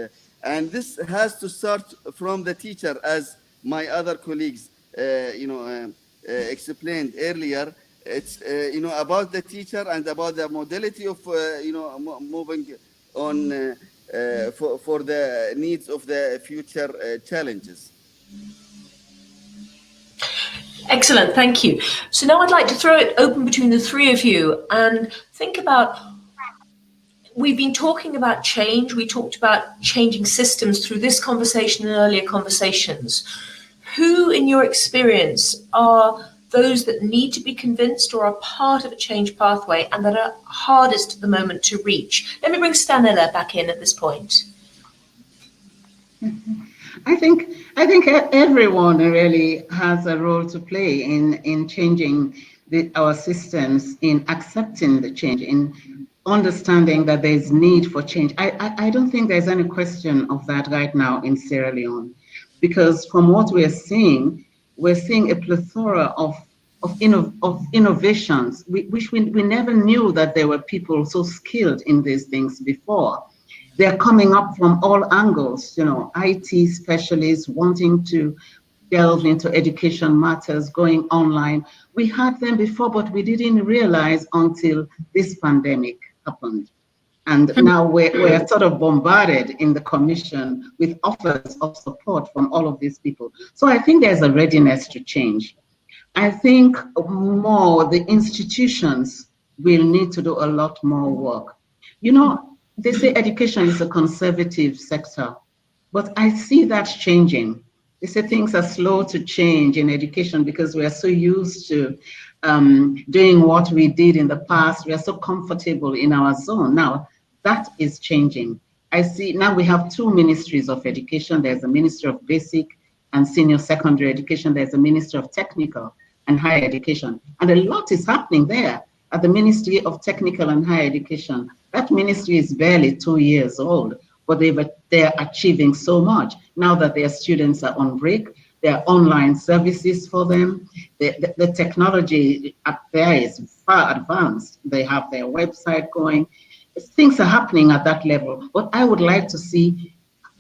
And this has to start from the teacher, as my other colleagues explained earlier. It's about the teacher and about the modality of moving on for the needs of the future challenges. Excellent, thank you. So now I'd like to throw it open between the three of you and think about, we've been talking about change, we talked about changing systems through this conversation and earlier conversations. Who, in your experience, are those that need to be convinced or are part of a change pathway and that are hardest at the moment to reach? Let me bring Stanella back in at this point. I think everyone really has a role to play in changing our systems in accepting the change, in understanding that there's need for change. I don't think there's any question of that right now in Sierra Leone, because from what we're seeing a plethora of innovations, which we never knew that there were people so skilled in these things before. They're coming up from all angles, IT specialists wanting to delve into education matters, going online. We had them before, but we didn't realize until this pandemic happened. And now we're sort of bombarded in the commission with offers of support from all of these people. So I think there's a readiness to change. I think more the institutions will need to do a lot more work. They say education is a conservative sector, but I see that changing. They say things are slow to change in education because we are so used to doing what we did in the past. We are so comfortable in our zone. Now, that is changing. I see now we have two ministries of education. There's a Ministry of Basic and Senior Secondary Education. There's a Ministry of Technical and Higher Education. And a lot is happening there at the Ministry of Technical and Higher Education. That ministry is barely 2 years old, but they're achieving so much. Now that their students are on break, there are online services for them. The technology up there is far advanced. They have their website going. Things are happening at that level, but I would like to see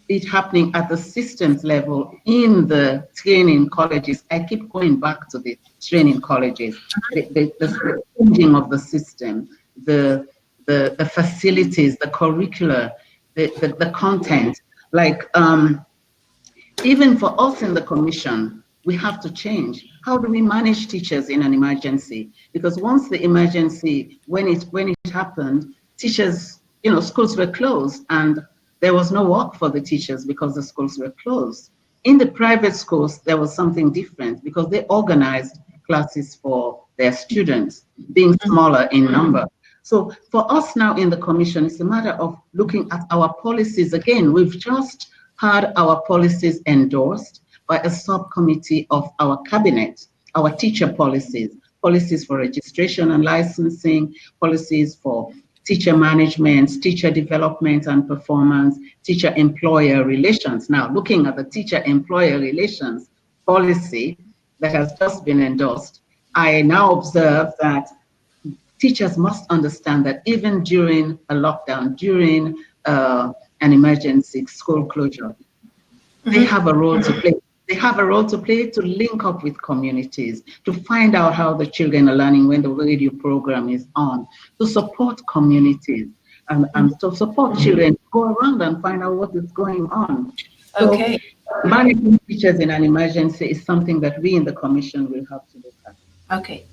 it happening at the systems level in the training colleges. I keep going back to the training colleges, the changing of the system, the facilities, the curricula, the content. Like even for us in the commission, we have to change. How do we manage teachers in an emergency? Because once the emergency, when it happened, teachers, schools were closed and there was no work for the teachers because the schools were closed. In the private schools, there was something different because they organized classes for their students, being smaller in number. So for us now in the commission, it's a matter of looking at our policies. Again, we've just had our policies endorsed by a subcommittee of our cabinet, our teacher policies for registration and licensing, policies for teacher management, teacher development and performance, teacher-employer relations. Now, looking at the teacher-employer relations policy that has just been endorsed, I now observe that teachers must understand that even during a lockdown, during an emergency school closure, they have a role to play. They have a role to play to link up with communities, to find out how the children are learning when the radio program is on, to support communities and to support children, go around and find out what is going on. Okay. So managing teachers in an emergency is something that we in the commission will have to look at. Okay.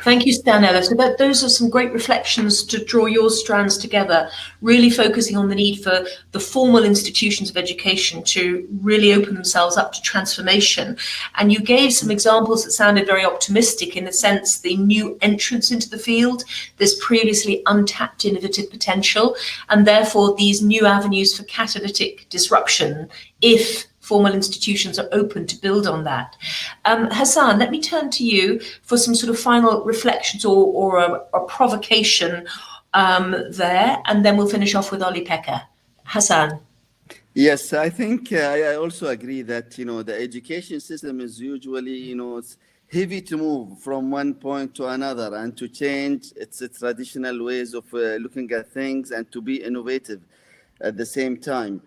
Thank you, Stanella. So those are some great reflections to draw your strands together, really focusing on the need for the formal institutions of education to really open themselves up to transformation. And you gave some examples that sounded very optimistic in the sense the new entrance into the field, there's previously untapped innovative potential, and therefore these new avenues for catalytic disruption if formal institutions are open to build on that. Hassan, let me turn to you for some sort of final reflections or a provocation there, and then we'll finish off with Oli Pekka. Hassan. Yes, I think I also agree that, the education system is usually, it's heavy to move from one point to another and to change its traditional ways of looking at things and to be innovative at the same time.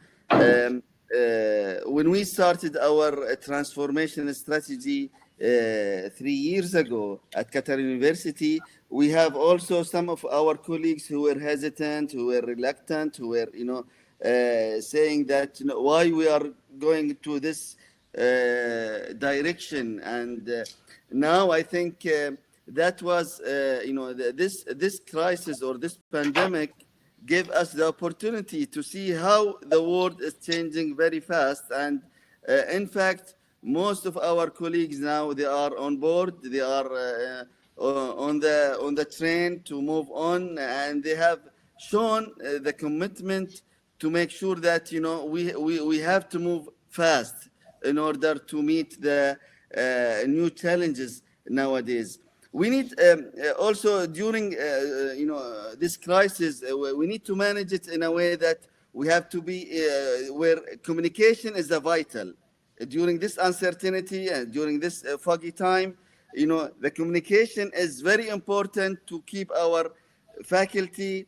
When we started our transformation strategy 3 years ago at Qatar University, we have also some of our colleagues who were hesitant, who were reluctant, who were, saying that, why we are going to this direction. And now I think that was, this crisis or this pandemic gave us the opportunity to see how the world is changing very fast. And in fact, most of our colleagues now, they are on board, they are on the train to move on, and they have shown the commitment to make sure that, we have to move fast in order to meet the new challenges nowadays. We need also during this crisis, we need to manage it in a way that we have to be where communication is a vital during this uncertainty and during this foggy time. The communication is very important to keep our faculty,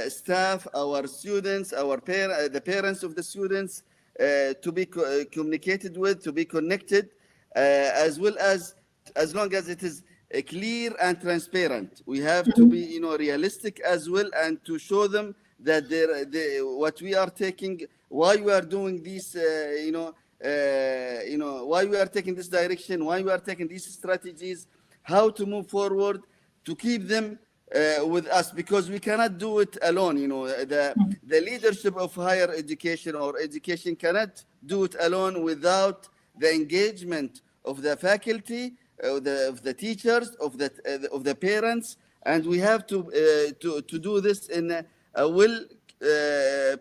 staff, our students, the parents of the students to be communicated with, to be connected, as well as long as it is clear and transparent. We have to be realistic as well, and to show them that what we are taking, why we are doing this, why we are taking this direction, why we are taking these strategies, how to move forward, to keep them with us, because we cannot do it alone. The leadership of higher education or education cannot do it alone without the engagement of the faculty, of the teachers, of the parents, and we have to do this in a well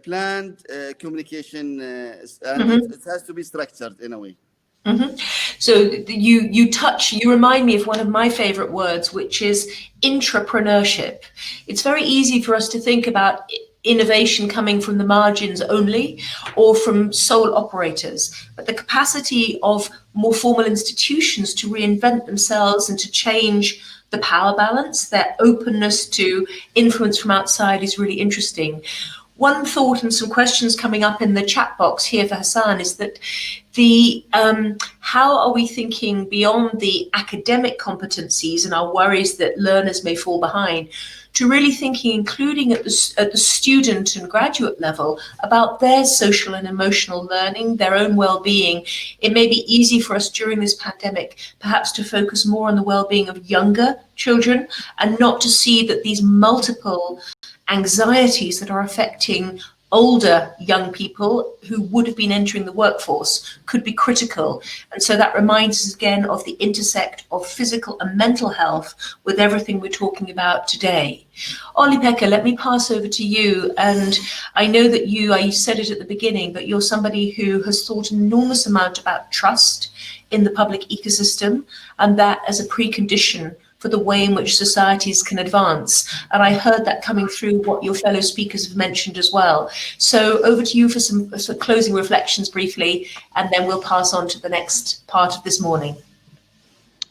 planned communication, and it has to be structured in a way. So you remind me of one of my favorite words, which is intrapreneurship. It's very easy for us to think about innovation coming from the margins only, or from sole operators, but the capacity of more formal institutions to reinvent themselves and to change the power balance, their openness to influence from outside, is really interesting. One thought and some questions coming up in the chat box here for Hassan is that how are we thinking beyond the academic competencies and our worries that learners may fall behind, to really thinking, including at the student and graduate level, about their social and emotional learning, their own well-being. It may be easy for us during this pandemic perhaps to focus more on the well-being of younger children and not to see that these multiple anxieties that are affecting older young people who would have been entering the workforce could be critical. And so that reminds us again of the intersect of physical and mental health with everything we're talking about today. Olli-Pekka, let me pass over to you. And I know that I said it at the beginning, but you're somebody who has thought an enormous amount about trust in the public ecosystem, and that as a precondition for the way in which societies can advance. And I heard that coming through what your fellow speakers have mentioned as well. So over to you for some closing reflections briefly, and then we'll pass on to the next part of this morning.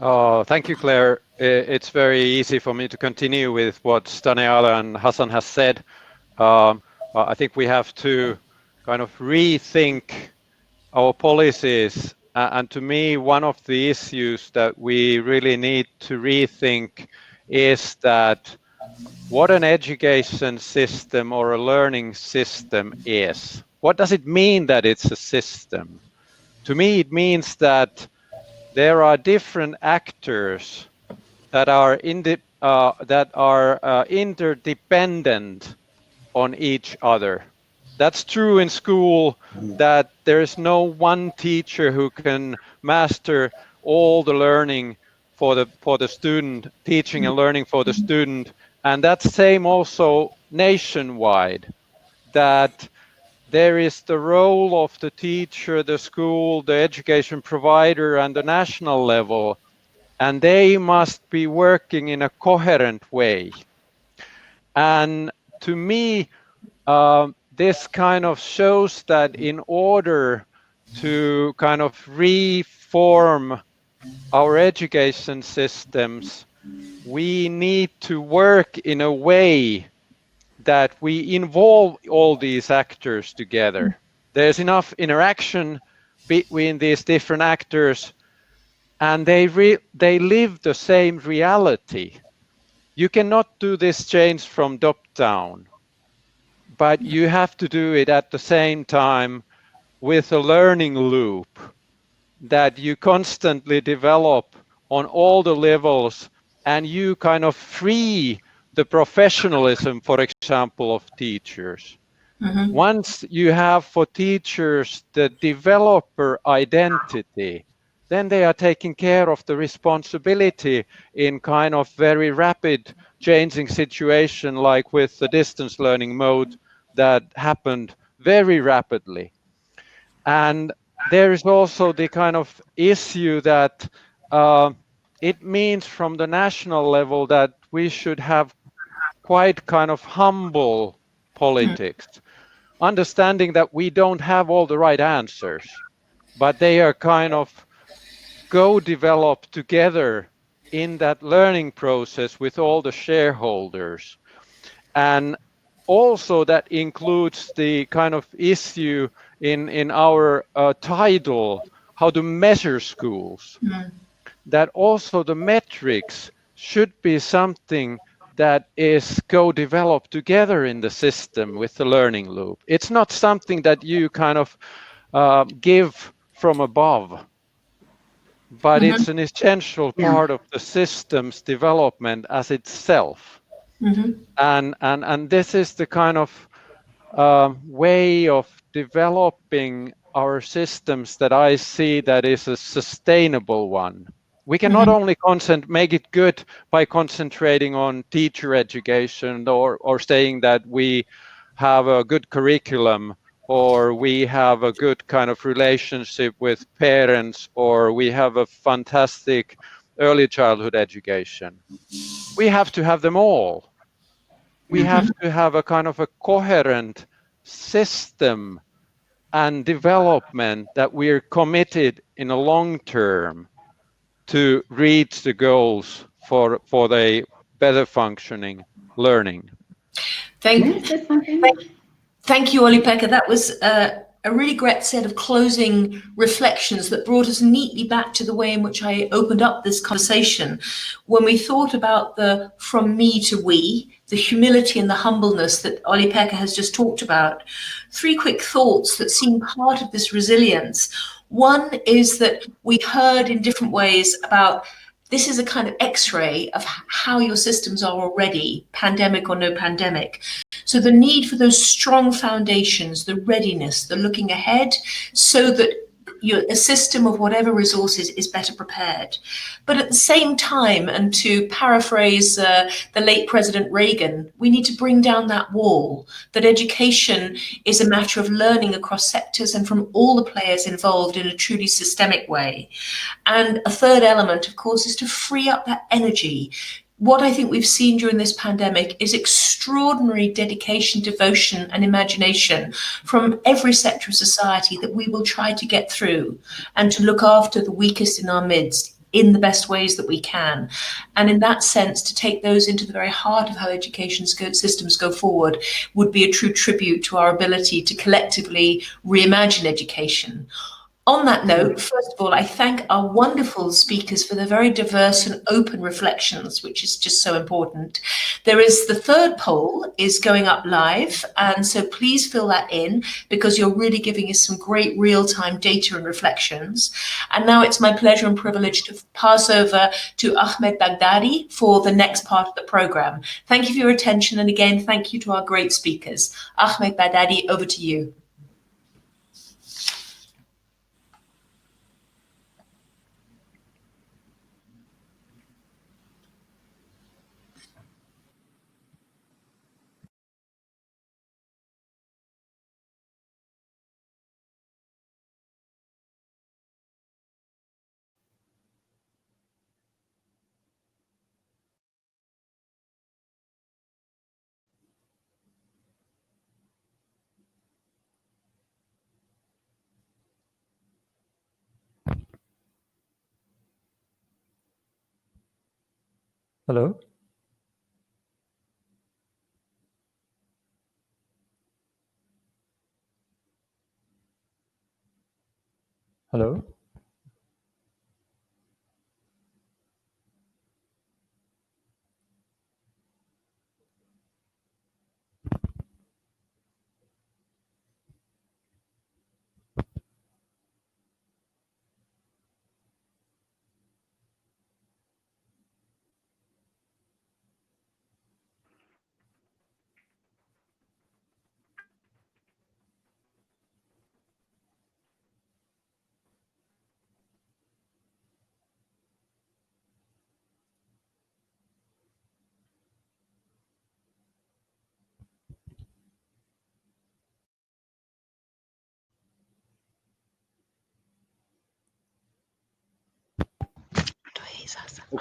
Oh, thank you, Claire. It's very easy for me to continue with what Daniela and Hassan has said. I think we have to kind of rethink our policies. And to me, one of the issues that we really need to rethink is that what an education system or a learning system is. What does it mean that it's a system? To me, it means that there are different actors that are interdependent on each other. That's true in school, that there is no one teacher who can master all the learning for the student, teaching and learning for the student. And that's same also nationwide, that there is the role of the teacher, the school, the education provider, and the national level, and they must be working in a coherent way. And to me, this kind of shows that in order to kind of reform our education systems, we need to work in a way that we involve all these actors together. There's enough interaction between these different actors, and they live the same reality. You cannot do this change from top down, but you have to do it at the same time with a learning loop that you constantly develop on all the levels, and you kind of free the professionalism, for example, of teachers. Mm-hmm. Once you have for teachers the developer identity, then they are taking care of the responsibility in kind of very rapid changing situation, like with the distance learning mode that happened very rapidly. And there is also the kind of issue that it means from the national level that we should have quite kind of humble politics, understanding that we don't have all the right answers, but they are kind of go develop together in that learning process with all the shareholders. And also that includes the kind of issue in our title, how to measure schools, that also the metrics should be something that is co-developed together in the system with the learning loop. It's not something that you kind of give from above, but it's an essential part of the system's development as itself. And this is the kind of way of developing our systems that I see that is a sustainable one. We can not only make it good by concentrating on teacher education or saying that we have a good curriculum or we have a good kind of relationship with parents or we have a fantastic early childhood education. We have to have them all. We have to have a kind of a coherent system and development that we're committed in a long term to reach the goals for the better functioning learning. Thank May I say something? you, Olli-Pekka. That was a really great set of closing reflections that brought us neatly back to the way in which I opened up this conversation. When we thought about the from me to we, the humility and the humbleness that Olli-Pekka has just talked about, three quick thoughts that seem part of this resilience. One is that we heard in different ways about this is a kind of x-ray of how your systems are already, pandemic or no pandemic. So the need for those strong foundations, the readiness, the looking ahead, so that a system of whatever resources is better prepared. But at the same time, and to paraphrase the late President Reagan, we need to bring down that wall, that education is a matter of learning across sectors and from all the players involved in a truly systemic way. And a third element, of course, is to free up that energy. What I think we've seen during this pandemic is extraordinary dedication, devotion, and imagination from every sector of society that we will try to get through and to look after the weakest in our midst in the best ways that we can. And in that sense, to take those into the very heart of how education systems go forward would be a true tribute to our ability to collectively reimagine education. On that note, first of all, I thank our wonderful speakers for their very diverse and open reflections, which is just so important. There is the third poll is going up live, and so please fill that in because you're really giving us some great real-time data and reflections. And now it's my pleasure and privilege to pass over to Ahmed Baghdadi for the next part of the program. Thank you for your attention, and again, thank you to our great speakers. Ahmed Baghdadi, over to you. Hello? Hello?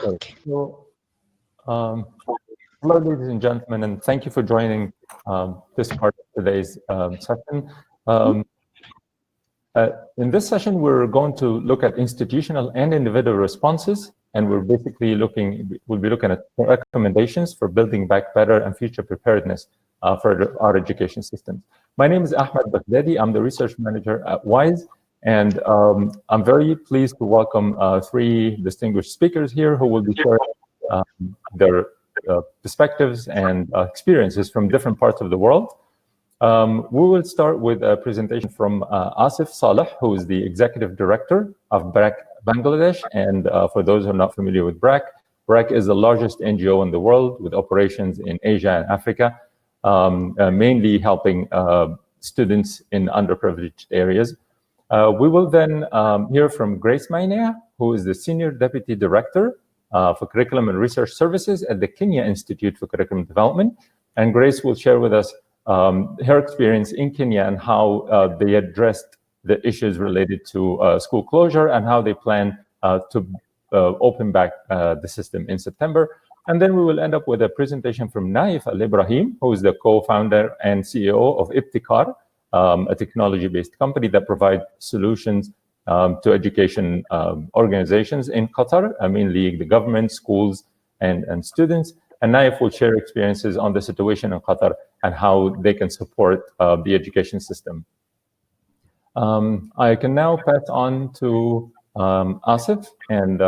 Okay. So, hello, ladies and gentlemen, and thank you for joining this part of today's session. In this session, we're going to look at institutional and individual responses, and we'll be looking at recommendations for building back better and future preparedness for our education systems. My name is Ahmed Baghdadi. I'm the research manager at WISE, and I'm very pleased to welcome three distinguished speakers here who will be sharing their perspectives and experiences from different parts of the world. We will start with a presentation from Asif Saleh, who is the Executive Director of BRAC Bangladesh. And for those who are not familiar with BRAC, BRAC is the largest NGO in the world with operations in Asia and Africa, mainly helping students in underprivileged areas. We will then hear from Grace Mainea, who is the Senior Deputy Director for Curriculum and Research Services at the Kenya Institute for Curriculum Development. And Grace will share with us her experience in Kenya and how they addressed the issues related to school closure and how they plan to open back the system in September. And then we will end up with a presentation from Naif Al-Ibrahim, who is the co-founder and CEO of Ibtikar, a technology-based company that provides solutions to education organizations in Qatar, mainly the government, schools, and students. And Naif will share experiences on the situation in Qatar and how they can support the education system. I can now pass on to Asif, and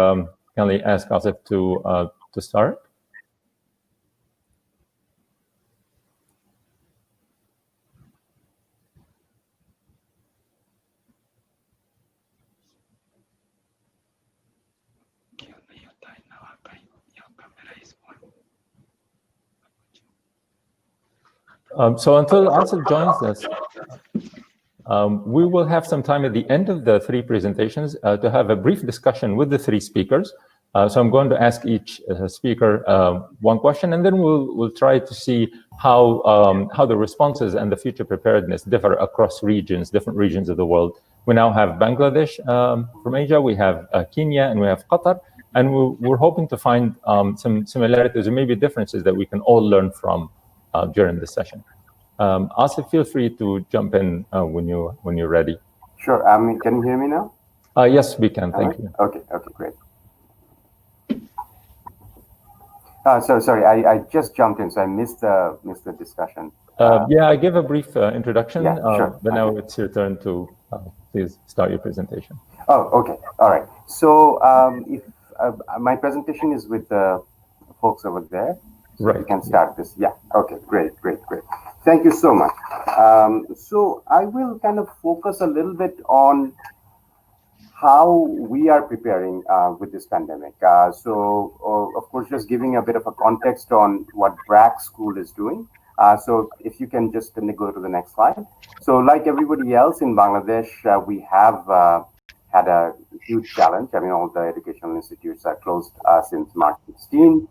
kindly ask Asif to start. So until Asif joins us, we will have some time at the end of the three presentations to have a brief discussion with the three speakers. So I'm going to ask each speaker one question, and then we'll try to see how the responses and the future preparedness differ across regions, different regions of the world. We now have Bangladesh from Asia, we have Kenya, and we have Qatar, and we're hoping to find some similarities or maybe differences that we can all learn from during this session. Asif, feel free to jump in when you're ready. Sure. Can you hear me now? Yes, we can. Thank you. Okay, great. So sorry, I just jumped in, so I missed the discussion. Yeah, I gave a brief introduction, yeah, sure. But now it's your turn to please start your presentation. Oh, okay. All right. So if my presentation is with the folks over there. So right. We can start this. Yeah. Okay. Great. Thank you so much. So I will kind of focus a little bit on how we are preparing with this pandemic. So of course, just giving a bit of a context on what BRAC School is doing. So if you can just go to the next slide. So like everybody else in Bangladesh, we have had a huge challenge. I mean, all the educational institutes are closed since March 16.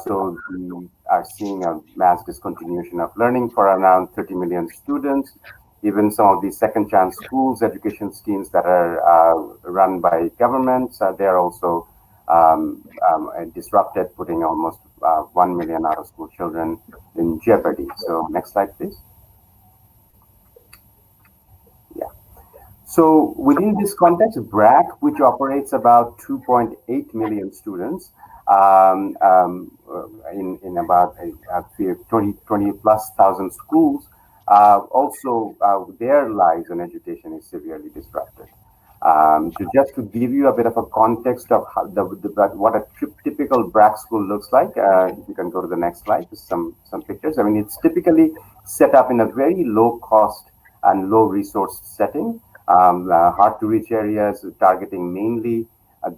So we are seeing a mass discontinuation of learning for around 30 million students. Even some of these second chance schools, education schemes that are run by governments, they're also disrupted, putting almost 1 million out of school children in jeopardy. So next slide, please. Yeah. So within this context, BRAC, which operates about 2.8 million students, in about 20 plus thousand schools, also their lives and education is severely disrupted. So just to give you a bit of a context of how what a typical BRAC school looks like, you can go to the next slide, just some pictures. I mean, it's typically set up in a very low cost and low resource setting, hard to reach areas, targeting mainly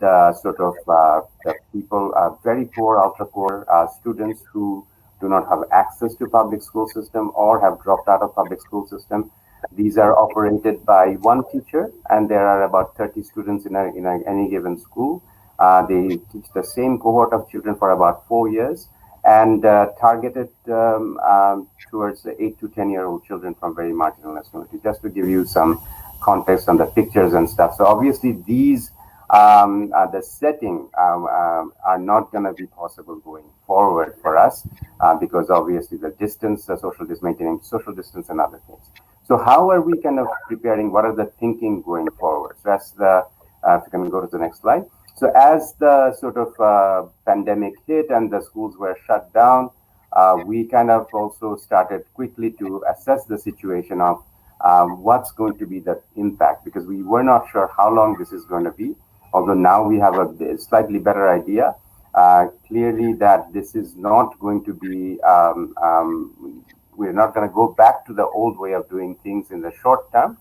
the sort of the people, very poor, ultra poor students who do not have access to public school system or have dropped out of public school system. These are operated by one teacher, and there are about 30 students in any given school. They teach the same cohort of children for about 4 years, and targeted towards the 8 to 10-year-old children from very marginalized communities. Just to give you some context on the pictures and stuff. So obviously these the setting are not going to be possible going forward for us because obviously the distance, maintaining social distance and other things. So how are we kind of preparing? What are the thinking going forward? So as if you can go to the next slide. So as the sort of pandemic hit and the schools were shut down, we kind of also started quickly to assess the situation of what's going to be the impact, because we were not sure how long this is going to be. Although now we have a slightly better idea, clearly that this is not going to be, we're not going to go back to the old way of doing things in the short term.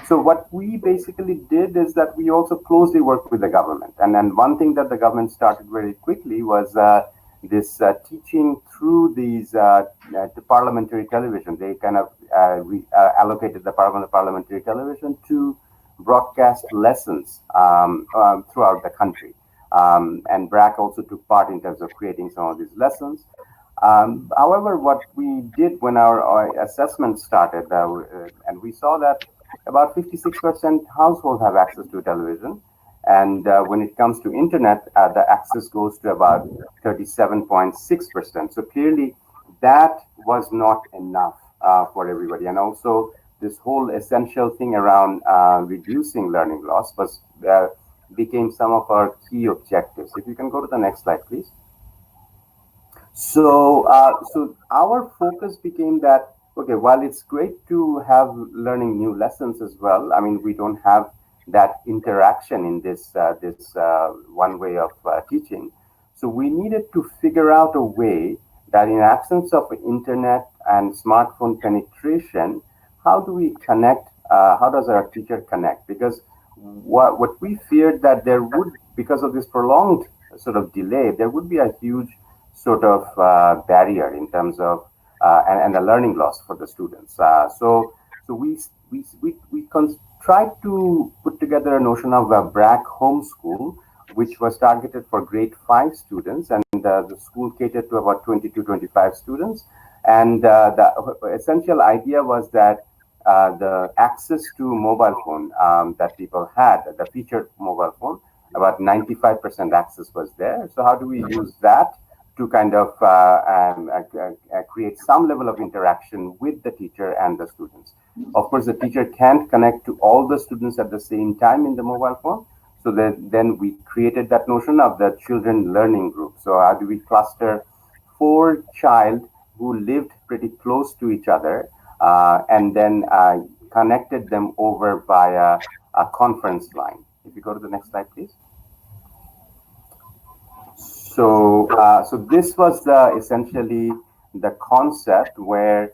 So what we basically did is that we also closely worked with the government. And then one thing that the government started very quickly was this teaching through these parliamentary television. They kind of allocated the parliamentary television to broadcast lessons throughout the country. And BRAC also took part in terms of creating some of these lessons. However, what we did when our assessment started, and we saw that about 56% households have access to television. And when it comes to internet, the access goes to about 37.6%. So clearly that was not enough for everybody. And also this whole essential thing around reducing learning loss became some of our key objectives. If you can go to the next slide, please. So, so our focus became that, okay, while it's great to have learning new lessons as well, I mean, we don't have that interaction in this one way of teaching. So we needed to figure out a way that in absence of internet and smartphone penetration, how do we connect? How does our teacher connect? Because what we feared that there would, because of this prolonged sort of delay, there would be a huge sort of barrier in terms of and a learning loss for the students. So we tried to put together a notion of a BRAC homeschool, which was targeted for grade 5 students, and the school catered to about 20 to 25 students. And the essential idea was that the access to mobile phone that people had, the featured mobile phone, about 95% access was there. So how do we use that to kind of create some level of interaction with the teacher and the students? Of course, the teacher can't connect to all the students at the same time in the mobile phone. So then we created that notion of the children learning group. So how do we cluster 4 child who lived pretty close to each other and then connected them over via a conference line? If you go to the next slide, please. So, so this was essentially the concept where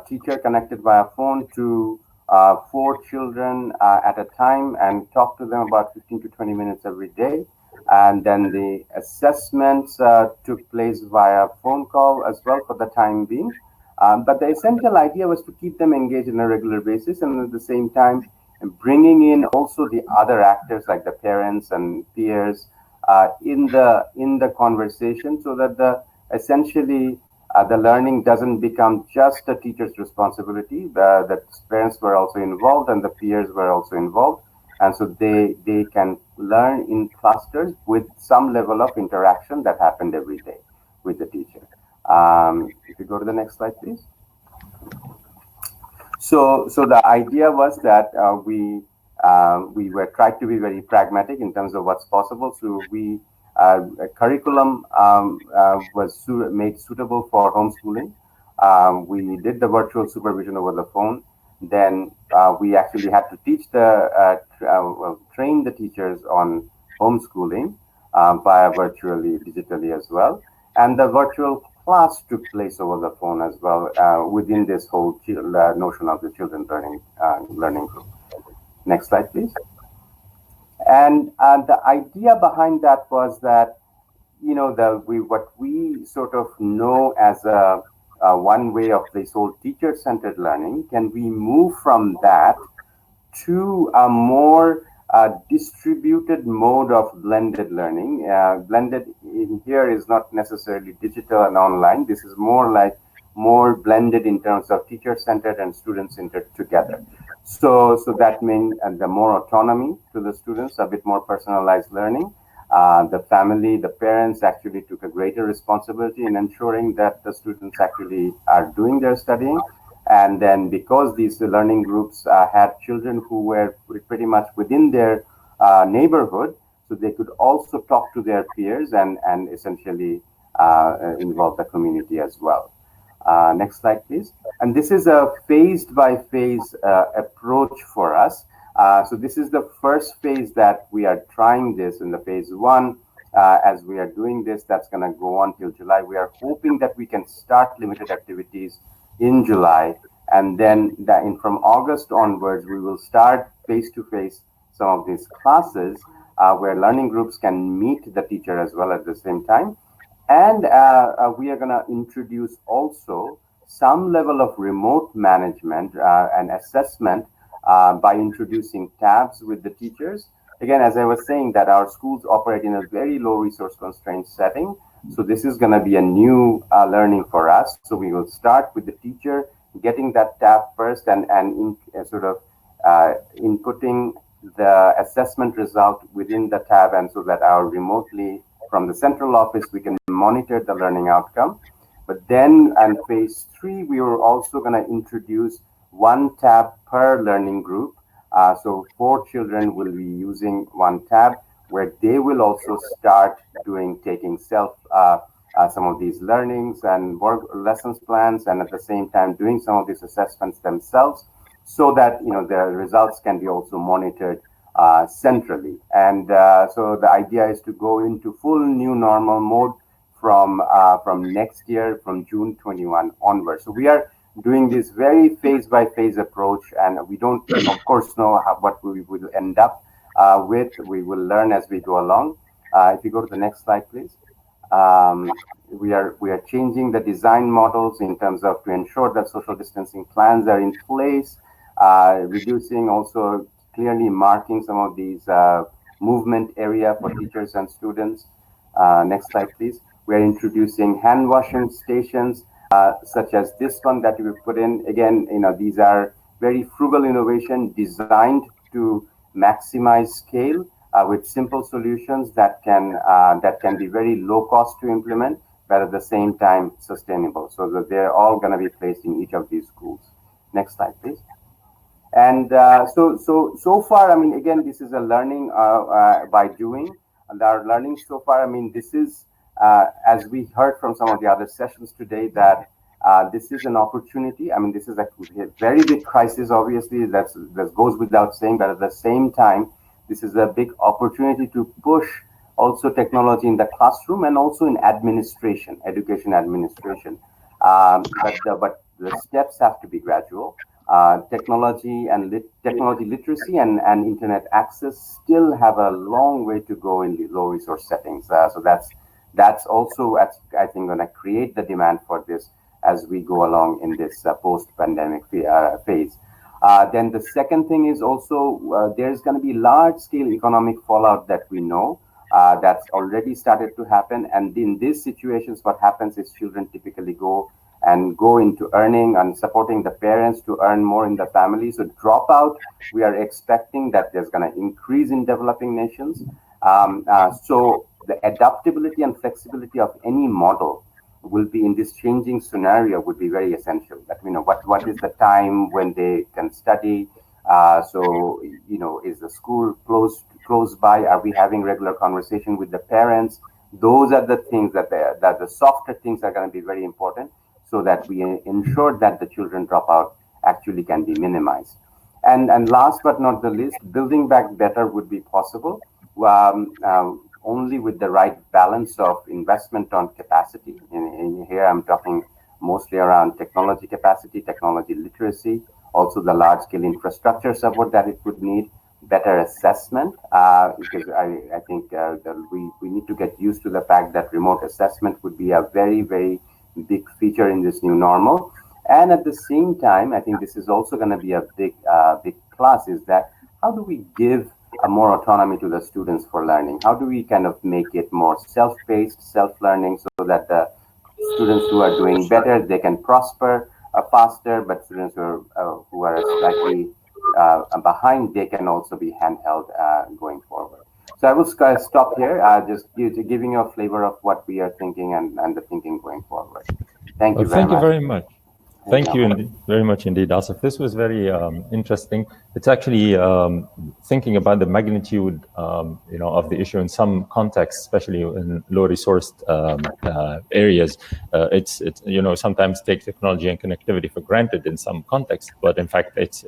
teacher connected via phone to 4 children at a time and talk to them about 15 to 20 minutes every day. And then the assessments took place via phone call as well for the time being. But the essential idea was to keep them engaged on a regular basis, and at the same time bringing in also the other actors like the parents and peers in the conversation, so that essentially the learning doesn't become just a teacher's responsibility. The parents were also involved and the peers were also involved, and so they can learn in clusters with some level of interaction that happened every day with the teacher. If you go to the next slide, please. So the idea was that we were tried to be very pragmatic in terms of what's possible. So a curriculum was made suitable for homeschooling. We did the virtual supervision over the phone. Then we actually had to teach train the teachers on homeschooling via digitally as well. And the virtual class took place over the phone as well within this whole notion of the children learning group. Next slide, please. And the idea behind that was that, you know, what we sort of know as one way of this whole teacher-centered learning, can we move from that to a more distributed mode of blended learning? Blended in here is not necessarily digital and online. This is more like more blended in terms of teacher-centered and student-centered together. So that means the more autonomy to the students, a bit more personalized learning. The family, the parents actually took a greater responsibility in ensuring that the students actually are doing their studying. And then because these learning groups had children who were pretty much within their neighborhood, so they could also talk to their peers and essentially involve the community as well. Next slide, please. And this is a phased by phase approach for us. So this is the first phase that we are trying this in the phase one. As we are doing this, that's going to go on till July. We are hoping that we can start limited activities in July. And then from August onwards, we will start face-to-face some of these classes where learning groups can meet the teacher as well at the same time. And we are going to introduce also some level of remote management and assessment by introducing tabs with the teachers. Again, as I was saying, that our schools operate in a very low resource constraint setting. So this is going to be a new learning for us. So we will start with the teacher getting that tab first and sort of inputting the assessment result within the tab, and so that our remotely from the central office, we can monitor the learning outcome. But then in phase three, we were also going to introduce one tab per learning group. So 4 children will be using one tab, where they will also start taking some of these learnings and work lessons plans, and at the same time doing some of these assessments themselves, so that the results can be also monitored centrally. And so the idea is to go into full new normal mode from next year, from June 21 onwards. So we are doing this very phase by phase approach, and we don't of course know what we will end up with. We will learn as we go along. If you go to the next slide, please. We are changing the design models in terms of to ensure that social distancing plans are in place, reducing also clearly marking some of these movement area for teachers and students. Next slide, please. We're introducing hand washing stations, such as this one that we put in. Again, these are very frugal innovation designed to maximize scale with simple solutions that can be very low cost to implement, but at the same time sustainable, so that they're all going to be placed in each of these schools. Next slide, please. And so far, I mean, again, this is a learning by doing, and our learning so far, I mean, this is, as we heard from some of the other sessions today, that this is an opportunity. I mean, this is a very big crisis, obviously, that goes without saying, but at the same time, this is a big opportunity to push also technology in the classroom and also in administration, education administration. But the steps have to be gradual. Technology and technology literacy and internet access still have a long way to go in the low resource settings. So that's also, I think, going to create the demand for this as we go along in this post-pandemic phase. Then the second thing is also there's going to be large-scale economic fallout that we know that's already started to happen. And in these situations, what happens is children typically go into earning and supporting the parents to earn more in the family. So dropout, we are expecting that there's going to increase in developing nations. So the adaptability and flexibility of any model will be in this changing scenario would be very essential. That what is the time when they can study? So is the school close by? Are we having regular conversation with the parents? Those are the things that the softer things are going to be very important, so that we ensure that the children dropout actually can be minimized. And last but not the least, building back better would be possible only with the right balance of investment on capacity. In here, I'm talking mostly around technology capacity, technology literacy, also the large-scale infrastructure support that it would need, better assessment, because I think we need to get used to the fact that remote assessment would be a very, very big feature in this new normal. And at the same time, I think this is also going to be a big plus, is that how do we give a more autonomy to the students for learning? How do we kind of make it more self-paced, self-learning, so that the students who are doing better, they can prosper faster, but students who are slightly behind, they can also be handheld going forward. So I will stop here, just giving you a flavor of what we are thinking and the thinking going forward. Thank you very much. Thank you very much. Thank you very much indeed, Asif. This was very interesting. It's actually thinking about the magnitude, of the issue in some contexts, especially in low-resourced areas. It's sometimes take technology and connectivity for granted in some contexts, but in fact, it's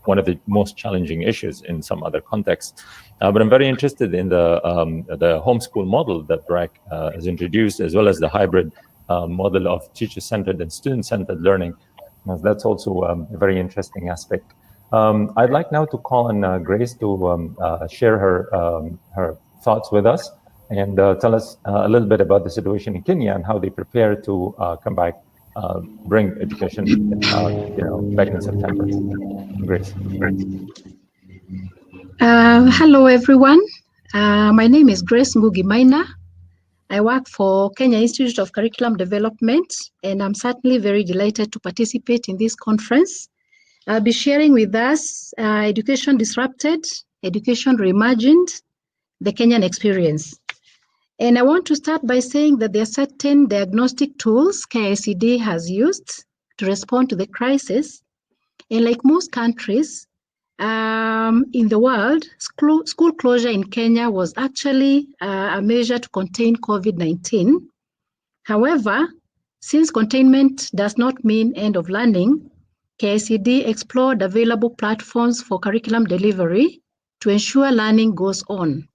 one of the most challenging issues in some other contexts. But I'm very interested in the homeschool model that BRAC has introduced, as well as the hybrid model of teacher-centered and student-centered learning. That's also a very interesting aspect. I'd like now to call on Grace to share her thoughts with us and tell us a little bit about the situation in Kenya and how they prepare to come back, bring education back in September. Grace. Hello, everyone. My name is Grace Ngugi Maina. I work for Kenya Institute of Curriculum Development, and I'm certainly very delighted to participate in this conference. I'll be sharing with us Education Disrupted, Education Reimagined, the Kenyan Experience. And I want to start by saying that there are certain diagnostic tools KICD has used to respond to the crisis. And like most countries in the world, school closure in Kenya was actually a measure to contain COVID-19. However, since containment does not mean end of learning, KICD explored available platforms for curriculum delivery to ensure learning goes on.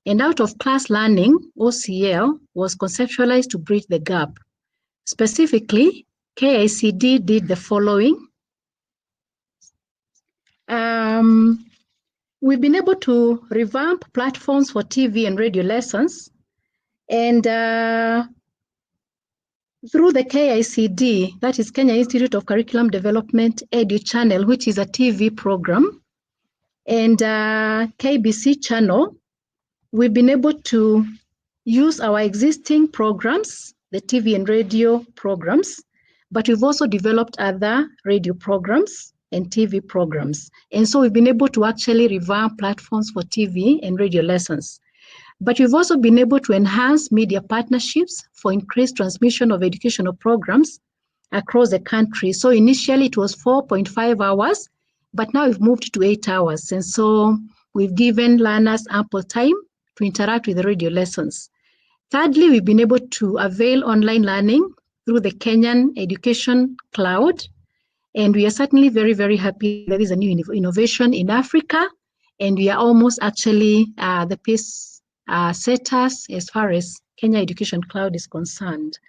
And out-of-class learning, OCL, was conceptualized to bridge the gap. Specifically, KICD did the following. We've been able to revamp platforms for TV and radio lessons. And through the KICD, that is Kenya Institute of Curriculum Development Edu Channel, which is a TV program, and KBC channel, we've been able to use our existing programs, the TV and radio programs, but we've also developed other radio programs and TV programs. And so we've been able to actually revamp platforms for TV and radio lessons. But we've also been able to enhance media partnerships for increased transmission of educational programs across the country. So initially it was 4.5 hours, but now we've moved to 8 hours. And so we've given learners ample time to interact with the radio lessons. Thirdly, we've been able to avail online learning through the Kenyan Education Cloud. And we are certainly very, very happy that is a new innovation in Africa. And we are almost actually the pace setters as far as Kenya Education Cloud is concerned.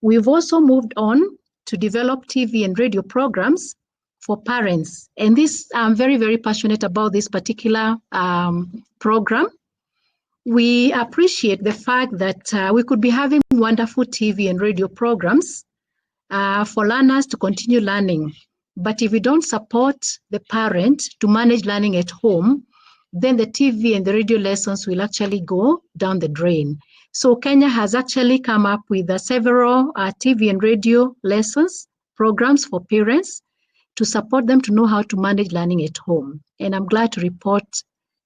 We've also moved on to develop TV and radio programs for parents. And this, I'm very, very passionate about this particular program. We appreciate the fact that we could be having wonderful TV and radio programs for learners to continue learning. But if we don't support the parent to manage learning at home, then the TV and the radio lessons will actually go down the drain. So Kenya has actually come up with several TV and radio lessons programs for parents to support them to know how to manage learning at home. And I'm glad to report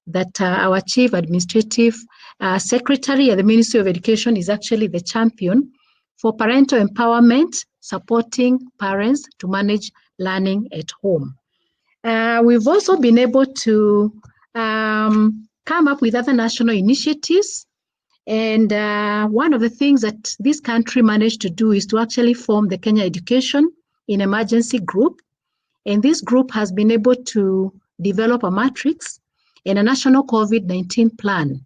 that our Chief Administrative Secretary at the Ministry of Education is actually the champion for parental empowerment, supporting parents to manage learning at home. We've also been able to come up with other national initiatives. And one of the things that this country managed to do is to actually form the Kenya Education in Emergency Group. And this group has been able to develop a matrix and a national COVID-19 plan.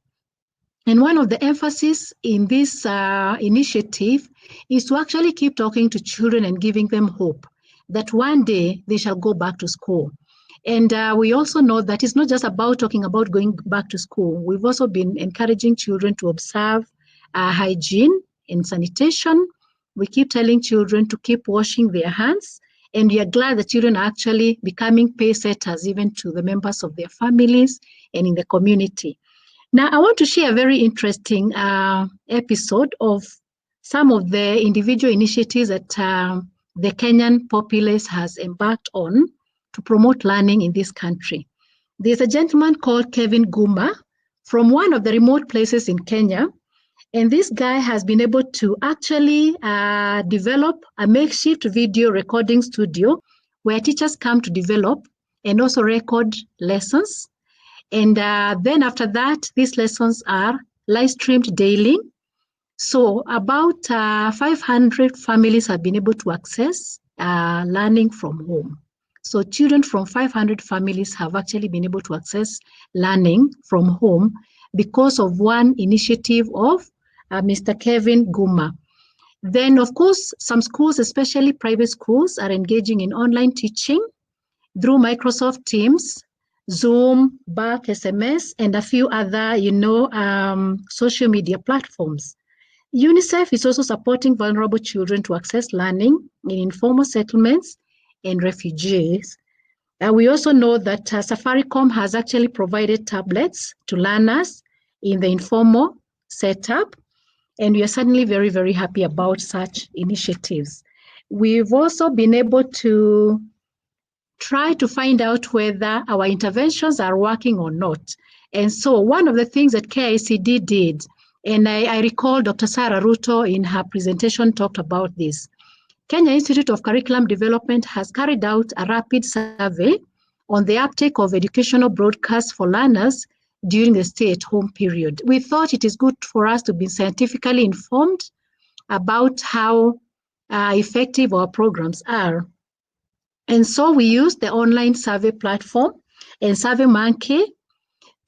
And one of the emphasis in this initiative is to actually keep talking to children and giving them hope that one day they shall go back to school. And we also know that it's not just about talking about going back to school. We've also been encouraging children to observe hygiene and sanitation. We keep telling children to keep washing their hands. And we are glad that children are actually becoming pace setters even to the members of their families and in the community. Now, I want to share a very interesting episode of some of the individual initiatives that the Kenyan populace has embarked on to promote learning in this country. There's a gentleman called Kevin Guma from one of the remote places in Kenya. And this guy has been able to actually develop a makeshift video recording studio where teachers come to develop and also record lessons. And then after that, these lessons are live streamed daily. So about 500 families have been able to access learning from home. So children from 500 families have actually been able to access learning from home because of one initiative of Mr. Kevin Guma. Then, of course, some schools, especially private schools, are engaging in online teaching through Microsoft Teams, Zoom, Back, SMS, and a few other, social media platforms. UNICEF is also supporting vulnerable children to access learning in informal settlements and refugees. We also know that Safaricom has actually provided tablets to learners in the informal setup. And we are certainly very, very happy about such initiatives. We've also been able to try to find out whether our interventions are working or not. And so one of the things that KICD did, and I recall Dr. Sarah Ruto in her presentation talked about this. Kenya Institute of Curriculum Development has carried out a rapid survey on the uptake of educational broadcasts for learners during the stay-at-home period. We thought it is good for us to be scientifically informed about how effective our programs are. And so we used the online survey platform and SurveyMonkey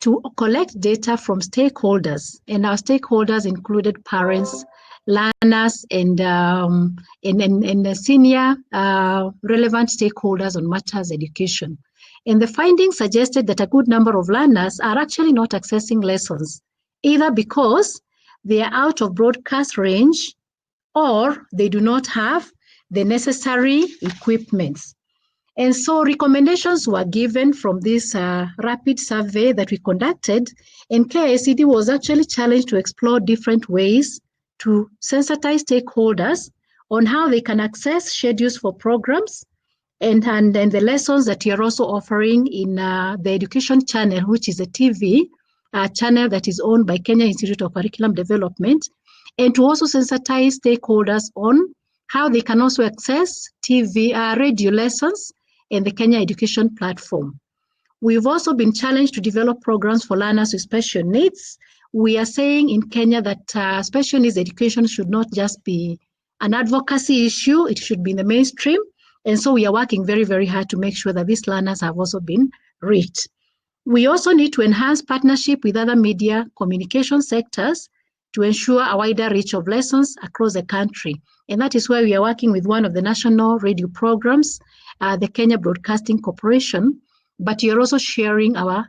to collect data from stakeholders. And our stakeholders included parents, learners, and the senior relevant stakeholders on matters education. And the findings suggested that a good number of learners are actually not accessing lessons, either because they are out of broadcast range or they do not have the necessary equipments. And so recommendations were given from this rapid survey that we conducted, and KICD was actually challenged to explore different ways to sensitize stakeholders on how they can access schedules for programs and the lessons that you're also offering in the education channel, which is a TV channel that is owned by Kenya Institute of Curriculum Development, and to also sensitize stakeholders on how they can also access TV, radio lessons in the Kenya Education Platform. We've also been challenged to develop programs for learners with special needs. We are saying in Kenya that special needs education should not just be an advocacy issue, it should be in the mainstream. And so we are working very, very hard to make sure that these learners have also been reached. We also need to enhance partnership with other media communication sectors to ensure a wider reach of lessons across the country. And that is why we are working with one of the national radio programs, the Kenya Broadcasting Corporation, but you're also sharing our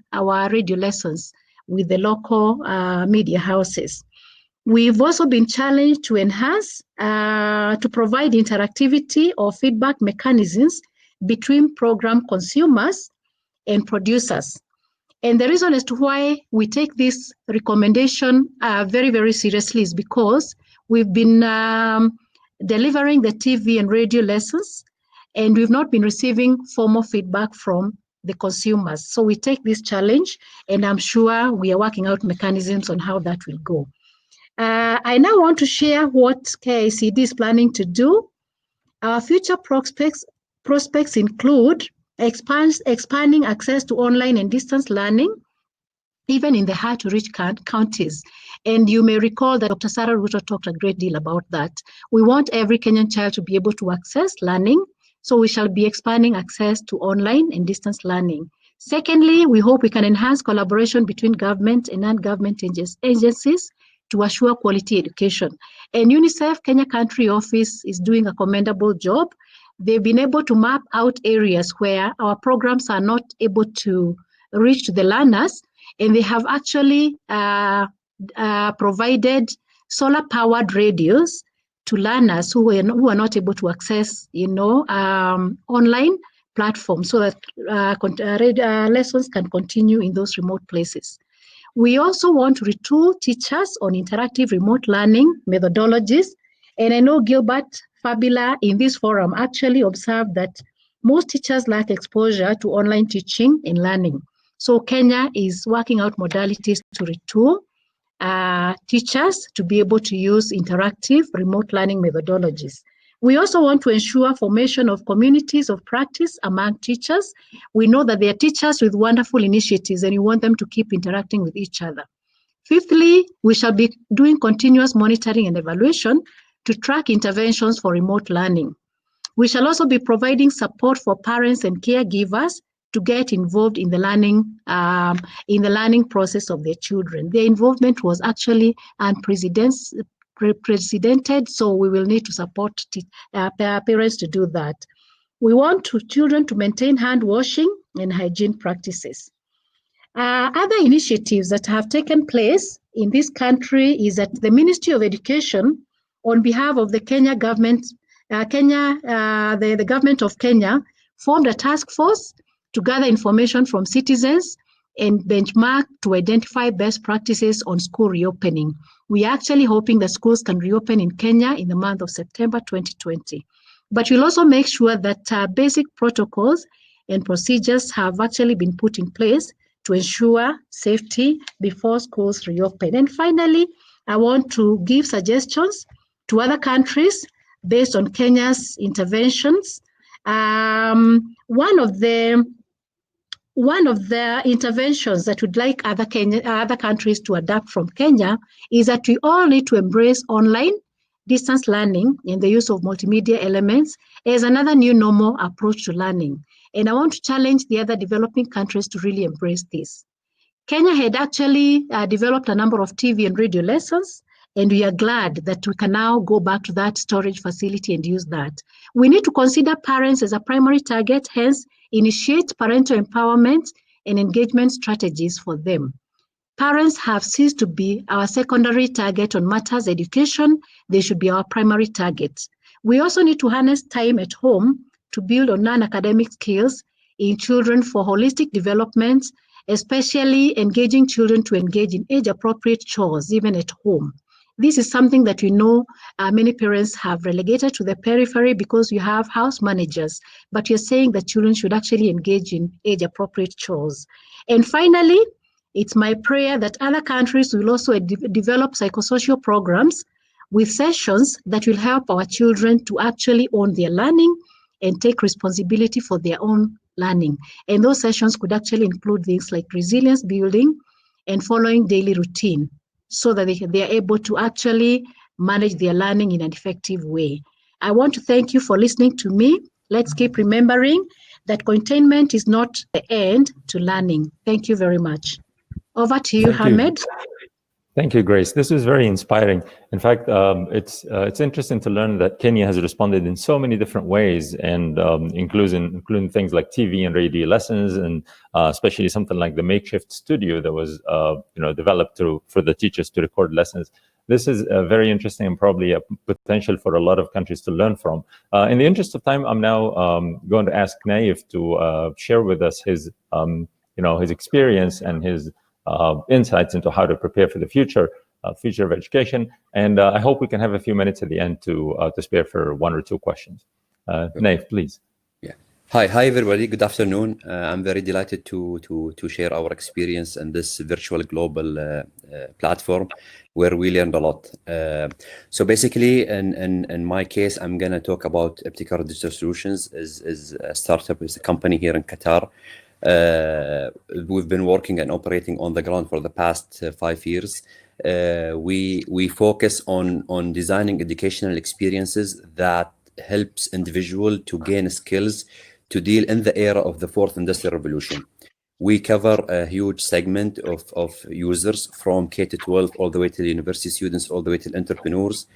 radio lessons with the local media houses. We've also been challenged to enhance, to provide interactivity or feedback mechanisms between program consumers and producers. And the reason as to why we take this recommendation very, very seriously is because we've been delivering the TV and radio lessons, and we've not been receiving formal feedback from the consumers. So we take this challenge, and I'm sure we are working out mechanisms on how that will go. I now want to share what KICD is planning to do. Our future prospects include expanding access to online and distance learning, even in the hard-to-reach counties. And you may recall that Dr. Sarah Ruto talked a great deal about that. We want every Kenyan child to be able to access learning, so we shall be expanding access to online and distance learning. Secondly, we hope we can enhance collaboration between government and non-government agencies to assure quality education. And UNICEF Kenya Country Office is doing a commendable job. They've been able to map out areas where our programs are not able to reach to the learners, and they have actually provided solar-powered radios to learners who are not able to access, online platforms, so that lessons can continue in those remote places. We also want to retool teachers on interactive remote learning methodologies. And I know Gilbert Fabila in this forum actually observed that most teachers lack exposure to online teaching and learning. So Kenya is working out modalities to retool teachers to be able to use interactive remote learning methodologies. We also want to ensure formation of communities of practice among teachers. We know that they are teachers with wonderful initiatives and we want them to keep interacting with each other. Fifthly, we shall be doing continuous monitoring and evaluation to track interventions for remote learning. We shall also be providing support for parents and caregivers to get involved in the learning process of their children. Their involvement was actually unprecedented, so we will need to support parents to do that. We want children to maintain hand washing and hygiene practices. Other initiatives that have taken place in this country is that the Ministry of Education, on behalf of the Kenya government, the government of Kenya formed a task force to gather information from citizens and benchmark to identify best practices on school reopening. We are actually hoping that schools can reopen in Kenya in the month of September 2020. But we'll also make sure that basic protocols and procedures have actually been put in place to ensure safety before schools reopen. And finally, I want to give suggestions to other countries based on Kenya's interventions. One of the interventions that we'd like other countries to adapt from Kenya is that we all need to embrace online distance learning and the use of multimedia elements as another new normal approach to learning. And I want to challenge the other developing countries to really embrace this. Kenya had actually developed a number of TV and radio lessons, and we are glad that we can now go back to that storage facility and use that. We need to consider parents as a primary target, hence initiate parental empowerment and engagement strategies for them. Parents have ceased to be our secondary target on matters education. They should be our primary target. We also need to harness time at home to build on non-academic skills in children for holistic development, especially engaging children to engage in age-appropriate chores, even at home. This is something that we know many parents have relegated to the periphery because you have house managers, but you're saying that children should actually engage in age-appropriate chores. And finally, it's my prayer that other countries will also develop psychosocial programs with sessions that will help our children to actually own their learning and take responsibility for their own learning. And those sessions could actually include things like resilience building and following daily routine so that they are able to actually manage their learning in an effective way. I want to thank you for listening to me. Let's keep remembering that containment is not the end to learning. Thank you very much. Over to you, Hamed. Thank you, Grace. This is very inspiring. In fact, it's interesting to learn that Kenya has responded in so many different ways, and including things like TV and radio lessons, and especially something like the makeshift studio that was developed for the teachers to record lessons. This is very interesting and probably a potential for a lot of countries to learn from. In the interest of time, I'm now going to ask Naif to share with us his experience and his insights into how to prepare for the future of education. And I hope we can have a few minutes at the end to spare for one or two questions. Naif, please. Yeah. Hi everybody. Good afternoon. I'm very delighted to share our experience in this virtual global platform where we learned a lot. So basically, in my case, I'm gonna talk about Epticor Digital Solutions is a startup, is a company here in Qatar. We've been working and operating on the ground for the past 5 years. We focus on designing educational experiences that helps individual to gain skills to deal in the era of the fourth industrial revolution. We cover a huge segment of users from K-12 all the way to the university students, all the way to entrepreneurs.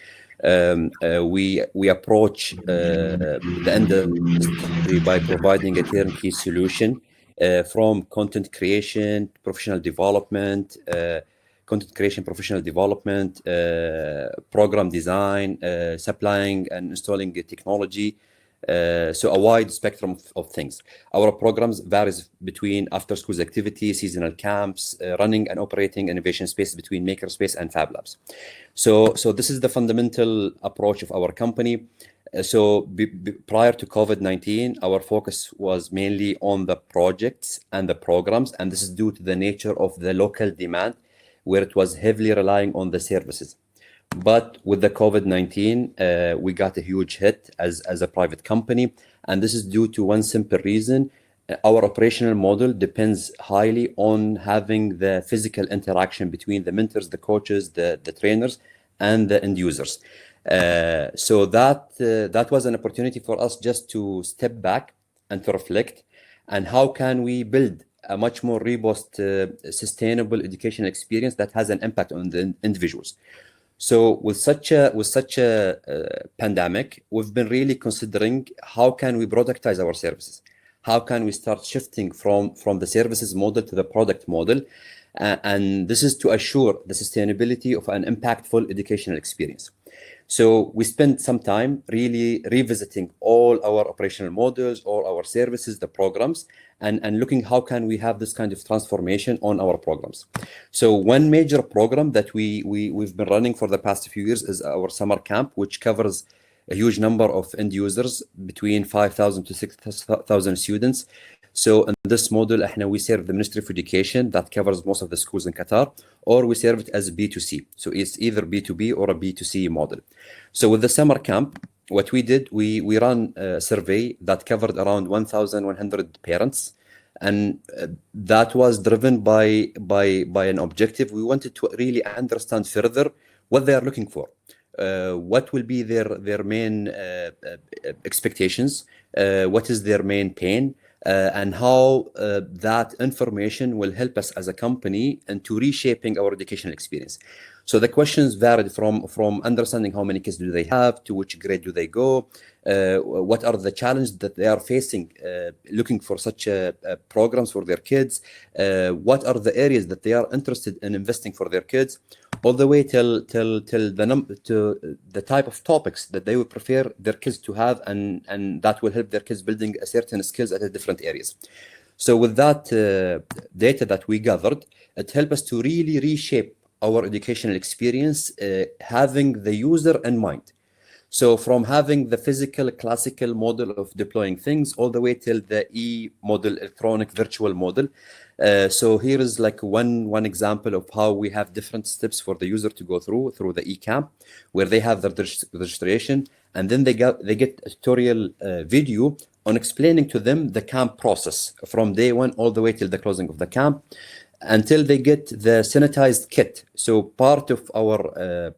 We approach the industry by providing a turnkey solution from content creation, professional development, program design, supplying and installing technology. So a wide spectrum of things. Our programs varies between after-school activities, seasonal camps, running and operating innovation space between makerspace and fab labs. So this is the fundamental approach of our company. So prior to COVID-19, our focus was mainly on the projects and the programs, and this is due to the nature of the local demand, where it was heavily relying on the services. But with the COVID-19, we got a huge hit as a private company, and this is due to one simple reason. Our operational model depends highly on having the physical interaction between the mentors, the coaches, the trainers, and the end users. So that was an opportunity for us just to step back and to reflect, and how can we build a much more robust, sustainable educational experience that has an impact on the individuals. So with such a pandemic, we've been really considering how can we productize our services. How can we start shifting from the services model to the product model? And this is to assure the sustainability of an impactful educational experience. So we spent some time really revisiting all our operational models, all our services, the programs, and looking how can we have this kind of transformation on our programs. So one major program that we've been running for the past few years is our summer camp, which covers a huge number of end users, between 5,000 to 6,000 students. So in this model, we serve the Ministry of Education that covers most of the schools in Qatar, or we serve it as B2C. So it's either B2B or a B2C model. So with the summer camp, what we did, we ran a survey that covered around 1,100 parents. And that was driven by an objective. We wanted to really understand further what they are looking for. What will be their main expectations? What is their main pain? And how that information will help us as a company into reshaping our educational experience. So the questions varied from understanding how many kids do they have, to which grade do they go, what are the challenges that they are facing looking for such programs for their kids, what are the areas that they are interested in investing for their kids, all the way till the type of topics that they would prefer their kids to have, and that will help their kids building a certain skills at different areas. So with that data that we gathered, it helped us to really reshape our educational experience, having the user in mind. So from having the physical classical model of deploying things all the way till the model, electronic virtual model. So here is like one example of how we have different steps for the user to go through the camp, where they have their registration, and then they get a tutorial video on explaining to them the camp process from day one all the way till the closing of the camp, until they get the sanitized kit. So part of our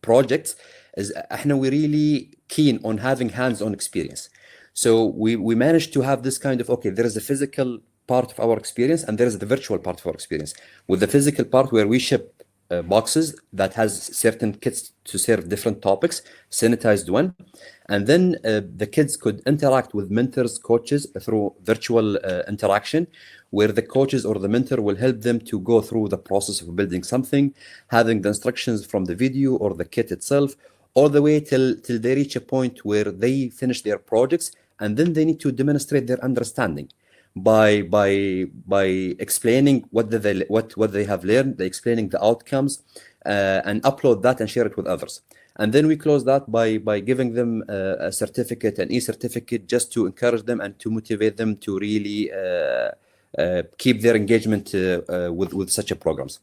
projects is we're really keen on having hands-on experience. So we managed to have this kind of, okay, there is a physical part of our experience and there is the virtual part of our experience. With the physical part where we ship boxes that has certain kits to serve different topics, sanitized one, and then the kids could interact with mentors, coaches through virtual interaction, where the coaches or the mentor will help them to go through the process of building something, having the instructions from the video or the kit itself, all the way till they reach a point where they finish their projects, and then they need to demonstrate their understanding by explaining what they have learned, explaining the outcomes, and upload that and share it with others. And then we close that by giving them a certificate, an e-certificate, just to encourage them and to motivate them to really keep their engagement with such a programs.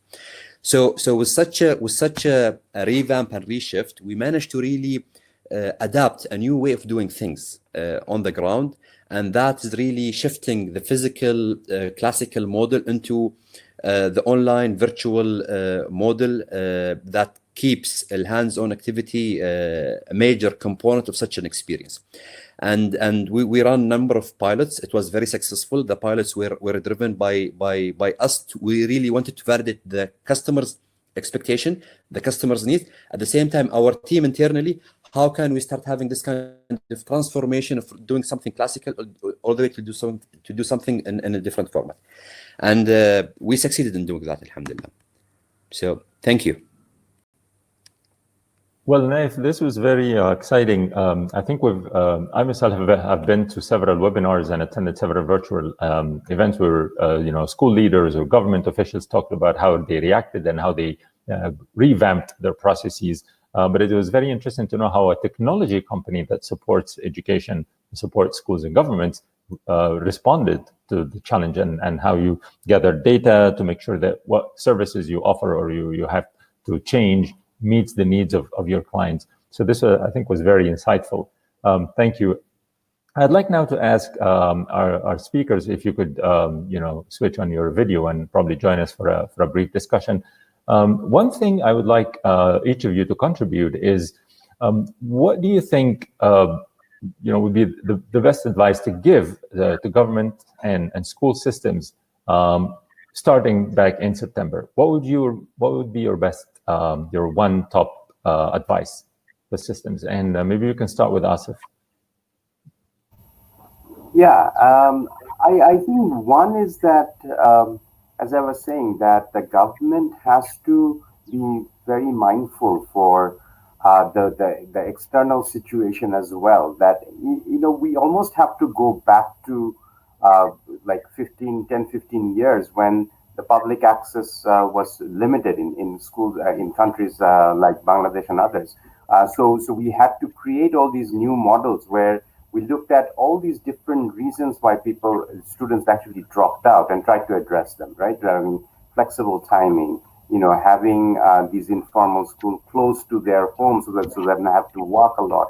So with such a revamp and reshift, we managed to really adapt a new way of doing things on the ground, and that is really shifting the physical classical model into the online virtual model that keeps a hands-on activity a major component of such an experience. And we ran a number of pilots. It was very successful. The pilots were driven by us. We really wanted to validate the customer's expectation, the customer's needs. At the same time, our team internally, how can we start having this kind of transformation of doing something classical all the way to do something in a different format? And we succeeded in doing that, alhamdulillah. So thank you. Well, Naif, this was very exciting. I think I myself have been to several webinars and attended several virtual events where school leaders or government officials talked about how they reacted and how they revamped their processes but it was very interesting to know how a technology company that supports education, supports schools and governments, responded to the challenge, and how you gather data to make sure that what services you offer or you have to change meets the needs of your clients. So this, I think, was very insightful. Thank you. I'd like now to ask our speakers if you could, switch on your video and probably join us for a brief discussion. One thing I would like each of you to contribute is, what do you think would be the best advice to give to government and school systems starting back in September? What would be your best, your one top advice for systems? And maybe you can start with Asif. Yeah, I think one is that, as I was saying, that the government has to be very mindful for the external situation as well. That, we almost have to go back to like 10, 15 years when the public access was limited in schools, in countries like Bangladesh and others. So we had to create all these new models where we looked at all these different reasons why students actually dropped out and tried to address them, right? I mean, flexible timing, having these informal schools close to their homes so that they don't have to walk a lot.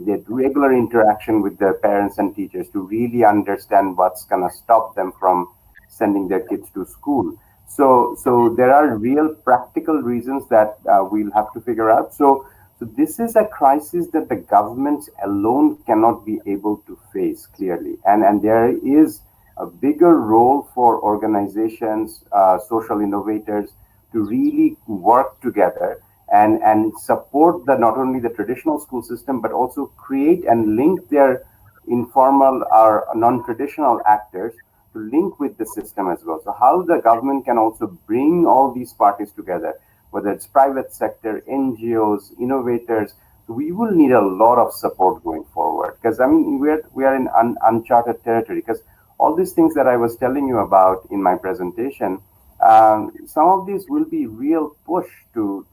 Get regular interaction with their parents and teachers to really understand what's going to stop them from sending their kids to school. So there are real practical reasons that we'll have to figure out. So this is a crisis that the governments alone cannot be able to face clearly. And there is a bigger role for organizations, social innovators, to really work together and support not only the traditional school system, but also create and link their informal or non-traditional actors to link with the system as well. So how the government can also bring all these parties together, whether it's private sector, NGOs, innovators. We will need a lot of support going forward, because I mean we are in uncharted territory, because all these things that I was telling you about in my presentation, some of these will be real push to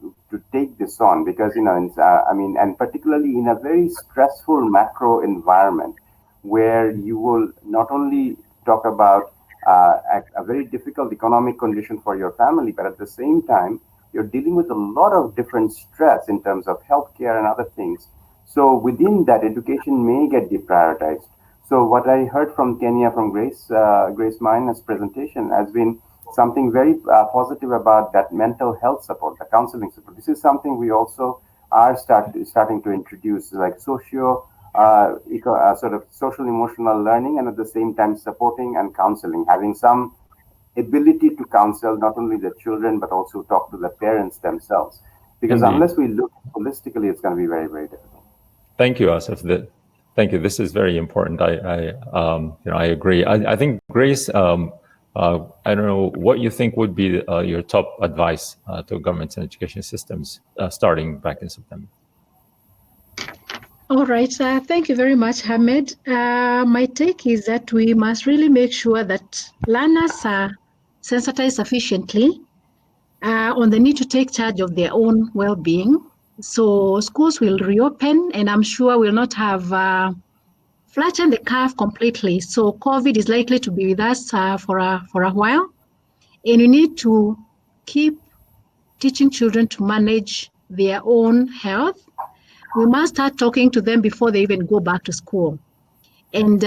take this on, because and particularly in a very stressful macro environment where you will not only talk about a very difficult economic condition for your family, but at the same time you're dealing with a lot of different stress in terms of healthcare and other things. So within that, education may get deprioritized. So what I heard from Kenya, from Grace Mina's presentation, has been something very positive about that mental health support, the counseling support. This is something we also are starting to introduce, like sort of social emotional learning, and at the same time supporting and counseling, having some ability to counsel not only the children but also talk to the parents themselves, because Indeed. Unless we look holistically, it's going to be very, very difficult. Thank you, Asif. Thank you. This is very important. I agree. I think, Grace, I don't know what you think would be your top advice to governments and education systems starting back in September. All right. Thank you very much, Hamed. My take is that we must really make sure that learners are sensitized sufficiently on the need to take charge of their own well-being. So schools will reopen, and I'm sure we'll not have flattened the curve completely. So COVID is likely to be with us for a while, and you need to keep teaching children to manage their own health. We must start talking to them before they even go back to school, and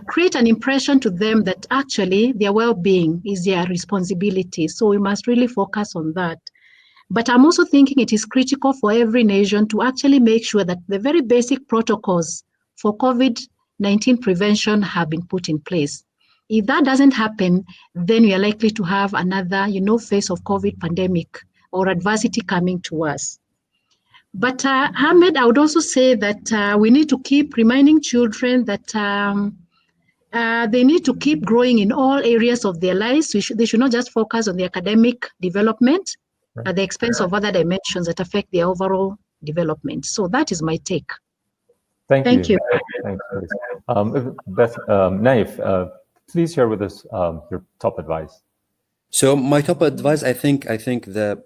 create an impression to them that actually their well-being is their responsibility. So we must really focus on that. But I'm also thinking it is critical for every nation to actually make sure that the very basic protocols for COVID-19 prevention have been put in place. If that doesn't happen, then we are likely to have another, phase of COVID pandemic or adversity coming to us. But Hamed, I would also say that we need to keep reminding children that they need to keep growing in all areas of their lives. They should not just focus on the academic development at the expense of other dimensions that affect their overall development. So that is my take. Thank you. Thank you. Naif, please share with us your top advice. So my top advice, I think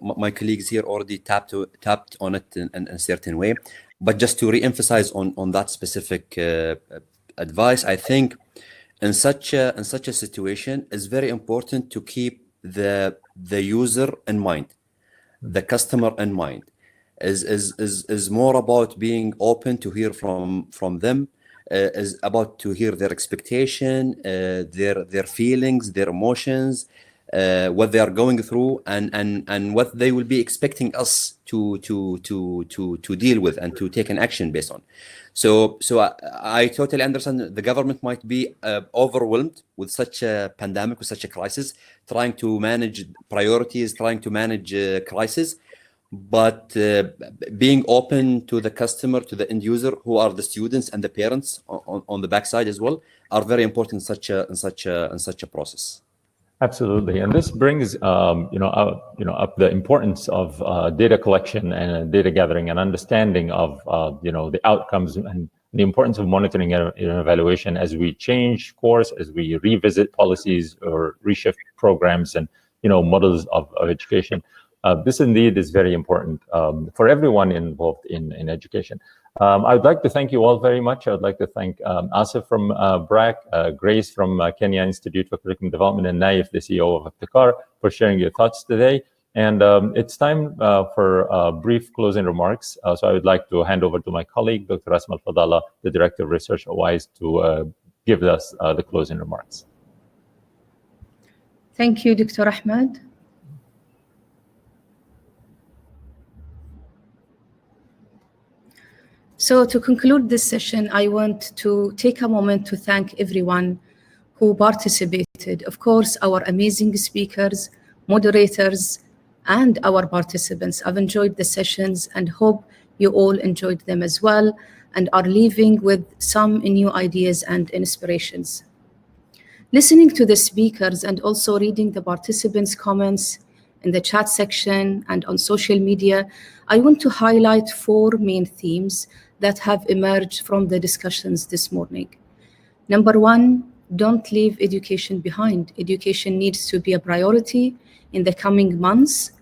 my colleagues here already tapped on it in a certain way, but just to re-emphasize on that specific advice, I think in such a situation, it's very important to keep the user in mind, the customer in mind. Is more about being open to hear from them, is about to hear their expectation, their feelings, their emotions, what they are going through, and what they will be expecting us to deal with and to take an action based on. So I totally understand the government might be overwhelmed with such a pandemic, with such a crisis, trying to manage priorities, trying to manage crisis. But being open to the customer, to the end user, who are the students and the parents on the backside as well, are very important in such a process. Absolutely, and this brings up the importance of data collection and data gathering and understanding of the outcomes and the importance of monitoring and evaluation as we change course, as we revisit policies or reshift programs and models of education. This indeed is very important for everyone involved in education. I would like to thank you all very much. I would like to thank Asif from BRAC, Grace from Kenya Institute for Curriculum Development, and Naif, the CEO of Aptikar, for sharing your thoughts today. And it's time for brief closing remarks. So I would like to hand over to my colleague, Dr. Asma Al-Fadala, the Director of Research at WISE, to give us the closing remarks. Thank you, Dr. Ahmed. So to conclude this session, I want to take a moment to thank everyone who participated. Of course, our amazing speakers, moderators, and our participants. I've enjoyed the sessions and hope you all enjoyed them as well and are leaving with some new ideas and inspirations. Listening to the speakers and also reading the participants' comments in the chat section and on social media, I want to highlight 4 main themes that have emerged from the discussions this morning. Number 1, don't leave education behind. Education needs to be a priority in the coming months,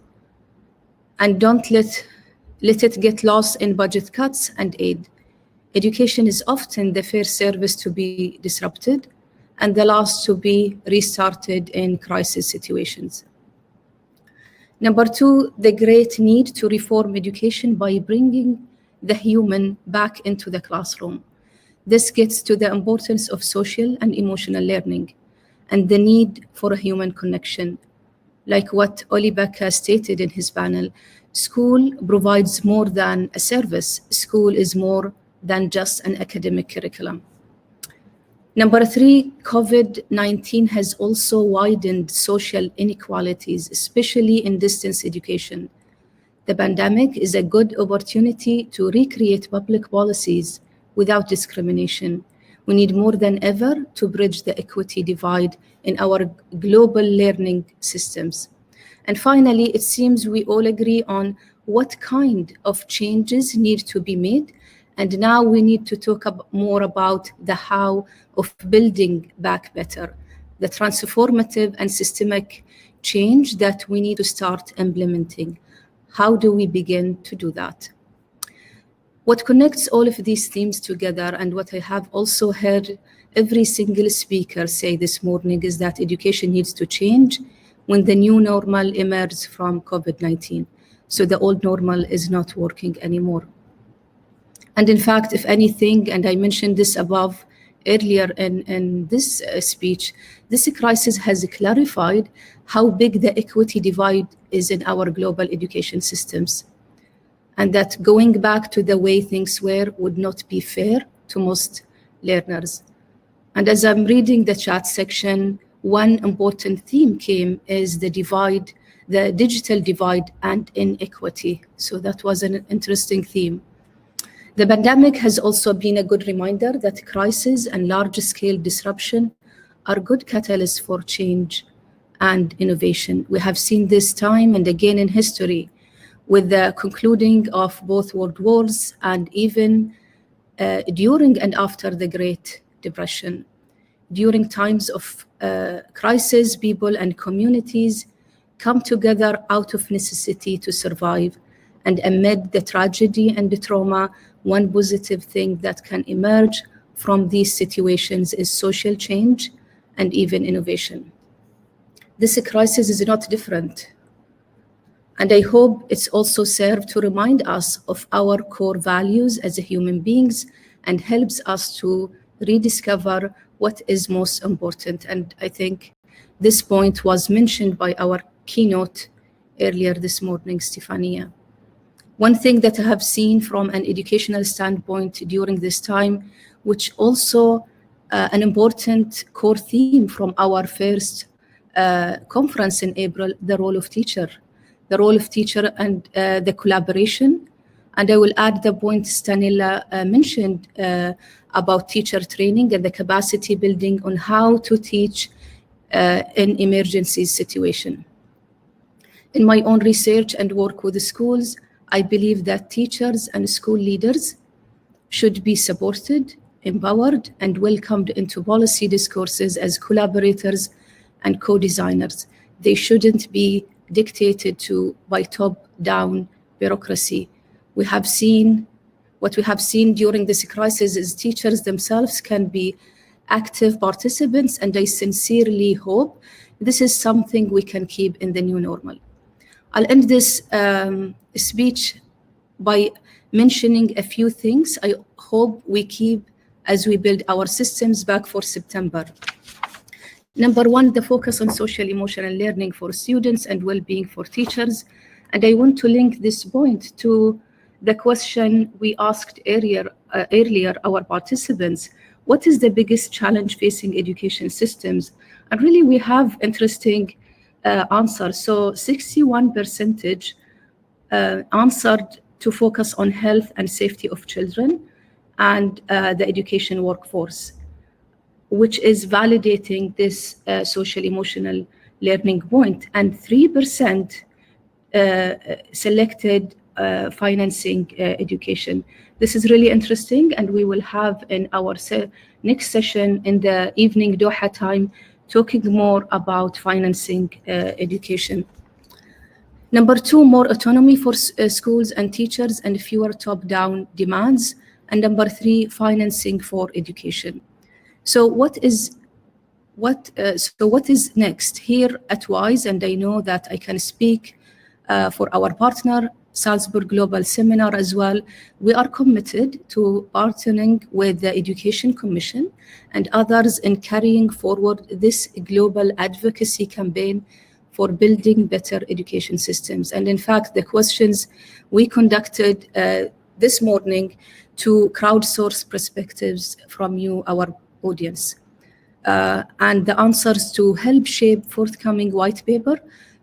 and don't let it get lost in budget cuts and aid. Education is often the first service to be disrupted and the last to be restarted in crisis situations. Number 2, the great need to reform education by bringing the human back into the classroom. This gets to the importance of social and emotional learning and the need for a human connection. Like what Oli Becca stated in his panel, school provides more than a service. School is more than just an academic curriculum. Number 3, COVID-19 has also widened social inequalities, especially in distance education. The pandemic is a good opportunity to recreate public policies without discrimination. We need more than ever to bridge the equity divide in our global learning systems. And finally, it seems we all agree on what kind of changes need to be made. And now we need to talk more about the how of building back better, the transformative and systemic change that we need to start implementing. How do we begin to do that? What connects all of these themes together, and what I have also heard every single speaker say this morning, is that education needs to change when the new normal emerges from COVID-19. So the old normal is not working anymore. And in fact, if anything, and I mentioned this above earlier in this speech, this crisis has clarified how big the equity divide is in our global education systems, and that going back to the way things were would not be fair to most learners. And as I'm reading the chat section, one important theme came is the divide, the digital divide and inequity. So that was an interesting theme. The pandemic has also been a good reminder that crisis and large-scale disruption are good catalysts for change and innovation. We have seen this time and again in history, with the concluding of both world wars and even during and after the Great Depression. During times of crisis, people and communities come together out of necessity to survive. And amid the tragedy and the trauma, one positive thing that can emerge from these situations is social change and even innovation. This crisis is not different. And I hope it's also served to remind us of our core values as human beings and helps us to rediscover what is most important. And I think this point was mentioned by our keynote earlier this morning, Stefania. One thing that I have seen from an educational standpoint during this time, which also an important core theme from our first conference in April, the role of teacher. The role of teacher and the collaboration. And I will add the point Stanilla mentioned about teacher training and the capacity building on how to teach in emergency situation. In my own research and work with the schools, I believe that teachers and school leaders should be supported, empowered, and welcomed into policy discourses as collaborators and co-designers. They shouldn't be dictated to by top-down bureaucracy. What we have seen during this crisis is teachers themselves can be active participants, and I sincerely hope this is something we can keep in the new normal. I'll end this speech by mentioning a few things I hope we keep as we build our systems back for September. Number one, the focus on social emotional learning for students and well-being for teachers. And I want to link this point to the question we asked earlier our participants. What is the biggest challenge facing education systems? And really we have interesting answers. So 61% answered to focus on health and safety of children and the education workforce, which is validating this social emotional learning point. And 3% selected financing education. This is really interesting, and we will have in our next session in the evening Doha time talking more about financing education. Number two, more autonomy for schools and teachers and fewer top-down demands. And number three, financing for education. So what is next here at WISE? And I know that I can speak for our partner, Salzburg Global Seminar as well. We are committed to partnering with the Education Commission and others in carrying forward this global advocacy campaign for building better education systems. And in fact, the questions we conducted this morning to crowdsource perspectives from you, our audience, and the answers to help shape forthcoming white paper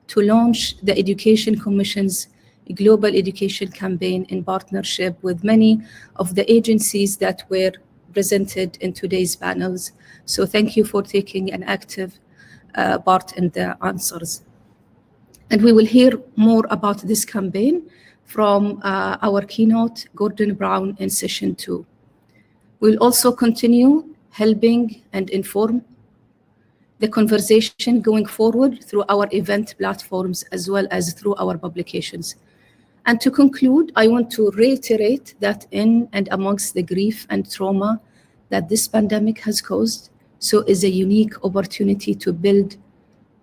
to launch the Education Commission's Global Education Campaign in partnership with many of the agencies that were presented in today's panels. So thank you for taking an active part in the answers. And we will hear more about this campaign from our keynote, Gordon Brown, in session 2. We'll also continue helping and inform the conversation going forward through our event platforms as well as through our publications. And to conclude, I want to reiterate that in and amongst the grief and trauma that this pandemic has caused, so is a unique opportunity to build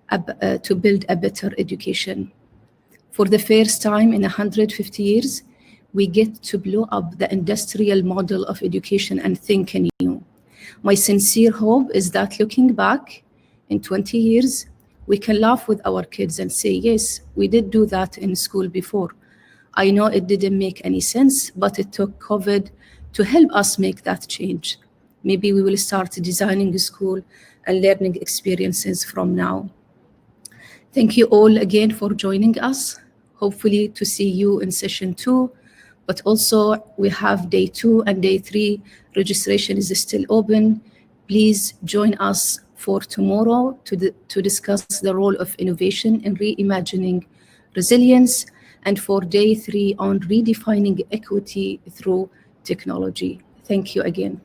a better education. For the first time in 150 years, we get to blow up the industrial model of education and think anew. My sincere hope is that looking back in 20 years, we can laugh with our kids and say, yes, we did do that in school before. I know it didn't make any sense, but it took COVID to help us make that change. Maybe we will start designing a school and learning experiences from now. Thank you all again for joining us. Hopefully to see you in session 2, but also we have day 2 and day 3. Registration is still open. Please join us for tomorrow to discuss the role of innovation in reimagining resilience, and for day 3 on redefining equity through technology. Thank you again.